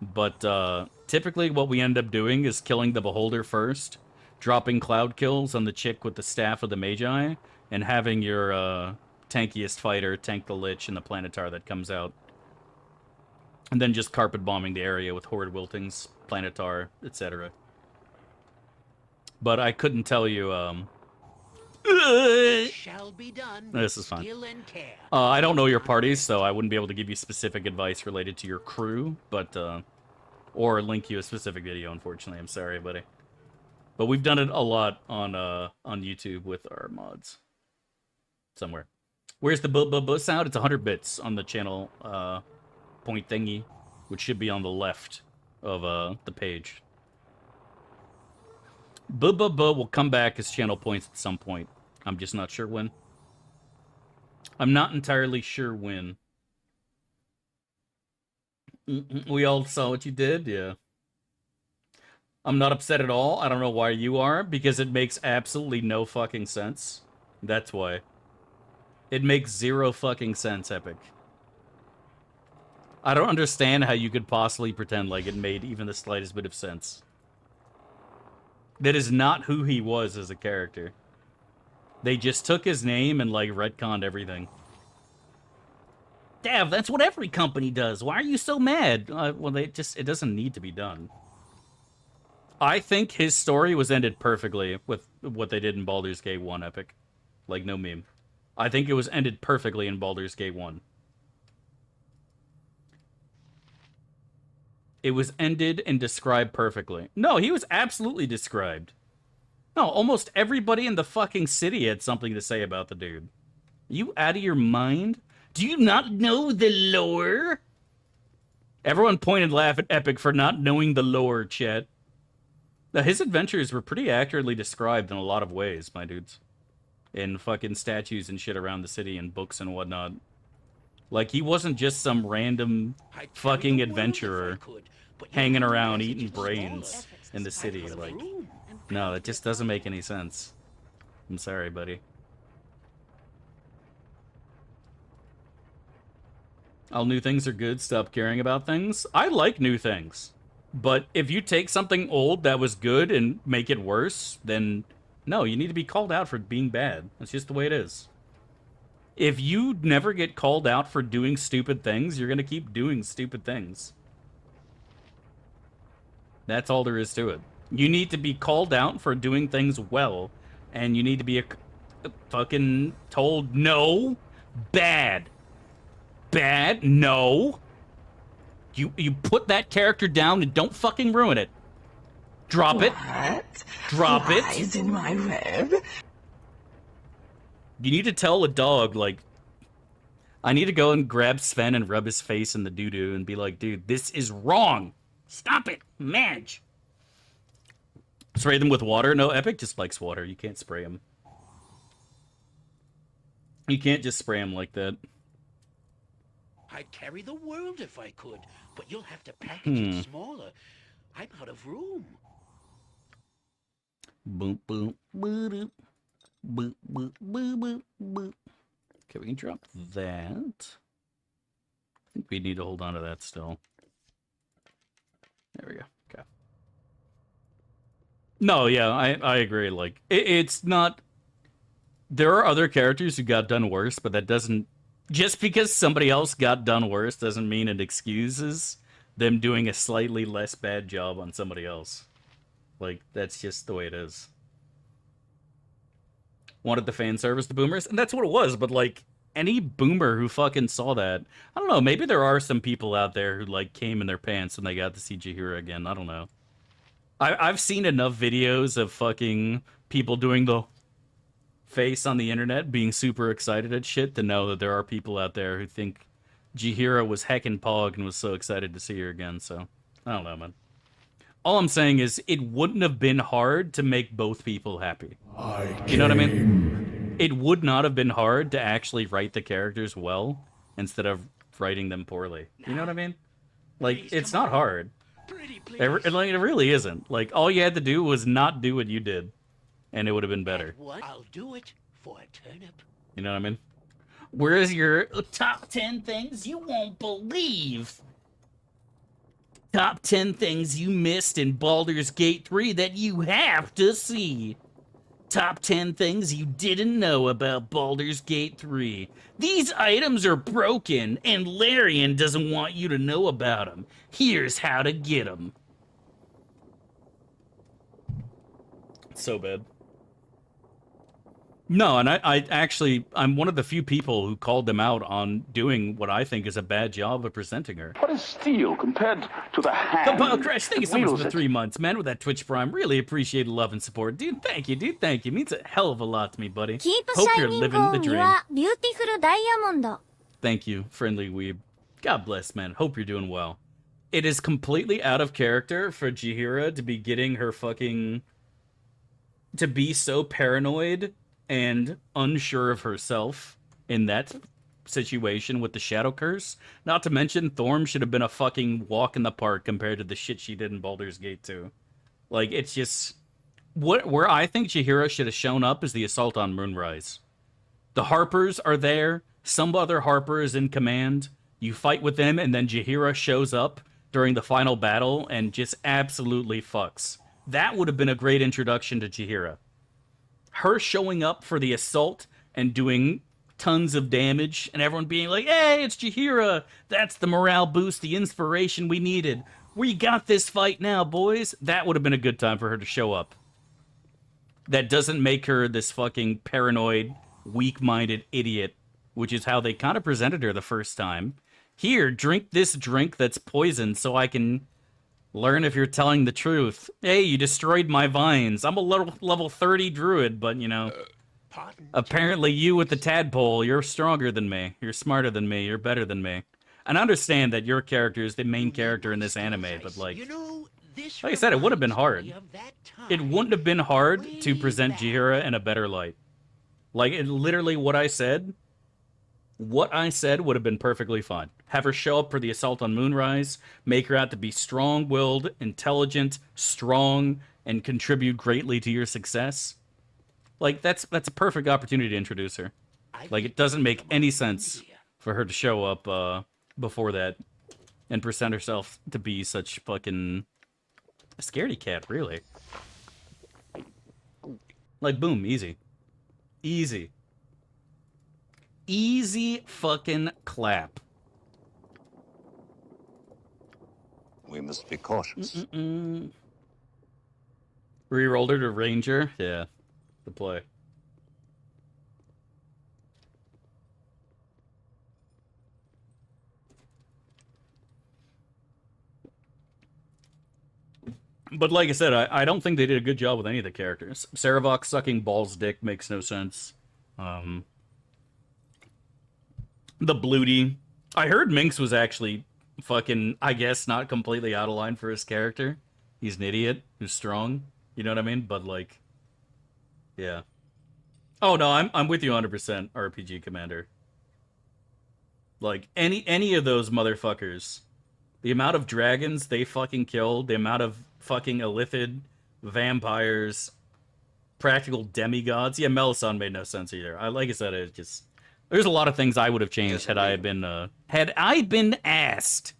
But typically what we end up doing is killing the Beholder first, dropping cloud kills on the chick with the Staff of the Magi, and having your tankiest fighter tank the Lich and the Planetar that comes out. And then just carpet bombing the area with Horde Wiltings, Planetar, etc. But I couldn't tell you, Shall be done. This is fine. Skill and care. I don't know your parties, so I wouldn't be able to give you specific advice related to your crew, but, or link you a specific video, unfortunately. I'm sorry, buddy. But we've done it a lot on YouTube with our mods. Somewhere. Where's the b sound? It's 100 bits on the channel, point thingy, which should be on the left of, the page. Will come back as channel points at some point. I'm just not sure when. I'm not entirely sure when. We all saw what you did, yeah. I'm not upset at all. I don't know why you are, because it makes absolutely no fucking sense. That's why. It makes zero fucking sense, Epic. I don't understand how you could possibly pretend like it made even the slightest bit of sense. That is not who he was as a character. They just took his name and, like, retconned everything. Dav, that's what every company does. Why are you so mad? Well, it doesn't need to be done. I think his story was ended perfectly with what they did in Baldur's Gate 1, Epic. Like, no meme. I think it was ended perfectly in Baldur's Gate 1. It was ended and described perfectly. No, he was absolutely described. No, almost everybody in the fucking city had something to say about the dude. Are you out of your mind? Do you not know the lore? Everyone point and laugh at Epic for not knowing the lore, chat. Now, his adventures were pretty accurately described in a lot of ways, my dudes. In fucking statues and shit around the city and books and whatnot. Like, he wasn't just some random fucking adventurer hanging around eating brains in the city. Like, no, that just doesn't make any sense. I'm sorry, buddy. All new things are good. Stop caring about things. I like new things. But if you take something old that was good and make it worse, then no, you need to be called out for being bad. That's just the way it is. If you never get called out for doing stupid things, you're going to keep doing stupid things. That's all there is to it. You need to be called out for doing things well, and you need to be fucking told, no, bad. Bad, no. You put that character down and don't fucking ruin it. Drop it. Drop it. Flies in my web. You need to tell a dog, like, I need to go and grab Sven and rub his face in the doo-doo and be like, dude, this is wrong. Stop it. Madge. Spray them with water? No, Epic just likes water. You can't spray him. You can't just spray him like that. I'd carry the world if I could, but you'll have to package it smaller. I'm out of room. Boop, boop, boop, boop, boop, boop, boop, boop. Okay, we can drop that. I think we need to hold on to that still. There we go. Okay. No, yeah, I agree. Like, it's not... There are other characters who got done worse, but that doesn't... Just because somebody else got done worse doesn't mean it excuses them doing a slightly less bad job on somebody else. Like, that's just the way it is. Wanted the fan service to boomers, and that's what it was, but, like, any boomer who fucking saw that, I don't know, maybe there are some people out there who, like, came in their pants when they got to see Jahira again, I don't know. I've seen enough videos of fucking people doing the face on the internet being super excited at shit to know that there are people out there who think Jahira was heckin' pog and was so excited to see her again, so I don't know, man. All I'm saying is it wouldn't have been hard to make both people happy. You know what I mean? It would not have been hard to actually write the characters well instead of writing them poorly. You know what I mean? Like, it's not hard. It really isn't. Like, all you had to do was not do what you did, and it would have been better. What? I'll do it for a turnip. You know what I mean? Where's your top 10 things you won't believe? Top 10 things you missed in Baldur's Gate 3 that you have to see. Top 10 things you didn't know about Baldur's Gate 3. These items are broken, and Larian doesn't want you to know about them. Here's how to get them. So bad. No, and I'm one of the few people who called them out on doing what I think is a bad job of presenting her. What is steel compared to the hand? Compile Crash, thank you so much for wields the it? 3 months, man, with that Twitch Prime. Really appreciate the love and support. Dude, thank you, dude, thank you. Means a hell of a lot to me, buddy. Keep Hope you're shining living the gold dream. は beautiful diamond. Thank you, friendly weeb. God bless, man. Hope you're doing well. It is completely out of character for Jaheira to be getting her fucking... to be so paranoid and unsure of herself in that situation with the Shadow Curse. Not to mention, Thorm should have been a fucking walk in the park compared to the shit she did in Baldur's Gate 2. Like, it's just... Where I think Jaheira should have shown up is the assault on Moonrise. The Harpers are there. Some other Harper is in command. You fight with them, and then Jaheira shows up during the final battle and just absolutely fucks. That would have been a great introduction to Jaheira. Her showing up for the assault and doing tons of damage, and everyone being like, hey, it's Jaheira! That's the morale boost, the inspiration we needed. We got this fight now, boys! That would have been a good time for her to show up. That doesn't make her this fucking paranoid, weak-minded idiot, which is how they kind of presented her the first time. Here, drink this drink that's poisoned so I can learn if you're telling the truth. Hey, you destroyed my vines. I'm a level 30 druid, but, you know, apparently you with the tadpole, you're stronger than me. You're smarter than me. You're better than me. And I understand that your character is the main character in this anime, but, like I said, it would have been hard. It wouldn't have been hard to present Jaheira in a better light. Like, literally what I said would have been perfectly fine. Have her show up for the assault on Moonrise, make her out to be strong-willed, intelligent, strong, and contribute greatly to your success. Like, that's a perfect opportunity to introduce her. Like, it doesn't make any sense for her to show up before that and present herself to be such fucking a scaredy cat, really. Like, boom, easy. Easy. Easy fucking clap. We must be cautious. Rerolled her to Ranger? Yeah, the play. But like I said, I don't think they did a good job with any of the characters. Saravok sucking Ball's dick makes no sense. The Bloody. I heard Minx was actually fucking, I guess, not completely out of line for his character. He's an idiot who's strong. You know what I mean? But, like, yeah. Oh, no, I'm with you 100%, RPG Commander. Like, any of those motherfuckers, the amount of dragons they fucking killed, the amount of fucking illithid vampires, practical demigods. Yeah, Melisande made no sense either. Like I said, it just... There's a lot of things I would have changed had I been asked.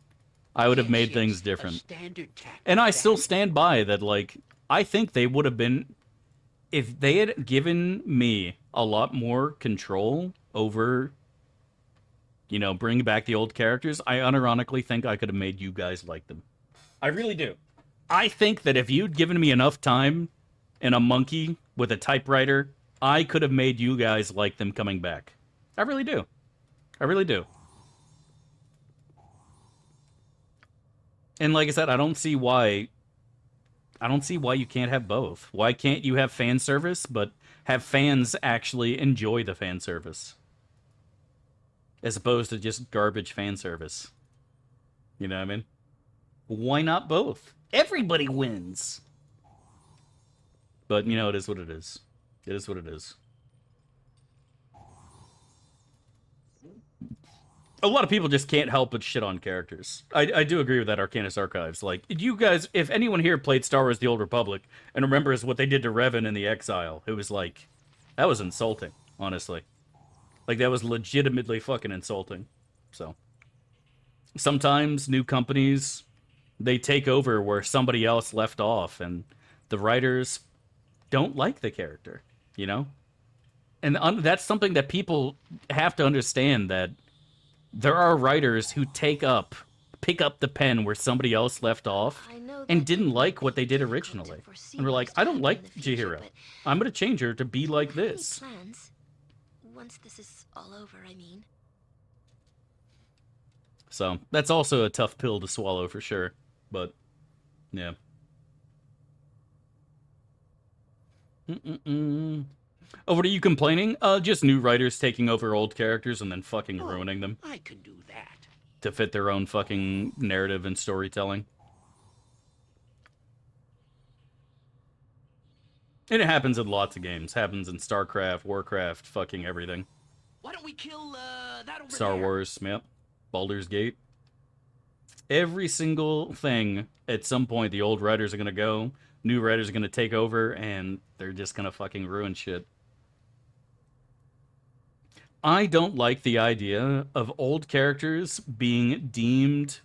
I would have made things different. And I still stand by that, like, I think they would have been... If they had given me a lot more control over, you know, bringing back the old characters, I unironically think I could have made you guys like them. I really do. I think that if you'd given me enough time and a monkey with a typewriter, I could have made you guys like them coming back. I really do. I really do. And like I said, I don't see why you can't have both. Why can't you have fan service, but have fans actually enjoy the fan service? As opposed to just garbage fan service. You know what I mean? Why not both? Everybody wins! But, you know, it is what it is. It is what it is. a lot of people just can't help but shit on characters. I do agree with that, Arcanus Archives. Like, you guys, if anyone here played Star Wars The Old Republic and remembers what they did to Revan in the Exile, it was like, that was insulting, honestly. Like, that was legitimately fucking insulting. So, sometimes new companies, they take over where somebody else left off, and the writers don't like the character, you know? And that's something that people have to understand, that there are writers who pick up the pen where somebody else left off and didn't like what they did originally. And we're like, I don't like Chihiro. I'm going to change her to be like this. Once this is all over, I mean. So, that's also a tough pill to swallow for sure. But, yeah. Oh, what are you complaining? Just new writers taking over old characters and then fucking ruining them. I can do that. To fit their own fucking narrative and storytelling. And it happens in lots of games. Happens in StarCraft, Warcraft, fucking everything. Why don't we kill that over Star there? Wars, yep. Baldur's Gate. Every single thing, at some point, the old writers are gonna go, new writers are gonna take over, and they're just gonna fucking ruin shit. I don't like the idea of old characters being deemed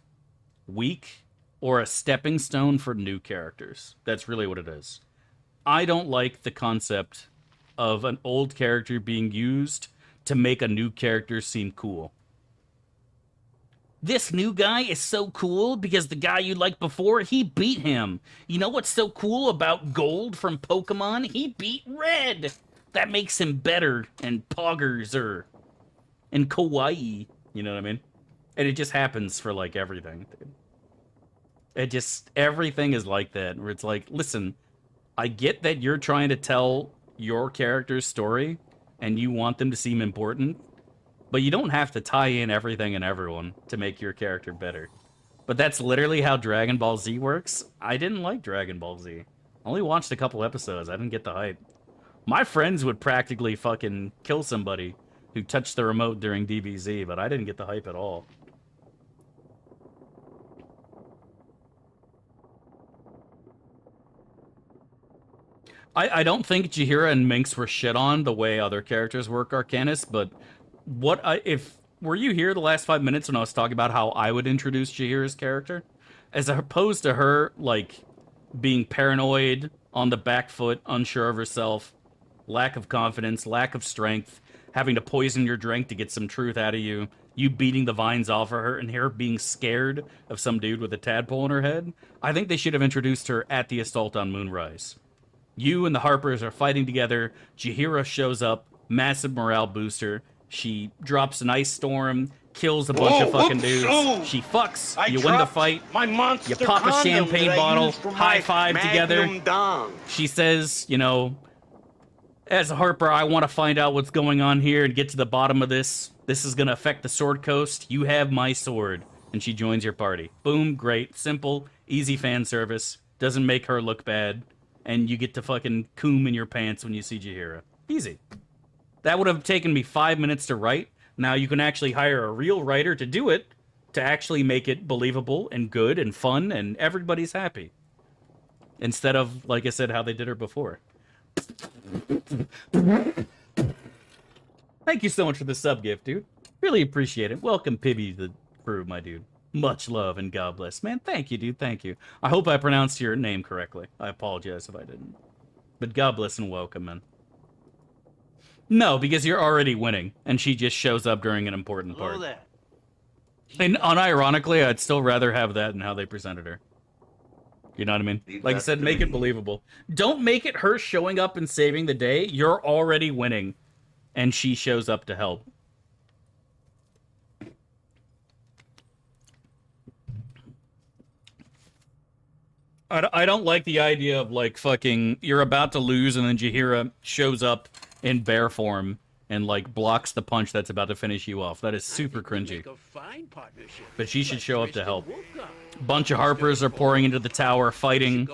weak or a stepping stone for new characters. That's really what it is. I don't like the concept of an old character being used to make a new character seem cool. This new guy is so cool because the guy you liked before, he beat him. You know what's so cool about Gold from Pokemon? He beat Red. That makes him better and poggerser and kawaii. You know what I mean? And it just happens for, like, everything. It just, everything is like that. Where it's like, listen, I get that you're trying to tell your character's story and you want them to seem important, but you don't have to tie in everything and everyone to make your character better. But that's literally how Dragon Ball Z works. I didn't like Dragon Ball Z. I only watched a couple episodes. I didn't get the hype. My friends would practically fucking kill somebody who touched the remote during DBZ, but I didn't get the hype at all. I don't think Chihiro and Minx were shit on the way other characters work Arcanus, but were you here the last 5 minutes when I was talking about how I would introduce Chihiro's character? As opposed to her, like, being paranoid, on the back foot, unsure of herself, lack of confidence, lack of strength, having to poison your drink to get some truth out of you, you beating the vines off of her, and her being scared of some dude with a tadpole in her head. I think they should have introduced her at the assault on Moonrise. You and the Harpers are fighting together, Chihiro shows up, massive morale booster, she drops an ice storm, kills a bunch of fucking dudes, she fucks, you win the fight, you pop a champagne bottle, high five together, she says, you know, as a Harper, I want to find out what's going on here and get to the bottom of this. This is going to affect the Sword Coast. You have my sword. And she joins your party. Boom, great, simple, easy fan service. Doesn't make her look bad. And you get to fucking coom in your pants when you see Chihiro. Easy. That would have taken me 5 minutes to write. Now you can actually hire a real writer to do it, to actually make it believable and good and fun, and everybody's happy. Instead of, like I said, how they did her before. Thank you so much for the sub gift, dude. Really appreciate it. Welcome, Pibby, the crew, my dude. Much love and God bless. Man, thank you, dude. Thank you. I hope I pronounced your name correctly. I apologize if I didn't. But God bless and welcome, man. No, because you're already winning, and she just shows up during an important part. And unironically, I'd still rather have that than how they presented her. You know what I mean? Like I said, make it believable. Don't make it her showing up and saving the day. You're already winning, and she shows up to help. I don't like the idea of, like, fucking, you're about to lose, and then Chihiro shows up in bear form and, like, blocks the punch that's about to finish you off. That is super cringy. But she should show up to help. Bunch of Harpers are pouring into the tower, fighting,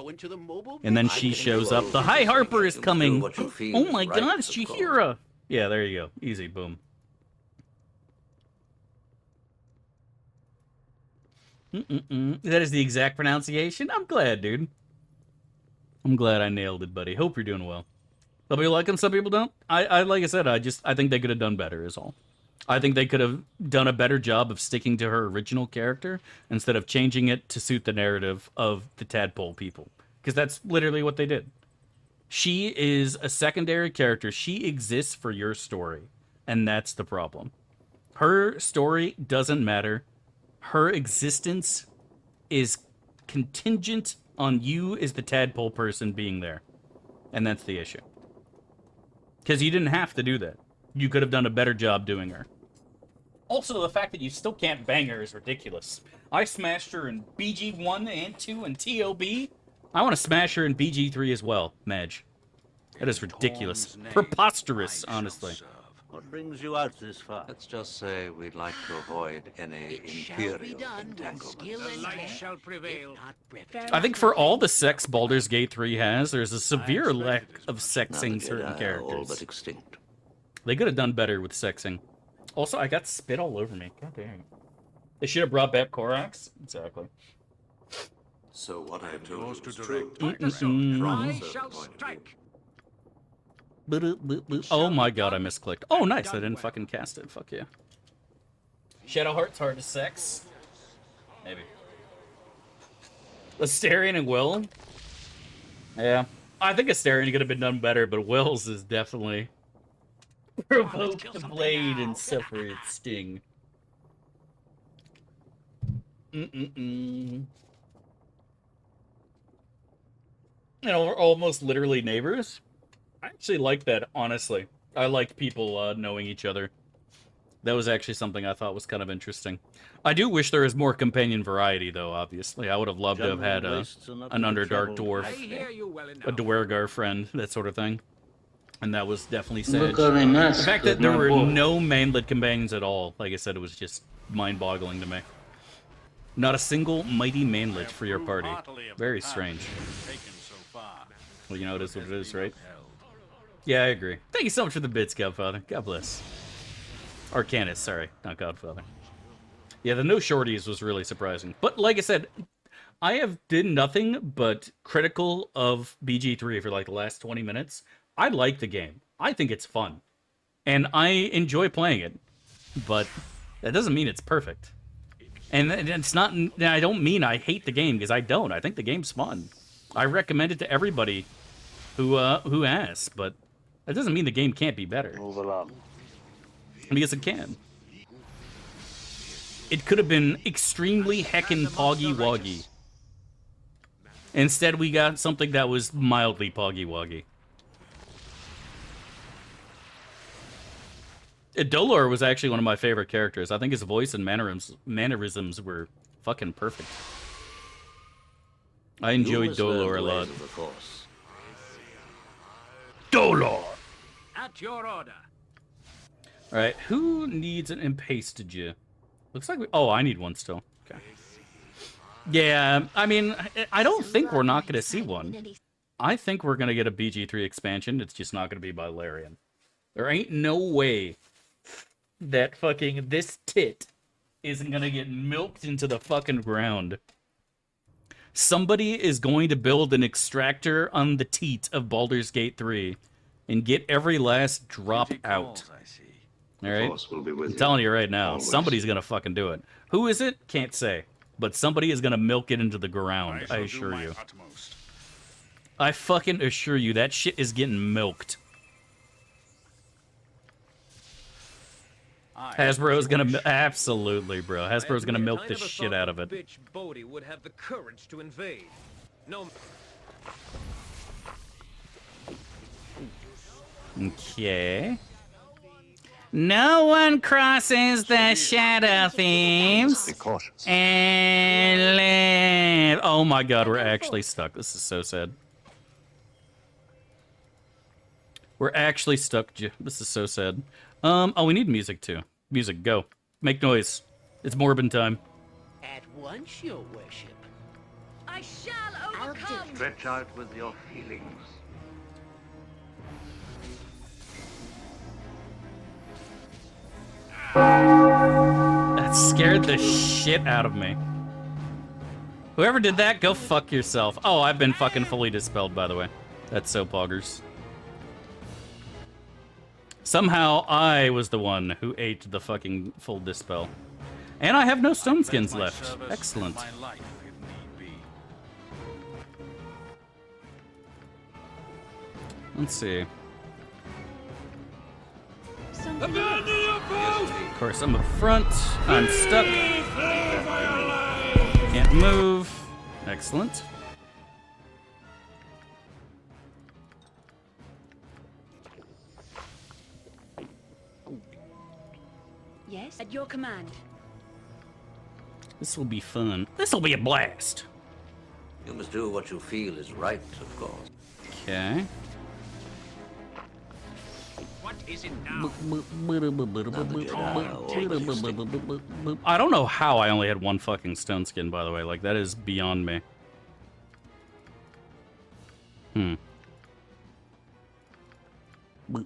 and then she shows up. The High Harper is coming! Oh my god, it's Chihiro! Yeah, there you go. Easy, boom. That is the exact pronunciation. I'm glad, dude. I'm glad I nailed it, buddy. Hope you're doing well. Some people like him, some people don't. I like I said, I think they could have done better is all. I think they could have done a better job of sticking to her original character instead of changing it to suit the narrative of the tadpole people. Because that's literally what they did. She is a secondary character. She exists for your story. And that's the problem. Her story doesn't matter. Her existence is contingent on you as the tadpole person being there. And that's the issue. Because you didn't have to do that. You could have done a better job doing her. Also, the fact that you still can't bang her is ridiculous. I smashed her in BG1 and 2 and TOB. I want to smash her in BG3 as well, Madge. That is ridiculous. Preposterous, honestly. What brings you out this far? Let's just say we'd like to avoid any imperial entanglement. The light shall prevail. I think for all the sex Baldur's Gate 3 has, there's a severe lack of sexing certain All but characters. extinct. They could have done better with sexing. Also, I got spit all over me. God dang. They should have brought back Korax. Exactly. So what I I am told yours you to is true. direct. I shall strike. Oh my god, I misclicked. Oh, nice. I didn't fucking cast it. Fuck yeah. Shadowheart's hard to sex. Maybe. Astarion and Will? Yeah. I think Astarion could have been done better, but Will's is definitely... Provoke the blade and suffer its sting. You know, we're almost literally neighbors. I actually like that, honestly. I liked people knowing each other. That was actually something I thought was kind of interesting. I do wish there was more companion variety, though, obviously. I would have loved to have had an Underdark dwarf, a Dwergar friend, that sort of thing. And that was definitely sad. The fact that there were no mainlet companions at all, like I said, it was just mind-boggling to me. Not a single mighty mainlet for your party. Very strange. Well, you know, it is what it is, right? Yeah, I agree. Thank you so much for the bits, Godfather. God bless. Arcanist, sorry, not Godfather. Yeah, the no shorties was really surprising. But like I said, I have did nothing but critical of BG3 for like the last 20 minutes. I like the game. I think it's fun. And I enjoy playing it. But that doesn't mean it's perfect. And it's not, I don't mean I hate the game, because I don't. I think the game's fun. I recommend it to everybody who asks, but that doesn't mean the game can't be better. Move along. Because it can. It could have been extremely heckin' poggy-woggy. Instead, we got something that was mildly poggy-woggy. Dolor was actually one of my favorite characters. I think his voice and mannerisms were fucking perfect. I enjoyed Dolor a lot. Dolor! At your order. Alright, who needs an impastage? Looks like we... Oh, I need one still. Okay. Yeah, I mean, I don't think we're not going to see one. I think we're going to get a BG3 expansion. It's just not going to be by Larian. There ain't no way that fucking this tit isn't going to get milked into the fucking ground. Somebody is going to build an extractor on the teat of Baldur's Gate 3 and get every last drop out. All right? I'm telling you right now, somebody's going to fucking do it. Who is it? Can't say. But somebody is going to milk it into the ground, I assure you. I fucking assure you, that shit is getting milked. Hasbro's gonna absolutely, bro. Hasbro's gonna milk the shit out of it. Bitch Bodhi would have the courage to invade. No. Okay. No one crosses the Shadow Thieves. Be cautious. And live. Oh my god, we're actually stuck. This is so sad. We're actually stuck. This is so sad. Oh, we need music too. Music, go. Make noise. It's Morbin time. At once, your worship. I shall overcome. Stretch out with your feelings. That scared the shit out of me. Whoever did that, go fuck yourself. Oh, I've been fucking fully dispelled, by the way. That's so poggers. Somehow, I was the one who ate the fucking full dispel. And I have no stone skins left. Excellent. Let's see. Of course, I'm up front. I'm stuck. Can't move. Excellent. Yes, at your command. This will be fun. This will be a blast. You must do what you feel is right, of course. Okay. What is it now? I don't know how I only had one fucking stone skin, by the way. Like, that is beyond me. Hmm. Yes,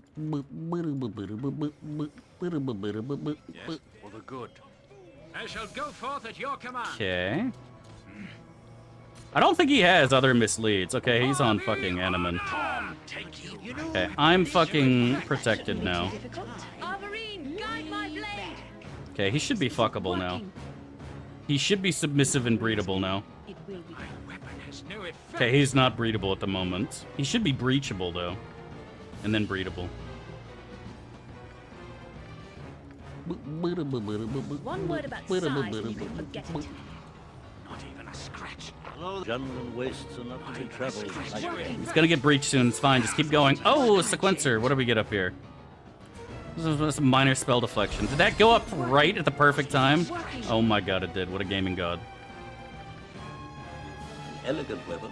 for the good. I shall go forth at your command. Okay. I don't think he has other misleads. Okay, he's on fucking Animan. Okay, I'm fucking protected now. Okay, he should be fuckable now. He should be submissive and breedable now. Okay, he's not breedable at the moment. He should be breachable, though. And then breedable. One word about size and you can forget it. Not even a scratch. Hello, gentlemen, wastes are not to be traveled. He's gonna get breached soon, it's fine, just keep going. Oh, a sequencer, what do we get up here? This is a minor spell deflection. Did that go up right at the perfect time? Oh my god, it did. What a gaming god. An elegant weapon,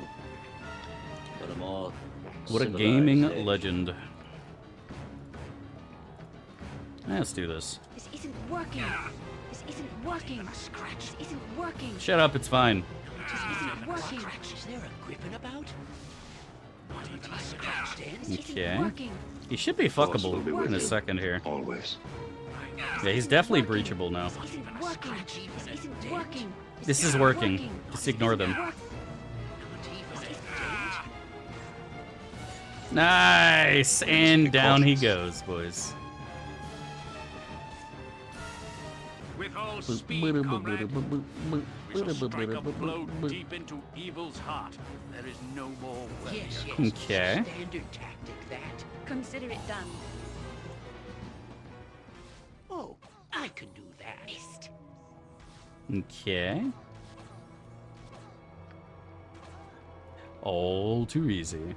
but a more what a gaming legend. Let's do this. This isn't working. This isn't working. This isn't working. Shut up, it's fine. This isn't working. Is there a gripping about? Not even a scratch, then. This isn't Okay. working. He should be fuckable in a second here. Always. Yeah, he's definitely breachable now. This isn't working. This isn't working. This is working. Just ignore them. Nice! And down he goes, boys. With all speed, comrade. We shall strike a blow deep into evil's heart. There is no more way. Yes, yes. Okay. Standard tactic, that. Consider it done. Oh, I can do that. Missed. Okay. All too easy.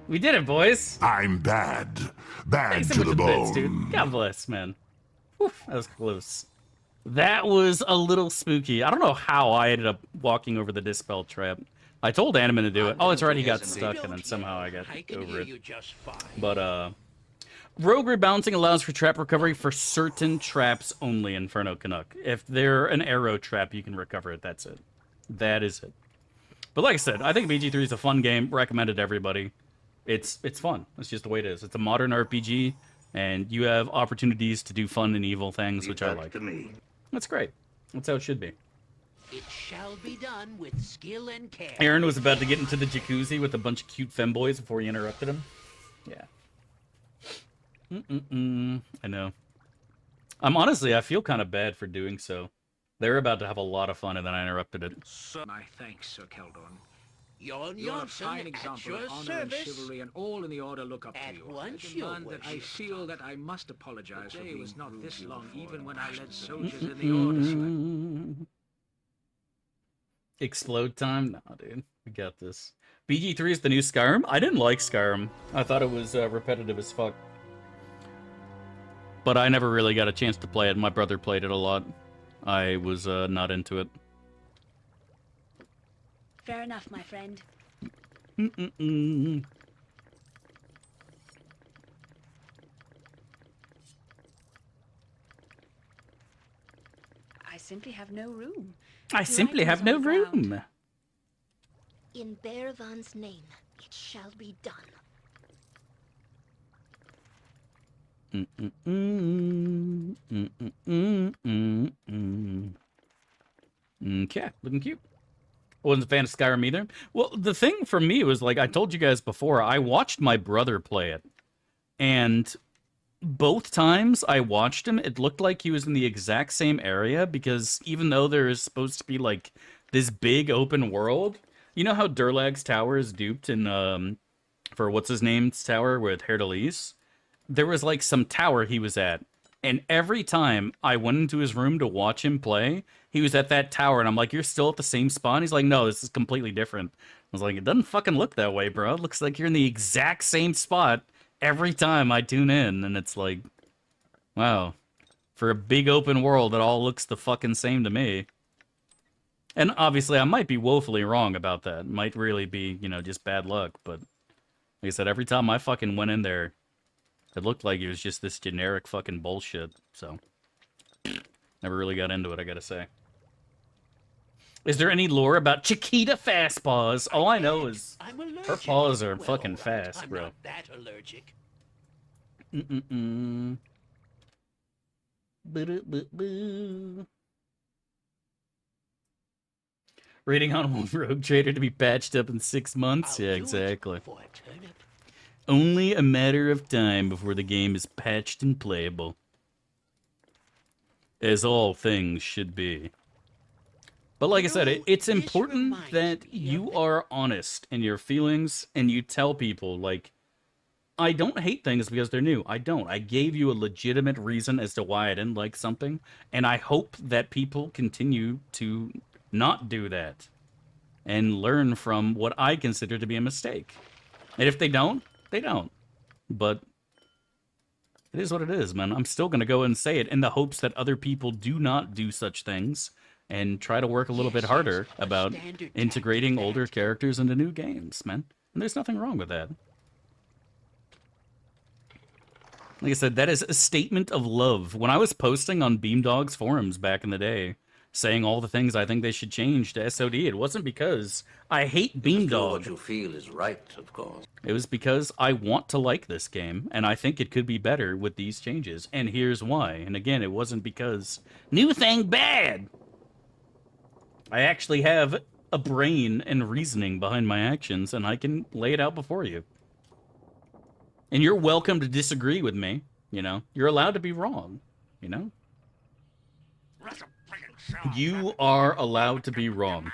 We did it, boys! I'm bad. Bad Thanks so to much the for the bits, bone. dude. God bless, man. Whew, that was close. That was a little spooky. I don't know how I ended up walking over the dispel trap. I told Animan to do it. Oh, it's right, he got stuck, and then somehow I got over it. But, Rogue Rebalancing allows for trap recovery for certain traps only, Inferno Canuck. If they're an arrow trap, you can recover it. That's it. That is it. But like I said, I think BG3 is a fun game. Recommended to everybody. It's fun. That's just the way it is. It's a modern RPG, and you have opportunities to do fun and evil things, which I like. That's great. That's how it should be. It shall be done with skill and care. Aaron was about to get into the jacuzzi with a bunch of cute femboys before he interrupted him. Yeah. I know. I feel kind of bad for doing so. They were about to have a lot of fun, and then I interrupted it. My thanks, Sir Keldon. Yon You're a Johnson fine at example your of honor and service. chivalry, and all in the order look up to At you. once, I your demand that I worship. feel that I must apologize. The day was not this long, even when I led soldiers in the order. So Explode time? Nah, dude. We got this. BG3 is the new Skyrim? I didn't like Skyrim. I thought it was repetitive as fuck. But I never really got a chance to play it. My brother played it a lot. I was not into it. Fair enough, my friend. I simply have no room. I simply have no room. In Bearvan's name, it shall be done. Okay, looking cute. I wasn't a fan of Skyrim either. Well, the thing for me was, like, I told you guys before, I watched my brother play it. And both times I watched him, it looked like he was in the exact same area, because even though there is supposed to be, like, this big open world, you know how Durlag's tower is duped in, for what's-his-name's tower with Herdelis? There was, like, some tower he was at, and every time I went into his room to watch him play, he was at that tower, and I'm like, you're still at the same spot? And he's like, no, this is completely different. I was like, it doesn't fucking look that way, bro. It looks like you're in the exact same spot every time I tune in, and it's like, wow. For a big open world, it all looks the fucking same to me. And obviously, I might be woefully wrong about that. It might really be, you know, just bad luck, but like I said, every time I fucking went in there, it looked like it was just this generic fucking bullshit, so never really got into it, I gotta say. Is there any lore about Chiquita fast paws? All I know is her paws are fucking fast, bro. I'm not that allergic. Rating on Rogue Trader to be patched up in 6 months? Yeah, exactly. Only a matter of time before the game is patched and playable. As all things should be. But like I said, it's important that you are honest in your feelings and you tell people, like, I don't hate things because they're new. I don't. I gave you a legitimate reason as to why I didn't like something, and I hope that people continue to not do that and learn from what I consider to be a mistake. And if they don't, they don't. But it is what it is, man. I'm still going to go and say it in the hopes that other people do not do such things and try to work a little bit harder about integrating older characters into new games, man. And there's nothing wrong with that. Like I said, that is a statement of love. When I was posting on Beamdog's forums back in the day, saying all the things I think they should change to SOD, it wasn't because I hate Beamdog. What you feel is right, of course. It was because I want to like this game, and I think it could be better with these changes, and here's why. And again, it wasn't because new thing bad. I actually have a brain and reasoning behind my actions, and I can lay it out before you. And you're welcome to disagree with me, you know? You're allowed to be wrong, you know? You are allowed to be wrong.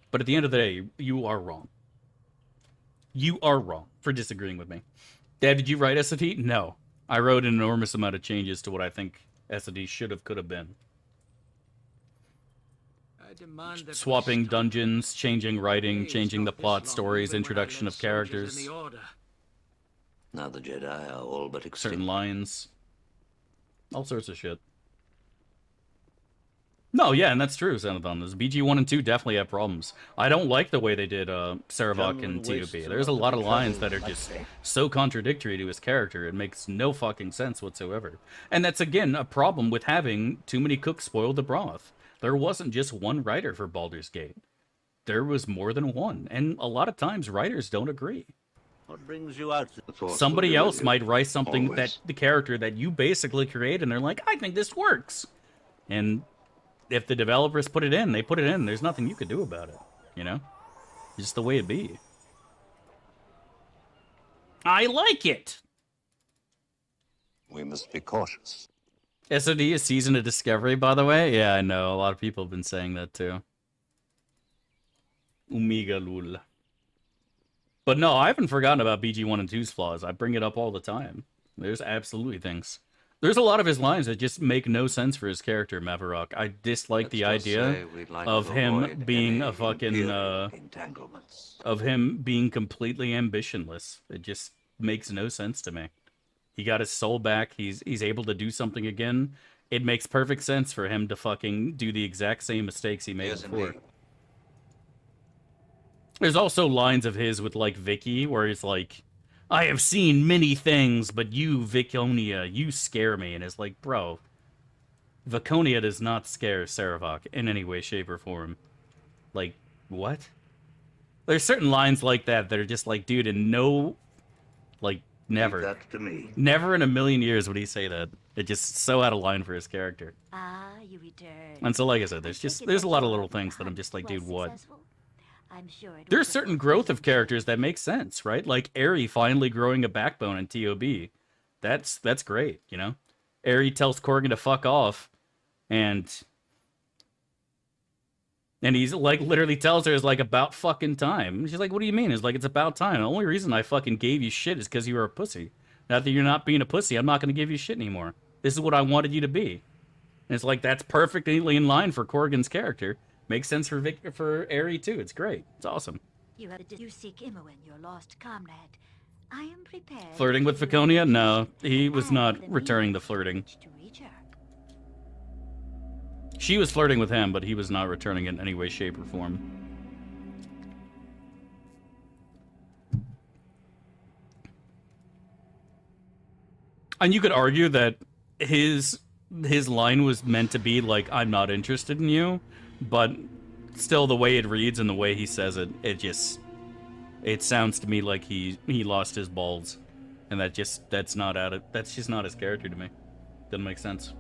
But at the end of the day, you are wrong. You are wrong for disagreeing with me. Dad, did you write SOD? No. I wrote an enormous amount of changes to what I think SOD should have, could have been. Swapping dungeons, changing writing, changing the plot stories, introduction of characters. Now the Jedi are all but extinct. Certain lines. All sorts of shit. No, yeah, and that's true, Xenothon. Those BG1 and 2 definitely have problems. I don't like the way they did Saravok and TOP. There's a lot of lines that are just so contradictory to his character. It makes no fucking sense whatsoever. And that's, again, a problem with having too many cooks spoil the broth. There wasn't just one writer for Baldur's Gate. There was more than one. And a lot of times, writers don't agree. What brings you out? Somebody else might write something that the character that you basically create, and they're like, I think this works. And if the developers put it in, they put it in. There's nothing you could do about it, you know? It's just the way it be. I like it! We must be cautious. SOD is Season of Discovery, by the way? Yeah, I know. A lot of people have been saying that, too. Omega lul. But no, I haven't forgotten about BG1 and 2's flaws. I bring it up all the time. There's absolutely things. There's a lot of his lines that just make no sense for his character, Mavarok. I dislike the idea of him being a fucking, of him being completely ambitionless. It just makes no sense to me. He got his soul back. He's able to do something again. It makes perfect sense for him to fucking do the exact same mistakes he made before. There's also lines of his with, like, Vicky, where he's like, I have seen many things, but you, Viconia, you scare me. And it's like, bro, Viconia does not scare Saravok in any way, shape, or form. Like, what? There's certain lines like that that are just like, dude, in no, like, never. That to me. Never in a million years would he say that. It's just so out of line for his character. Ah, you return. And so, like I said, there's a lot of little things that I'm just like, dude, what? I'm sure it There's was certain a growth of characters that make sense, right? Like Aerie finally growing a backbone in TOB. That's great, you know? Aerie tells Corgan to fuck off, and he's like literally tells her it's like about fucking time. She's like, what do you mean? It's like, it's about time. The only reason I fucking gave you shit is because you were a pussy. Now that you're not being a pussy, I'm not gonna give you shit anymore. This is what I wanted you to be. And it's like, that's perfectly in line for Corgan's character. Makes sense for Aerie too. It's great. It's awesome. You seek Imoen, your lost comrade. I am prepared. Flirting with Viconia? No, he was not returning the flirting. To reach her. She was flirting with him, but he was not returning it in any way, shape, or form. And you could argue that his line was meant to be like, I'm not interested in you, but still the way it reads and the way he says it, it sounds to me like he lost his balls. And that's just not his character to me. Doesn't make sense.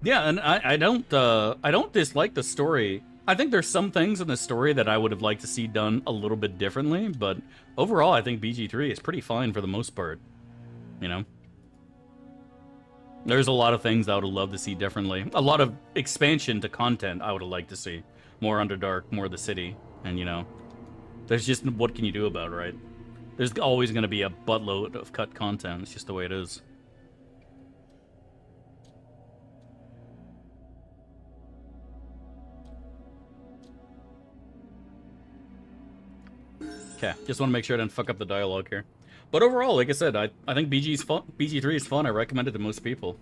Yeah, and I don't dislike the story. I think there's some things in the story that I would have liked to see done a little bit differently, but overall I think BG3 is pretty fine for the most part. You know? There's a lot of things I would have loved to see differently. A lot of expansion to content I would have liked to see. More Underdark, more the city, and you know, there's just, what can you do about it, right? There's always going to be a buttload of cut content. It's just the way it is. Okay, just want to make sure I didn't fuck up the dialogue here. But overall, like I said, I think BG3 is fun. I recommend it to most people.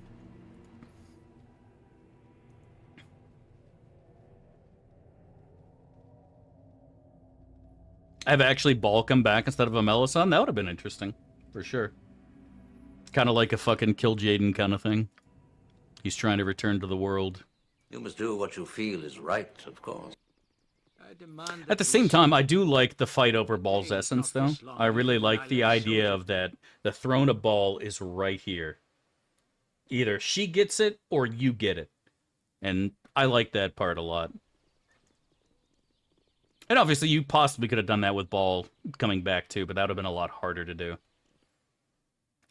Have actually Ball come back instead of a Melisande? That would have been interesting, for sure. Kind of like a fucking Kill Jaden kind of thing. He's trying to return to the world. You must do what you feel is right, of course. At the same time, I do like the fight over Ball's essence, though. I really like the idea of that the throne of Ball is right here. Either she gets it, or you get it. And I like that part a lot. And obviously, you possibly could have done that with Ball coming back, too, but that would have been a lot harder to do.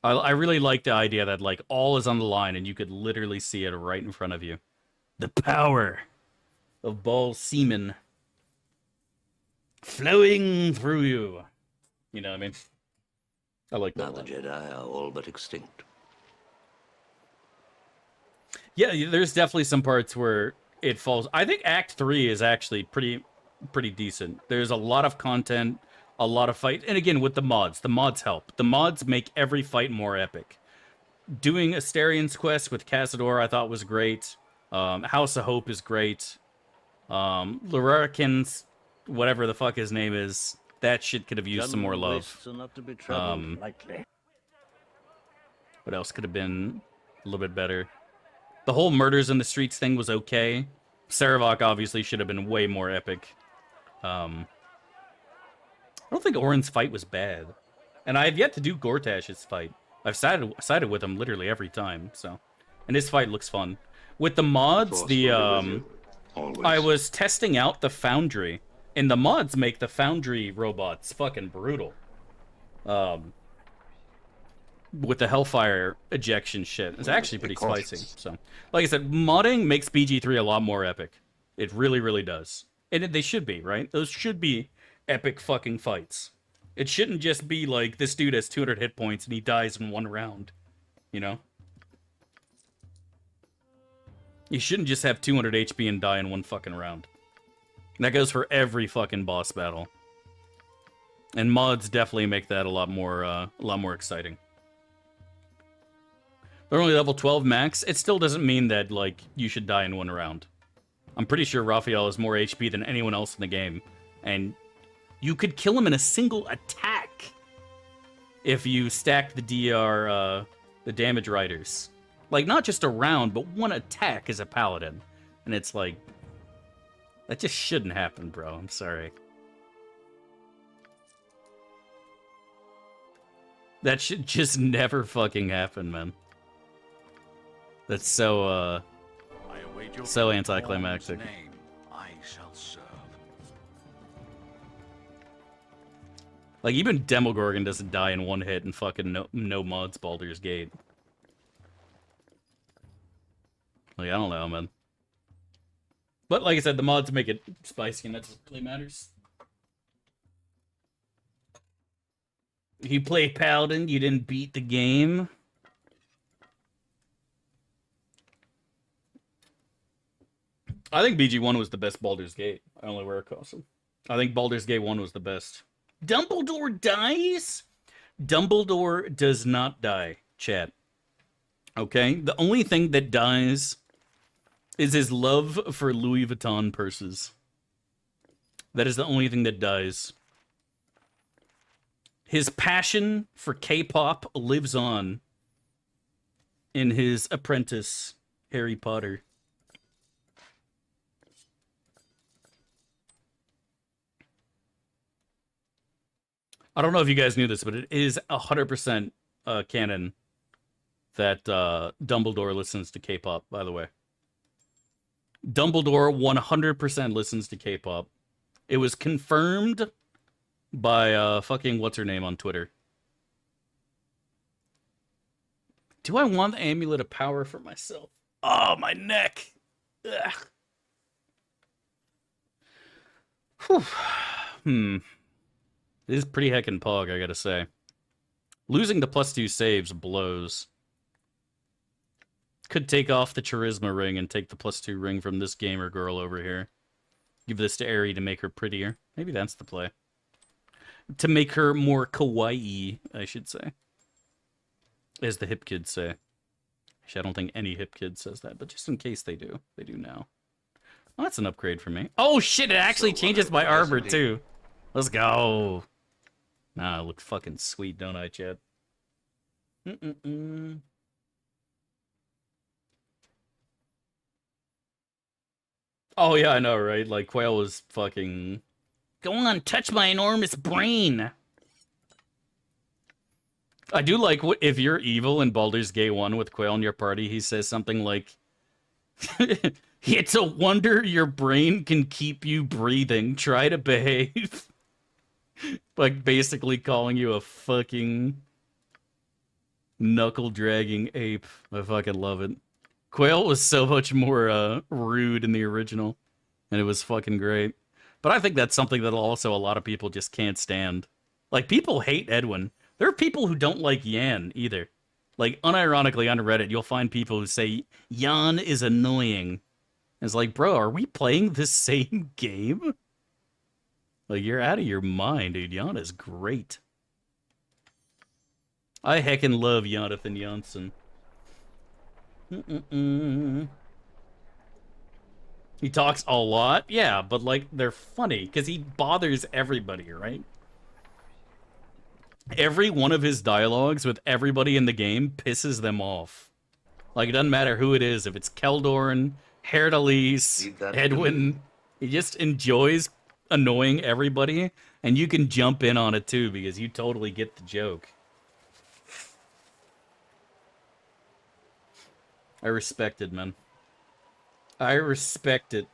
I really like the idea that, like, all is on the line, and you could literally see it right in front of you. The power of Ball's semen flowing through you. You know what I mean? I like that. Now the Jedi are all but extinct. Yeah, there's definitely some parts where it falls. I think Act 3 is actually pretty decent. There's a lot of content, a lot of fight, and again with the mods help. The mods make every fight more epic. Doing Asterian's quest with Cazador I thought was great. House of Hope is great. Lurarican's whatever the fuck his name is, that shit could have used some more love. What else could have been a little bit better? The whole murders in the streets thing was okay. Saravok obviously should have been way more epic. I don't think Orin's fight was bad. And I have yet to do Gortash's fight. I've sided with him literally every time, so. And his fight looks fun. With the mods, I was testing out the Foundry. And the mods make the Foundry robots fucking brutal. With the Hellfire ejection shit. It's actually pretty spicy. So, like I said, modding makes BG3 a lot more epic. It really, really does. And they should be, right? Those should be epic fucking fights. It shouldn't just be like, this dude has 200 hit points and he dies in one round. You know? You shouldn't just have 200 HP and die in one fucking round. And that goes for every fucking boss battle. And mods definitely make that a lot more exciting. They're only level 12 max. It still doesn't mean that, like, you should die in one round. I'm pretty sure Raphael has more HP than anyone else in the game. And you could kill him in a single attack if you stack the the damage riders. Like, not just a round, but one attack as a paladin. And it's like, that just shouldn't happen, bro. I'm sorry. That should just never fucking happen, man. That's so, I await your so Lord's anticlimactic. name. I shall serve. Like, even Demogorgon doesn't die in one hit and fucking no mods Baldur's Gate. Like, I don't know, man. But like I said, the mods make it spicy, and that's what really matters. You play Paladin, you didn't beat the game. I think BG1 was the best Baldur's Gate. I only wear a costume. I think Baldur's Gate 1 was the best. Dumbledore dies? Dumbledore does not die, chat. Okay? The only thing that dies is his love for Louis Vuitton purses. That is the only thing that dies. His passion for K-pop lives on in his apprentice, Harry Potter. I don't know if you guys knew this, but it is 100% canon that Dumbledore listens to K-pop, by the way. Dumbledore 100% listens to K-pop. It was confirmed by fucking what's-her-name on Twitter. Do I want the Amulet of Power for myself? Oh, my neck! Ugh. Whew. This is pretty heckin' pog, I gotta say. Losing the +2 saves blows. Could take off the charisma ring and take the +2 ring from this gamer girl over here. Give this to Aerie to make her prettier. Maybe that's the play. To make her more kawaii, I should say. As the hip kids say. Actually, I don't think any hip kid says that, but just in case they do. They do now. Oh, that's an upgrade for me. Oh shit, it actually changes my armor too. Let's go. Nah, I look fucking sweet, don't I, Chad? Oh yeah, I know, right? Like, Quail was fucking... Go on, touch my enormous brain! I do like if you're evil in Baldur's Gate 1 with Quail in your party, he says something like... It's a wonder your brain can keep you breathing. Try to behave. Like, basically calling you a fucking knuckle-dragging ape. I fucking love it. Quail was so much more rude in the original, and it was fucking great. But I think that's something that also a lot of people just can't stand. Like, people hate Edwin. There are people who don't like Yan, either. Like, unironically, on Reddit, you'll find people who say, Yan is annoying. It's like, bro, are we playing the same game? Like, you're out of your mind, dude. Yan is great. I heckin' love Jonathan Janssen. He talks a lot, yeah, but, like, they're funny, because he bothers everybody, right? Every one of his dialogues with everybody in the game pisses them off. Like, it doesn't matter who it is, if it's Keldorn, Herdalise, Edwin, he just enjoys annoying everybody, and you can jump in on it too, because you totally get the joke. I respect it, man. I respect it.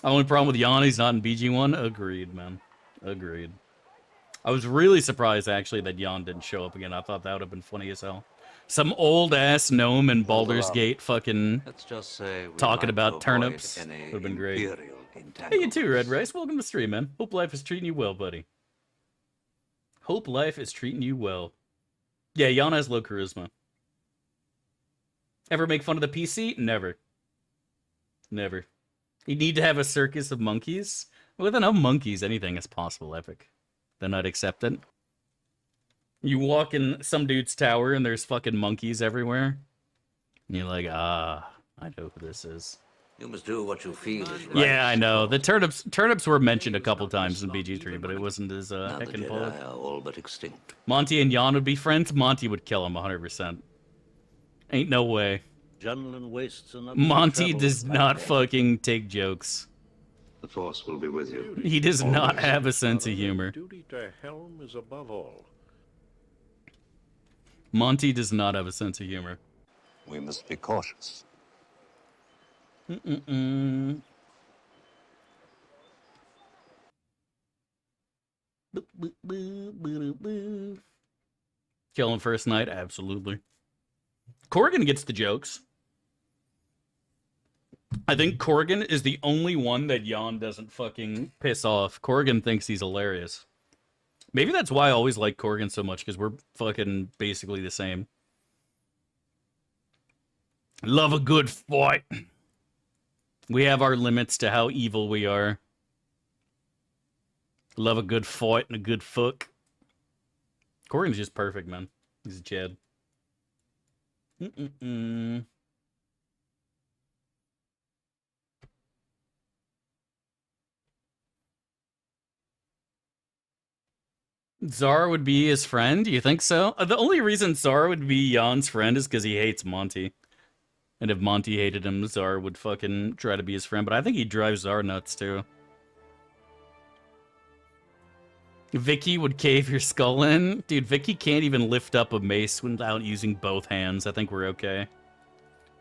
Only problem with Jan, he's not in BG1? Agreed, man. Agreed. I was really surprised, actually, that Jan didn't show up again. I thought that would have been funny as hell. Some old-ass gnome in Baldur's Gate fucking Let's just say talking about turnips. Would have been great. Hey, you too, Red Rice. Welcome to the stream, man. Hope life is treating you well, buddy. Hope life is treating you well. Yeah, Jan has low charisma. Ever make fun of the PC? Never. Never. You need to have a circus of monkeys? With enough monkeys, anything is possible, Epic. Then I'd accept it. You walk in some dude's tower and there's fucking monkeys everywhere. And you're like, ah, I know who this is. You must do what you feel is right. Yeah, I know. The turnips were mentioned a couple times in BG3, but it wasn't as heckin' full. All but extinct. Monty and Jan would be friends. Monty would kill him 100%. Ain't no way. Wastes Monty does not fucking take jokes. The Force will be with you. He does not have a sense of humor. Duty to helm is above all. Monty does not have a sense of humor. We must be cautious. Mm-mm-mm. Kill him first night? Absolutely. Corrigan gets the jokes. I think Corrigan is the only one that Jan doesn't fucking piss off. Corrigan thinks he's hilarious. Maybe that's why I always like Corrigan so much, because we're fucking basically the same. Love a good fight. We have our limits to how evil we are. Love a good fight and a good fuck. Corrigan's just perfect, man. He's a Chad. Mm-mm-mm. Zara would be his friend? Do you think so? The only reason Zara would be Jan's friend is because he hates Monty. And if Monty hated him, Zara would fucking try to be his friend. But I think he'd drive Zara nuts, too. Vicky would cave your skull in? Dude, Vicky can't even lift up a mace without using both hands. I think we're okay.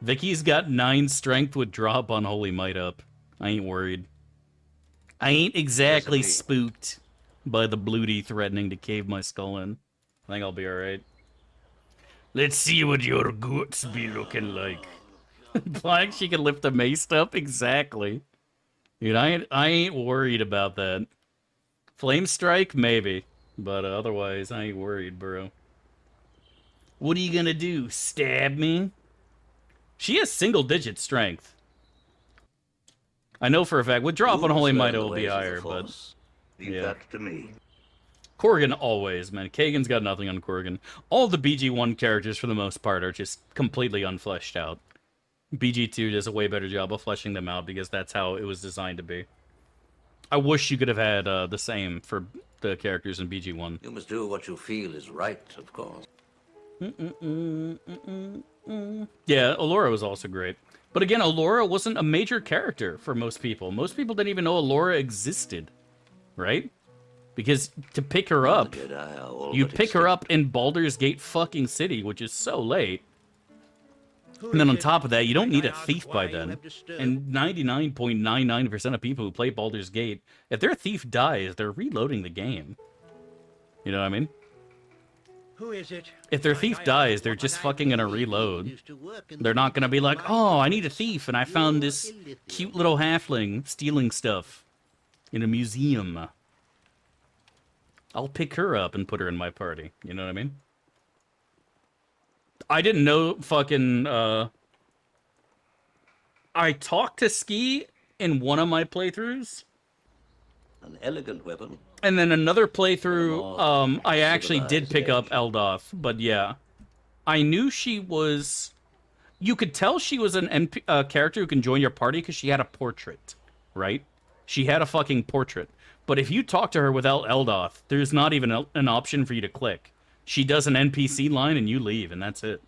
Vicky's got 9 strength with drop on Holy Might up. I ain't worried. I ain't exactly spooked by the Bloody threatening to cave my skull in. I think I'll be alright. Let's see what your guts be looking like. Like she can lift a mace up? Exactly. Dude, I ain't worried about that. Flame Strike? Maybe. But otherwise, I ain't worried, bro. What are you gonna do? Stab me? She has single-digit strength. I know for a fact. With drop on Holy Might, it will be higher, but... Leave that to me. Corrigan always, man. Kagan's got nothing on Corrigan. All the BG1 characters, for the most part, are just completely unfleshed out. BG2 does a way better job of fleshing them out because that's how it was designed to be. I wish you could have had the same for the characters in BG1. You must do what you feel is right, of course. Yeah, Allura was also great. But again, Allura wasn't a major character for most people. Most people didn't even know Allura existed. Right? Because to pick her up, you pick her up in Baldur's Gate fucking City, which is so late. And then on top of that, you don't need a thief by then. And 99.99% of people who play Baldur's Gate, if their thief dies, they're reloading the game. You know what I mean? Who is it? If their thief dies, they're just fucking gonna reload. They're not gonna be like, oh, I need a thief, and I found this cute little halfling stealing stuff in a museum. I'll pick her up and put her in my party. You know what I mean? I didn't know fucking, I talked to Ski in one of my playthroughs. An elegant weapon. And then another playthrough, I actually did pick up Eldoth. But yeah. I knew she was... You could tell she was an character who can join your party because she had a portrait. Right? She had a fucking portrait. But if you talk to her without Eldoth, there's not even an option for you to click. She does an NPC line and you leave, and that's it.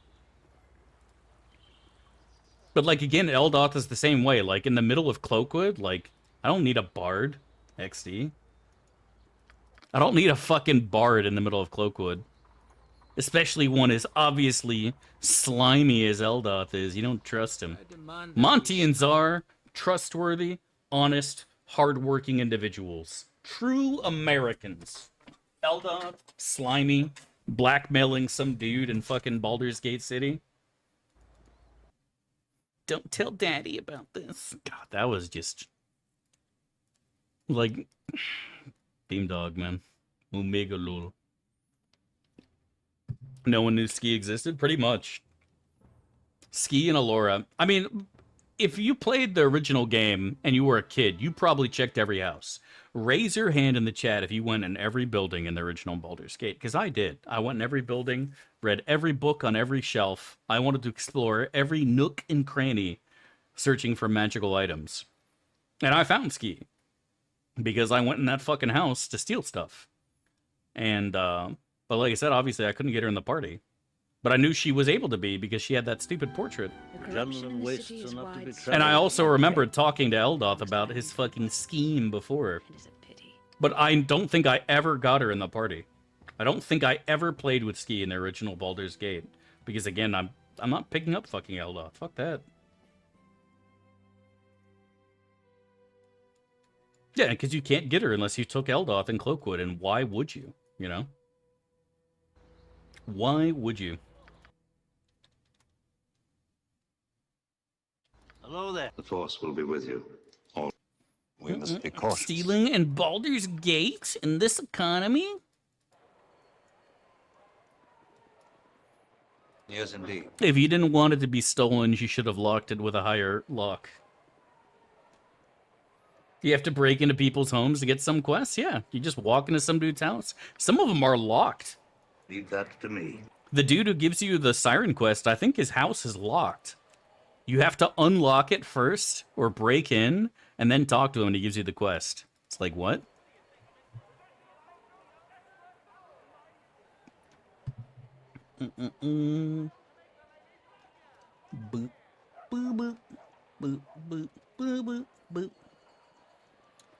But, like, again, Eldoth is the same way. Like, in the middle of Cloakwood, like, I don't need a bard, XD. I don't need a fucking bard in the middle of Cloakwood. Especially one as obviously slimy as Eldoth is. You don't trust him. Monty and Czar, trustworthy, honest, hardworking individuals. True Americans. Eldoth, slimy, blackmailing some dude in fucking Baldur's Gate City. Don't tell Daddy about this. God, that was just... Like... Beamdog, man. Omega lol. No one knew Ski existed? Pretty much. Ski and Allura. I mean... If you played the original game and you were a kid, you probably checked every house. Raise your hand in the chat if you went in every building in the original Baldur's Gate, because I did. I went in every building, read every book on every shelf. I wanted to explore every nook and cranny, searching for magical items. And I found Ski, because I went in that fucking house to steal stuff. And, but like I said, obviously I couldn't get her in the party. But I knew she was able to be because she had that stupid portrait. Gentlemen wastes enough to be And I also troubled. remembered talking to Eldoth about his fucking scheme before. But I don't think I ever got her in the party. I don't think I ever played with Ski in the original Baldur's Gate. Because again, I'm not picking up fucking Eldoth. Fuck that. Yeah, because you can't get her unless you took Eldoth and Cloakwood, and why would you? You know? Why would you? Hello there. The Force will be with you. We must be cautious. Stealing in Baldur's Gate in this economy? Yes, indeed. If you didn't want it to be stolen, you should have locked it with a higher lock. You have to break into people's homes to get some quests? Yeah, you just walk into some dude's house. Some of them are locked. Leave that to me. The dude who gives you the siren quest, I think his house is locked. You have to unlock it first, or break in, and then talk to him and he gives you the quest. It's like, what? Boop, boop, boop, boop, boop, boop, boop.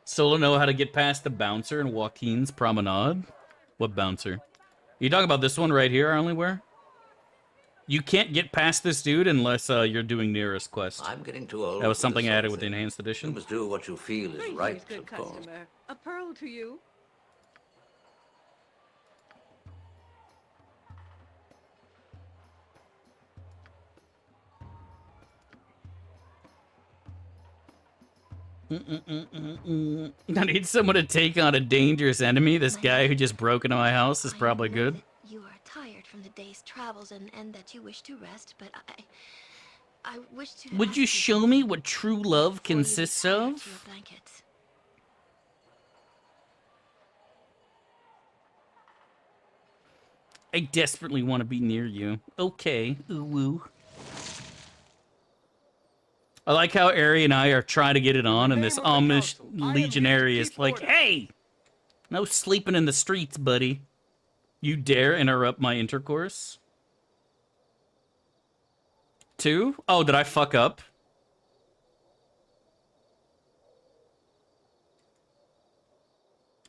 Still don't know how to get past the bouncer in Joaquin's Promenade? What bouncer? You talking about this one right here, Onlywhere? You can't get past this dude unless you're doing Nearest Quest. I'm getting too old. That was for something this added sort with the of thing. Enhanced You Edition. must do what you feel is right, good of course. customer. A pearl to you. I need someone to take on a dangerous enemy. This guy who just broke into my house is probably good. You are tired from the day's travels and that you wish to rest, but I wish to. Would you show me what true love consists of? I desperately want to be near you. Okay, ooh woo. I like how Ari and I are trying to get it on, and this Amish legionary is like, hey! No sleeping in the streets, buddy. You dare interrupt my intercourse? 2? Oh, did I fuck up?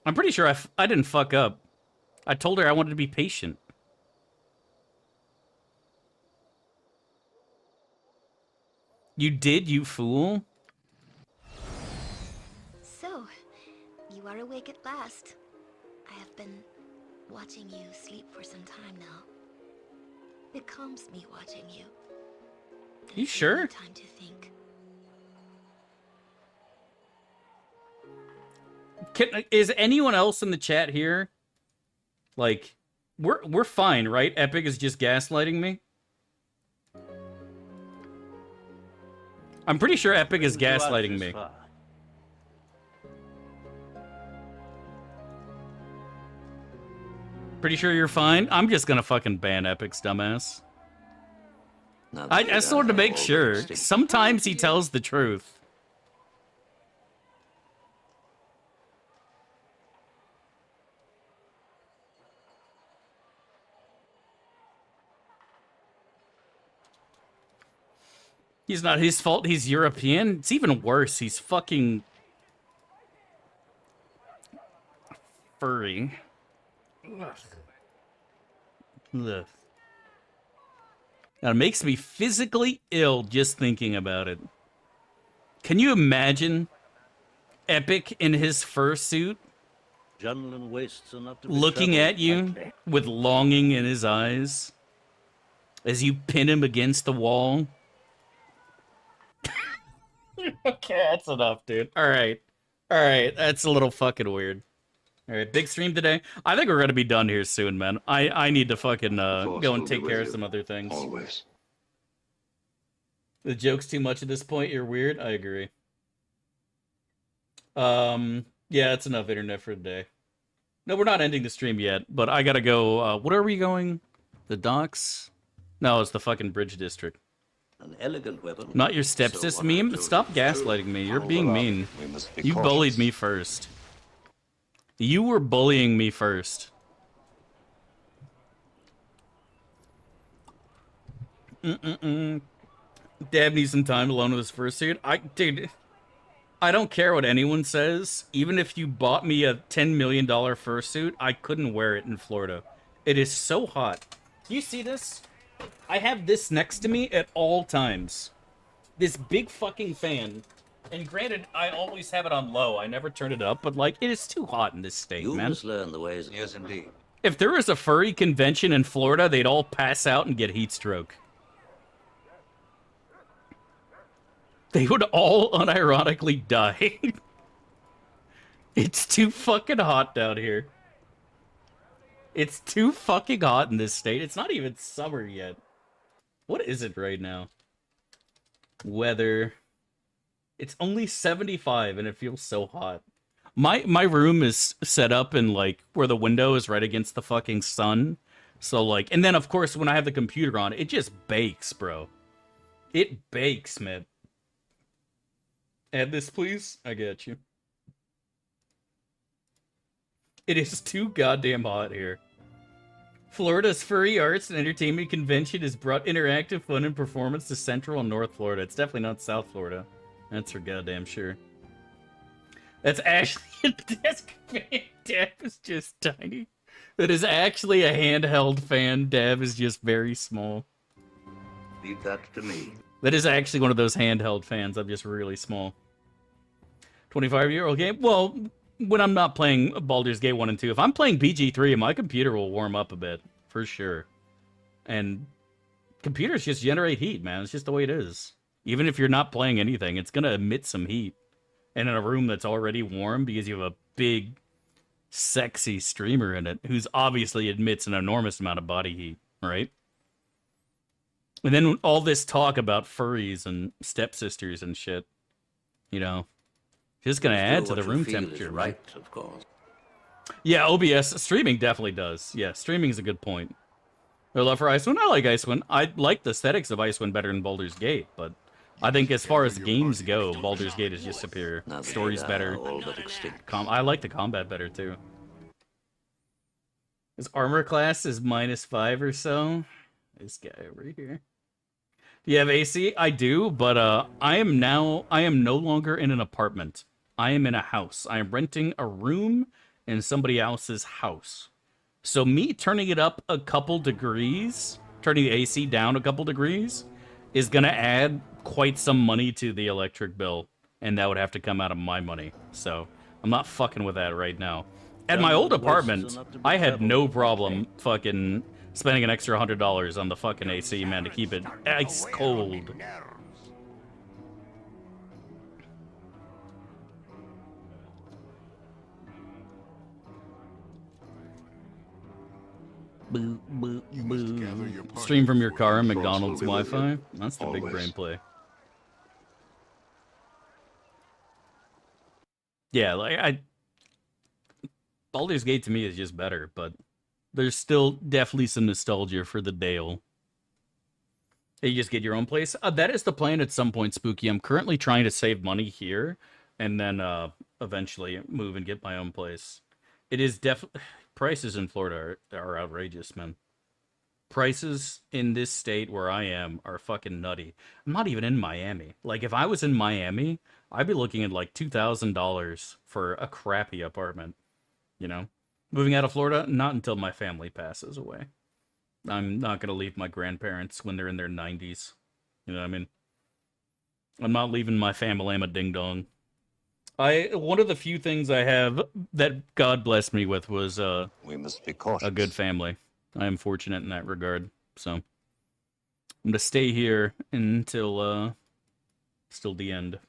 I'm pretty sure I didn't fuck up. I told her I wanted to be patient. You did, you fool? So, you are awake at last. I have been watching you sleep for some time now. It calms me watching you. You sure? Time to think. Is anyone else in the chat here? Like, we're fine, right? Epic is just gaslighting me. I'm pretty sure Epic is gaslighting me. Pretty sure you're fine? I'm just gonna fucking ban Epic's dumbass. I just wanted to make sure. Sometimes he tells the truth. He's not his fault, he's European. It's even worse, he's fucking furry. Ugh. Ugh. That makes me physically ill just thinking about it. Can you imagine Epic in his fursuit looking at you with longing in his eyes as you pin him against the wall? Okay, that's enough, dude. Alright. Alright, that's a little fucking weird. Alright, big stream today. I think we're gonna be done here soon, man. I need to fucking go and take care of some other things. Always. The joke's too much at this point, you're weird? I agree. Yeah, that's enough internet for today. No, we're not ending the stream yet, but I gotta go, what are we going? The docks? No, it's the fucking bridge district. An elegant weapon. Not your stepsis meme? Stop gaslighting me. You're being mean. You bullied me first. You were bullying me first. Dab needs some time alone with his fursuit. Dude, I don't care what anyone says. Even if you bought me a $10 million fursuit, I couldn't wear it in Florida. It is so hot. Do you see this? I have this next to me at all times. This big fucking fan. And granted, I always have it on low. I never turn it up, but like, it is too hot in this state, You man. must learn the ways. Yes, indeed. If there was a furry convention in Florida, they'd all pass out and get heat stroke. They would all unironically die. It's too fucking hot down here. It's too fucking hot in this state. It's not even summer yet. What is it right now? Weather. It's only 75 and it feels so hot. My room is set up in like where the window is right against the fucking sun. So like, and then of course when I have the computer on, it just bakes, bro. It bakes, man. Add this, please. I got you. It is too goddamn hot here. Florida's Furry Arts and Entertainment Convention has brought interactive fun and performance to Central and North Florida. It's definitely not South Florida. That's for goddamn sure. That's actually a desk fan. Dab is just tiny. That is actually a handheld fan. Dab is just very small. Leave that to me. That is actually one of those handheld fans. I'm just really small. 25-year-old game? Well, when I'm not playing Baldur's Gate 1 and 2, if I'm playing BG3, my computer will warm up a bit, for sure. And computers just generate heat, man. It's just the way it is. Even if you're not playing anything, it's going to emit some heat. And in a room that's already warm because you have a big, sexy streamer in it who's obviously emits an enormous amount of body heat, right? And then all this talk about furries and stepsisters and shit, you know, just going to add to the room temperature, right? Of course. Yeah, OBS streaming definitely does. Yeah, streaming is a good point. No love for Icewind. I like Icewind. I like the aesthetics of Icewind better than Baldur's Gate, but I think as far as games go, Baldur's Gate is just superior. Story's better. I like the combat better too. His armor class is -5 or so. This guy over here. Do you have AC? I do, but I am no longer in an apartment. I am in a house. I am renting a room in somebody else's house. So me turning it up a couple degrees, turning the AC down a couple degrees, is gonna add quite some money to the electric bill, and that would have to come out of my money. So I'm not fucking with that right now. At my old apartment, I had no problem fucking spending an extra $100 on the fucking AC, man, to keep it ice cold. Boo, boo, boo. Stream from your car and McDonald's Wi-Fi? That's the big brain play. Yeah, like, Baldur's Gate to me is just better, but there's still definitely some nostalgia for the Dale. You just get your own place. That is the plan at some point, Spooky. I'm currently trying to save money here, and then eventually move and get my own place. It is definitely... Prices in Florida are outrageous, man. Prices in this state where I am are fucking nutty. I'm not even in Miami. Like, if I was in Miami, I'd be looking at like $2,000 for a crappy apartment. You know? Moving out of Florida, not until my family passes away. I'm not going to leave my grandparents when they're in their 90s. You know what I mean? I'm not leaving my family. I'm a ding-dong. One of the few things I have that God blessed me with was we must be cautious. A good family. I am fortunate in that regard. So I'm going to stay here until still the end.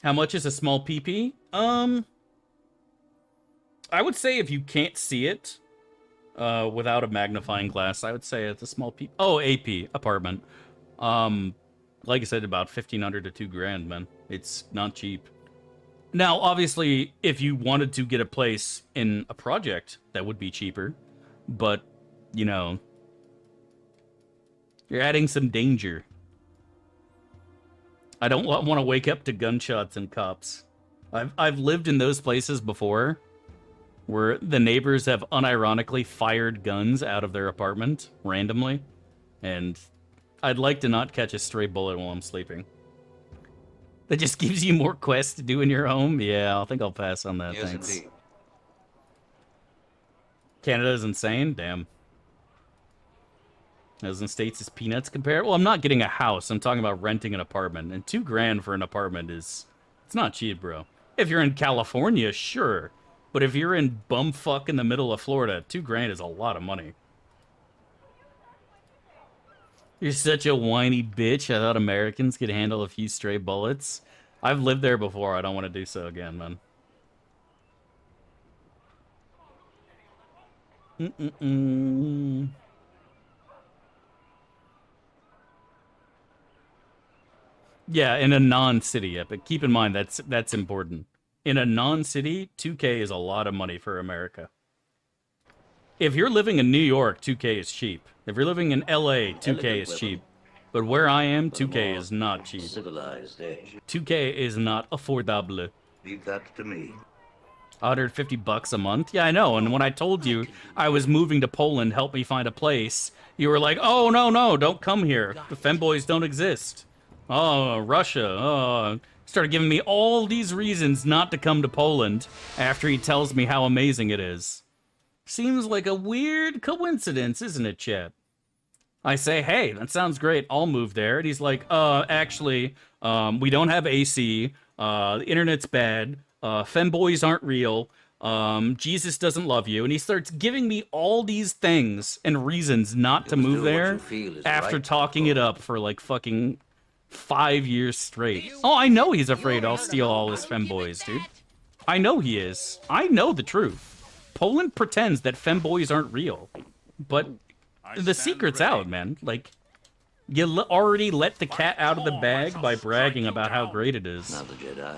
How much is a small PP? I would say if you can't see it without a magnifying glass, I would say it's a small PP. Oh, AP apartment. Like I said, about $1,500 to $2,000, man. It's not cheap. Now, obviously, if you wanted to get a place in a project, that would be cheaper. But, you know, you're adding some danger. I don't want to wake up to gunshots and cops. I've lived in those places before, where the neighbors have unironically fired guns out of their apartment randomly, and I'd like to not catch a stray bullet while I'm sleeping. That just gives you more quests to do in your home? Yeah, I think I'll pass on that, Yes, thanks. indeed. Canada's insane? Damn. As in states, is peanuts compared? Well, I'm not getting a house. I'm talking about renting an apartment. And $2,000 for an apartment is... It's not cheap, bro. If you're in California, sure. But if you're in bumfuck in the middle of Florida, $2,000 is a lot of money. You're such a whiny bitch. I thought Americans could handle a few stray bullets. I've lived there before. I don't want to do so again, man. Yeah, in a non-city, yeah, but keep in mind that's important. In a non-city, $2,000 is a lot of money for America. If you're living in New York, $2,000 is cheap. If you're living in LA, $2,000 is cheap. But where I am, $2,000 is not cheap. Civilized age. $2,000 is not affordable. Leave that to me. $150 a month? Yeah, I know. And when I told you I was moving to Poland, help me find a place, you were like, oh, no, don't come here. The femboys don't exist. Oh, Russia. Oh. Started giving me all these reasons not to come to Poland after he tells me how amazing it is. Seems like a weird coincidence, isn't it, Chet? I say, hey, that sounds great. I'll move there. And he's like, actually, we don't have AC. The internet's bad. Femboys aren't real. Jesus doesn't love you. And he starts giving me all these things and reasons not to move there after talking it up for like fucking 5 years straight. Oh, I know he's afraid I'll steal all his femboys, dude. I know he is. I know the truth. Poland pretends that femboys aren't real. But the secret's out, man. Like, you already let the cat out of the bag by bragging about how great it is.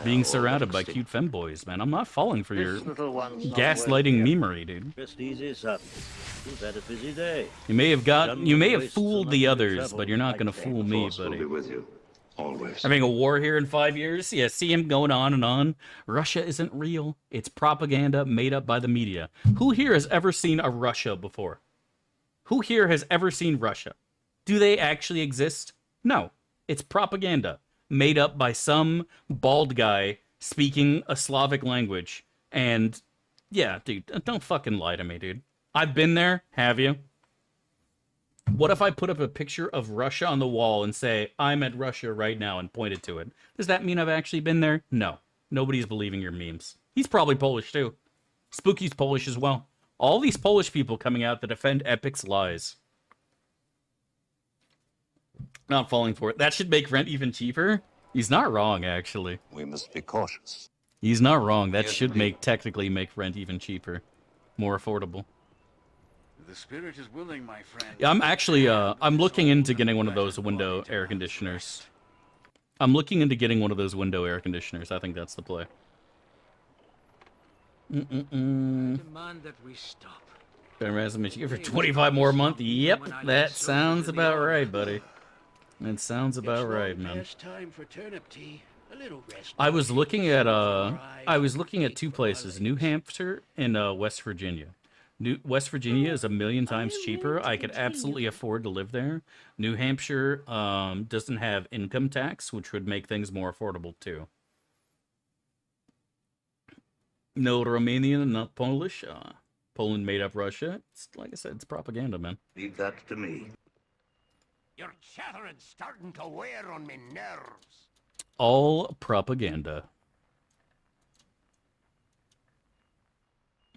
Being surrounded by cute femboys, man. I'm not falling for your gaslighting memery, dude. You may have fooled the others, but you're not gonna fool me, buddy. Having a war here in 5 years? Yeah, see him going on and on. Russia isn't real. It's propaganda made up by the media. Who here has ever seen a Russia before? Who here has ever seen Russia? Do they actually exist? No. It's propaganda made up by some bald guy speaking a Slavic language. And, yeah, dude, don't fucking lie to me, dude. I've been there. Have you? What if I put up a picture of Russia on the wall and say, I'm at Russia right now, and pointed to it? Does that mean I've actually been there? No. Nobody's believing your memes. He's probably Polish, too. Spooky's Polish as well. All these Polish people coming out to defend Epic's lies. Not falling for it. That should make rent even cheaper? He's not wrong, actually. We must be cautious. He's not wrong. That should technically make rent even cheaper. More affordable. The spirit is willing, my friend. Yeah, I'm actually, I'm looking into getting one of those window air conditioners. I think that's the play. Demand that we stop. For 25 more a month? Yep, that sounds about right, buddy. That sounds about right, man. I was looking at two places, New Hampshire and West Virginia. West Virginia is 1,000,000 times cheaper. I could absolutely afford to live there. New Hampshire doesn't have income tax, which would make things more affordable too. No Romanian, not Polish. Poland made up Russia. It's, like I said, it's propaganda, man. Leave that to me. Your chattering's starting to wear on me nerves. All propaganda.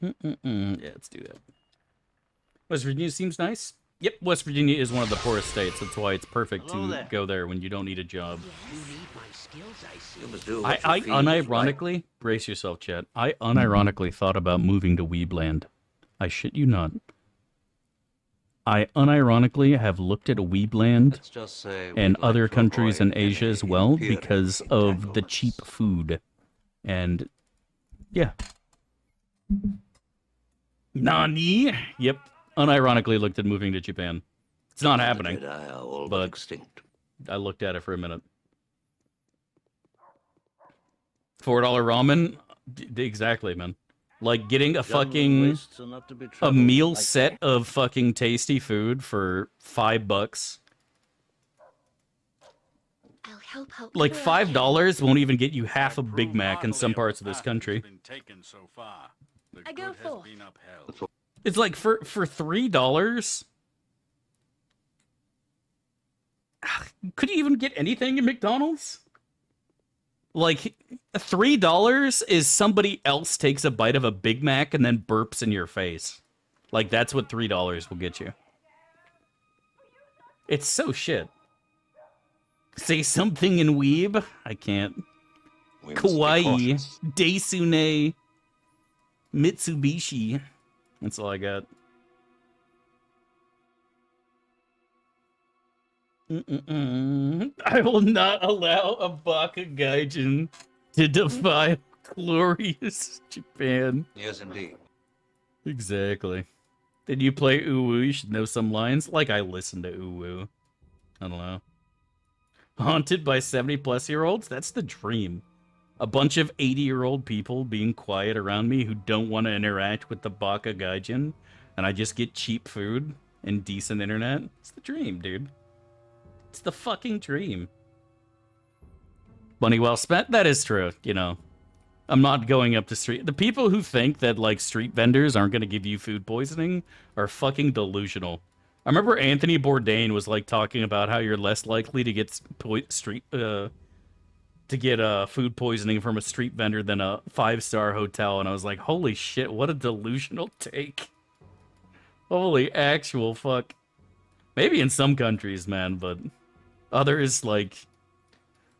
Yeah, let's do that. West Virginia seems nice. Yep, West Virginia is one of the poorest states. That's why it's perfect to go there when you don't need a job. I unironically, brace yourself, chat. I unironically thought about moving to Weebland. I shit you not. I unironically have looked at Weebland and other countries in Asia as well because of the cheap food. And, yeah. Nani? Yep. Unironically looked at moving to Japan. It's not happening. But I looked at it for a minute. $4 ramen? Exactly, man. Like getting a Gentlemen fucking wastes are not to be a troubled. meal Like set of fucking tasty food for $5. I'll help out Like where I can. $5 won't even get you half I a Big approve Mac in heartily some of parts the of this path that has country. been taken so far. The I go good has forth. been upheld. It's like for $3. Could you even get anything in McDonald's? Like $3 is somebody else takes a bite of a Big Mac and then burps in your face. Like that's what $3 will get you. It's so shit. Say something in weeb. I can't. We must be Kawaii, cautious. Daisune, Mitsubishi. That's all I got. I will not allow a Baka Gaijin to defy glorious Japan. Yes, indeed. Exactly. Did you play Uwu? You should know some lines. Like I listen to Uwu. I don't know. Haunted by 70-plus-year-olds? That's the dream. A bunch of 80-year-old people being quiet around me who don't want to interact with the Baka Gaijin, and I just get cheap food and decent internet. It's the dream, dude. It's the fucking dream. Money well spent? That is true, you know. I'm not going up to street. The people who think that, like, street vendors aren't going to give you food poisoning are fucking delusional. I remember Anthony Bourdain was, like, talking about how you're less likely to get food poisoning from a street vendor than a 5-star hotel, and I was like, holy shit, what a delusional take. Holy actual fuck. Maybe in some countries, man, but others, like,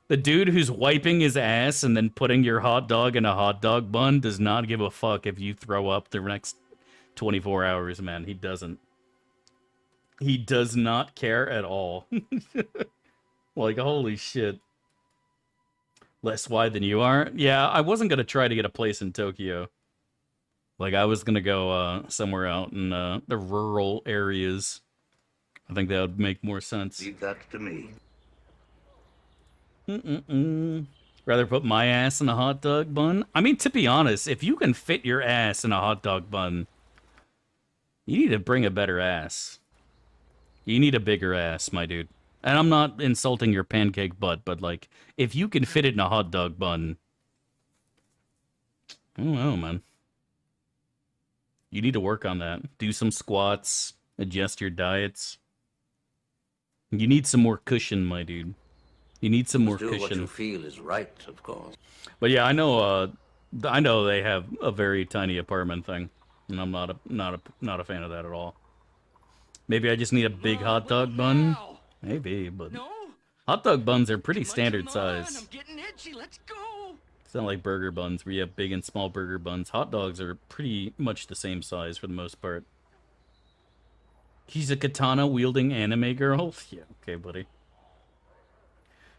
the dude who's wiping his ass and then putting your hot dog in a hot dog bun does not give a fuck if you throw up the next 24 hours, man. He doesn't. He does not care at all. Like, holy shit. Less wide than you are? Yeah, I wasn't going to try to get a place in Tokyo. Like, I was going to go somewhere out in the rural areas. I think that would make more sense. Leave that to me. Rather put my ass in a hot dog bun? I mean, to be honest, if you can fit your ass in a hot dog bun, you need to bring a better ass. You need a bigger ass, my dude. And I'm not insulting your pancake butt, but, like, if you can fit it in a hot dog bun, I don't know, man. You need to work on that. Do some squats, adjust your diets. You need some more cushion, my dude. You need some more Do what cushion. you feel is right, of course. But yeah, I know they have a very tiny apartment thing, and I'm not a fan of that at all. Maybe I just need a big hot dog bun. Maybe, but hot dog buns are pretty standard size. I'm getting itchy. Let's go. It's not like burger buns where you have big and small burger buns. Hot dogs are pretty much the same size for the most part. She's a katana wielding anime girl. Yeah, okay, buddy.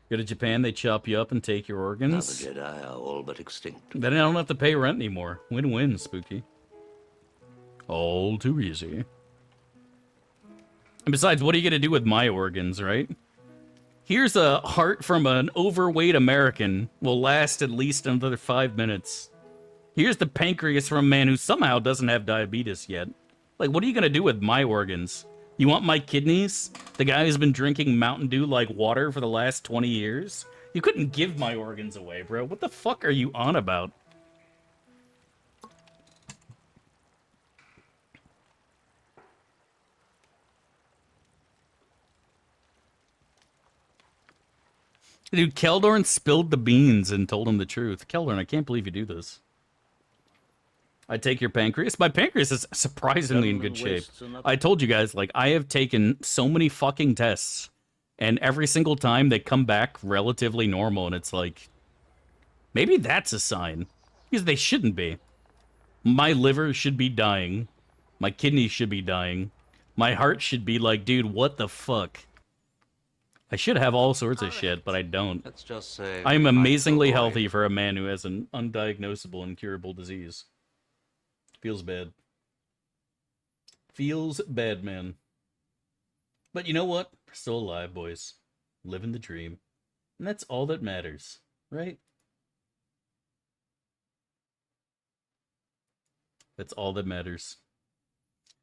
Go to Japan, they chop you up and take your Now the organs. Jedi are all but extinct. Then I don't have to pay rent anymore. Win-win, Spooky. All too easy. And besides, what are you going to do with my organs, right? Here's a heart from an overweight American. Will last at least another 5 minutes. Here's the pancreas from a man who somehow doesn't have diabetes yet. Like, what are you going to do with my organs? You want my kidneys? The guy who's been drinking Mountain Dew like water for the last 20 years? You couldn't give my organs away, bro. What the fuck are you on about? Dude, Keldorn spilled the beans and told him the truth. Keldorn, I can't believe you do this. I take your pancreas. My pancreas is surprisingly in good shape. I told you guys, like, I have taken so many fucking tests, and every single time they come back relatively normal, and it's like, maybe that's a sign. Because they shouldn't be. My liver should be dying. My kidneys should be dying. My heart should be like, dude, what the fuck? I should have all sorts of shit, but I don't. Let's just say I'm amazingly healthy for a man who has an undiagnosable, incurable disease. Feels bad. Feels bad, man. But you know what? We're still alive, boys. Living the dream. And that's all that matters, right? That's all that matters.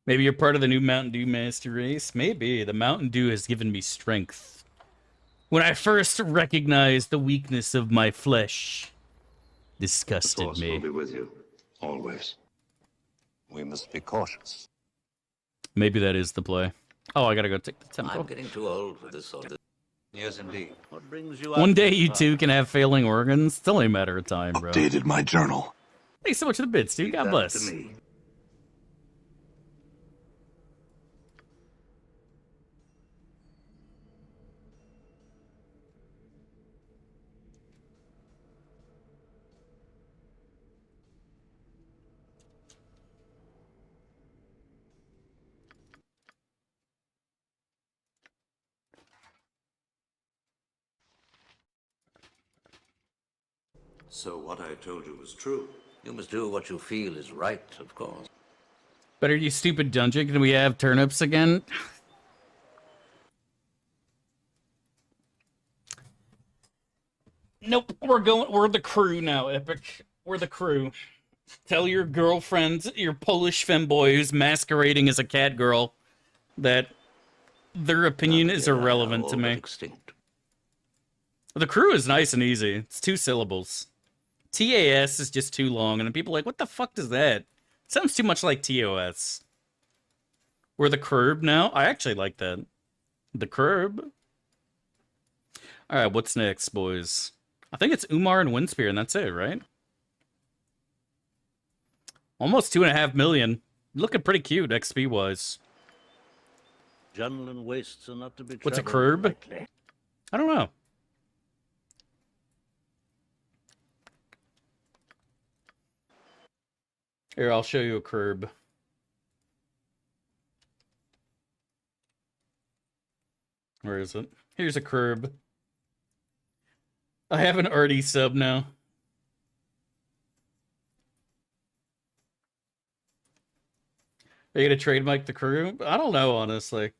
Maybe you're part of the new Mountain Dew master race. Maybe. The Mountain Dew has given me strength. When I first recognized the weakness of my flesh, disgusted The Force me. will be with you, always. We must be cautious. Maybe that is the play. Oh, I gotta go take the I'm temple. getting too old for this sort of... Yes, indeed. What brings you out One day this you far? two can have failing organs. It's only a matter of time, bro. Updated my journal. Thanks so much for the bits, dude. Keep God that bless. to me. So what I told you was true. You must do what you feel is right, of course. Better you stupid dungeon. Can we have turnips again? Nope. We're the crew now, Epic. We're the crew. Tell your girlfriend, your Polish femboy who's masquerading as a cat girl, that their opinion is irrelevant to me. Extinct. The crew is nice and easy. It's 2 syllables. TAS is just too long, and people are like, what the fuck is that? Sounds too much like TOS. We're the curb now? I actually like that. The curb. Alright, what's next, boys? I think it's Umar and Windspear, and that's it, right? Almost 2.5 million. Looking pretty cute, XP-wise. Jungle wastes are not to be What's a traveled curb? lightly. I don't know. Here, I'll show you a curb. Where is it? Here's a curb. I have an RD sub now. Are you gonna trademark the curb? I don't know, honestly.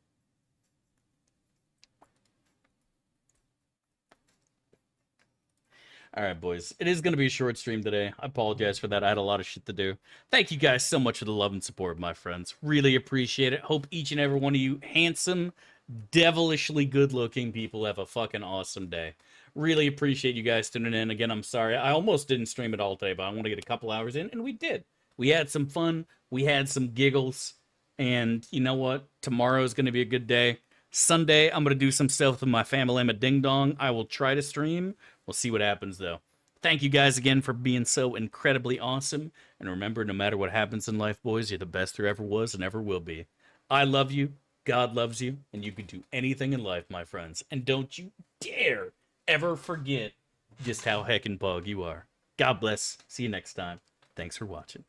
Alright, boys. It is going to be a short stream today. I apologize for that. I had a lot of shit to do. Thank you guys so much for the love and support, my friends. Really appreciate it. Hope each and every one of you handsome, devilishly good-looking people have a fucking awesome day. Really appreciate you guys tuning in. Again, I'm sorry. I almost didn't stream it all today, but I want to get a couple hours in, and we did. We had some fun. We had some giggles. And you know what? Tomorrow is going to be a good day. Sunday, I'm going to do some stuff with my family. I'm a ding-dong. I will try to stream. We'll see what happens, though. Thank you guys again for being so incredibly awesome. And remember, no matter what happens in life, boys, you're the best there ever was and ever will be. I love you. God loves you. And you can do anything in life, my friends. And don't you dare ever forget just how heckin' bug you are. God bless. See you next time. Thanks for watching.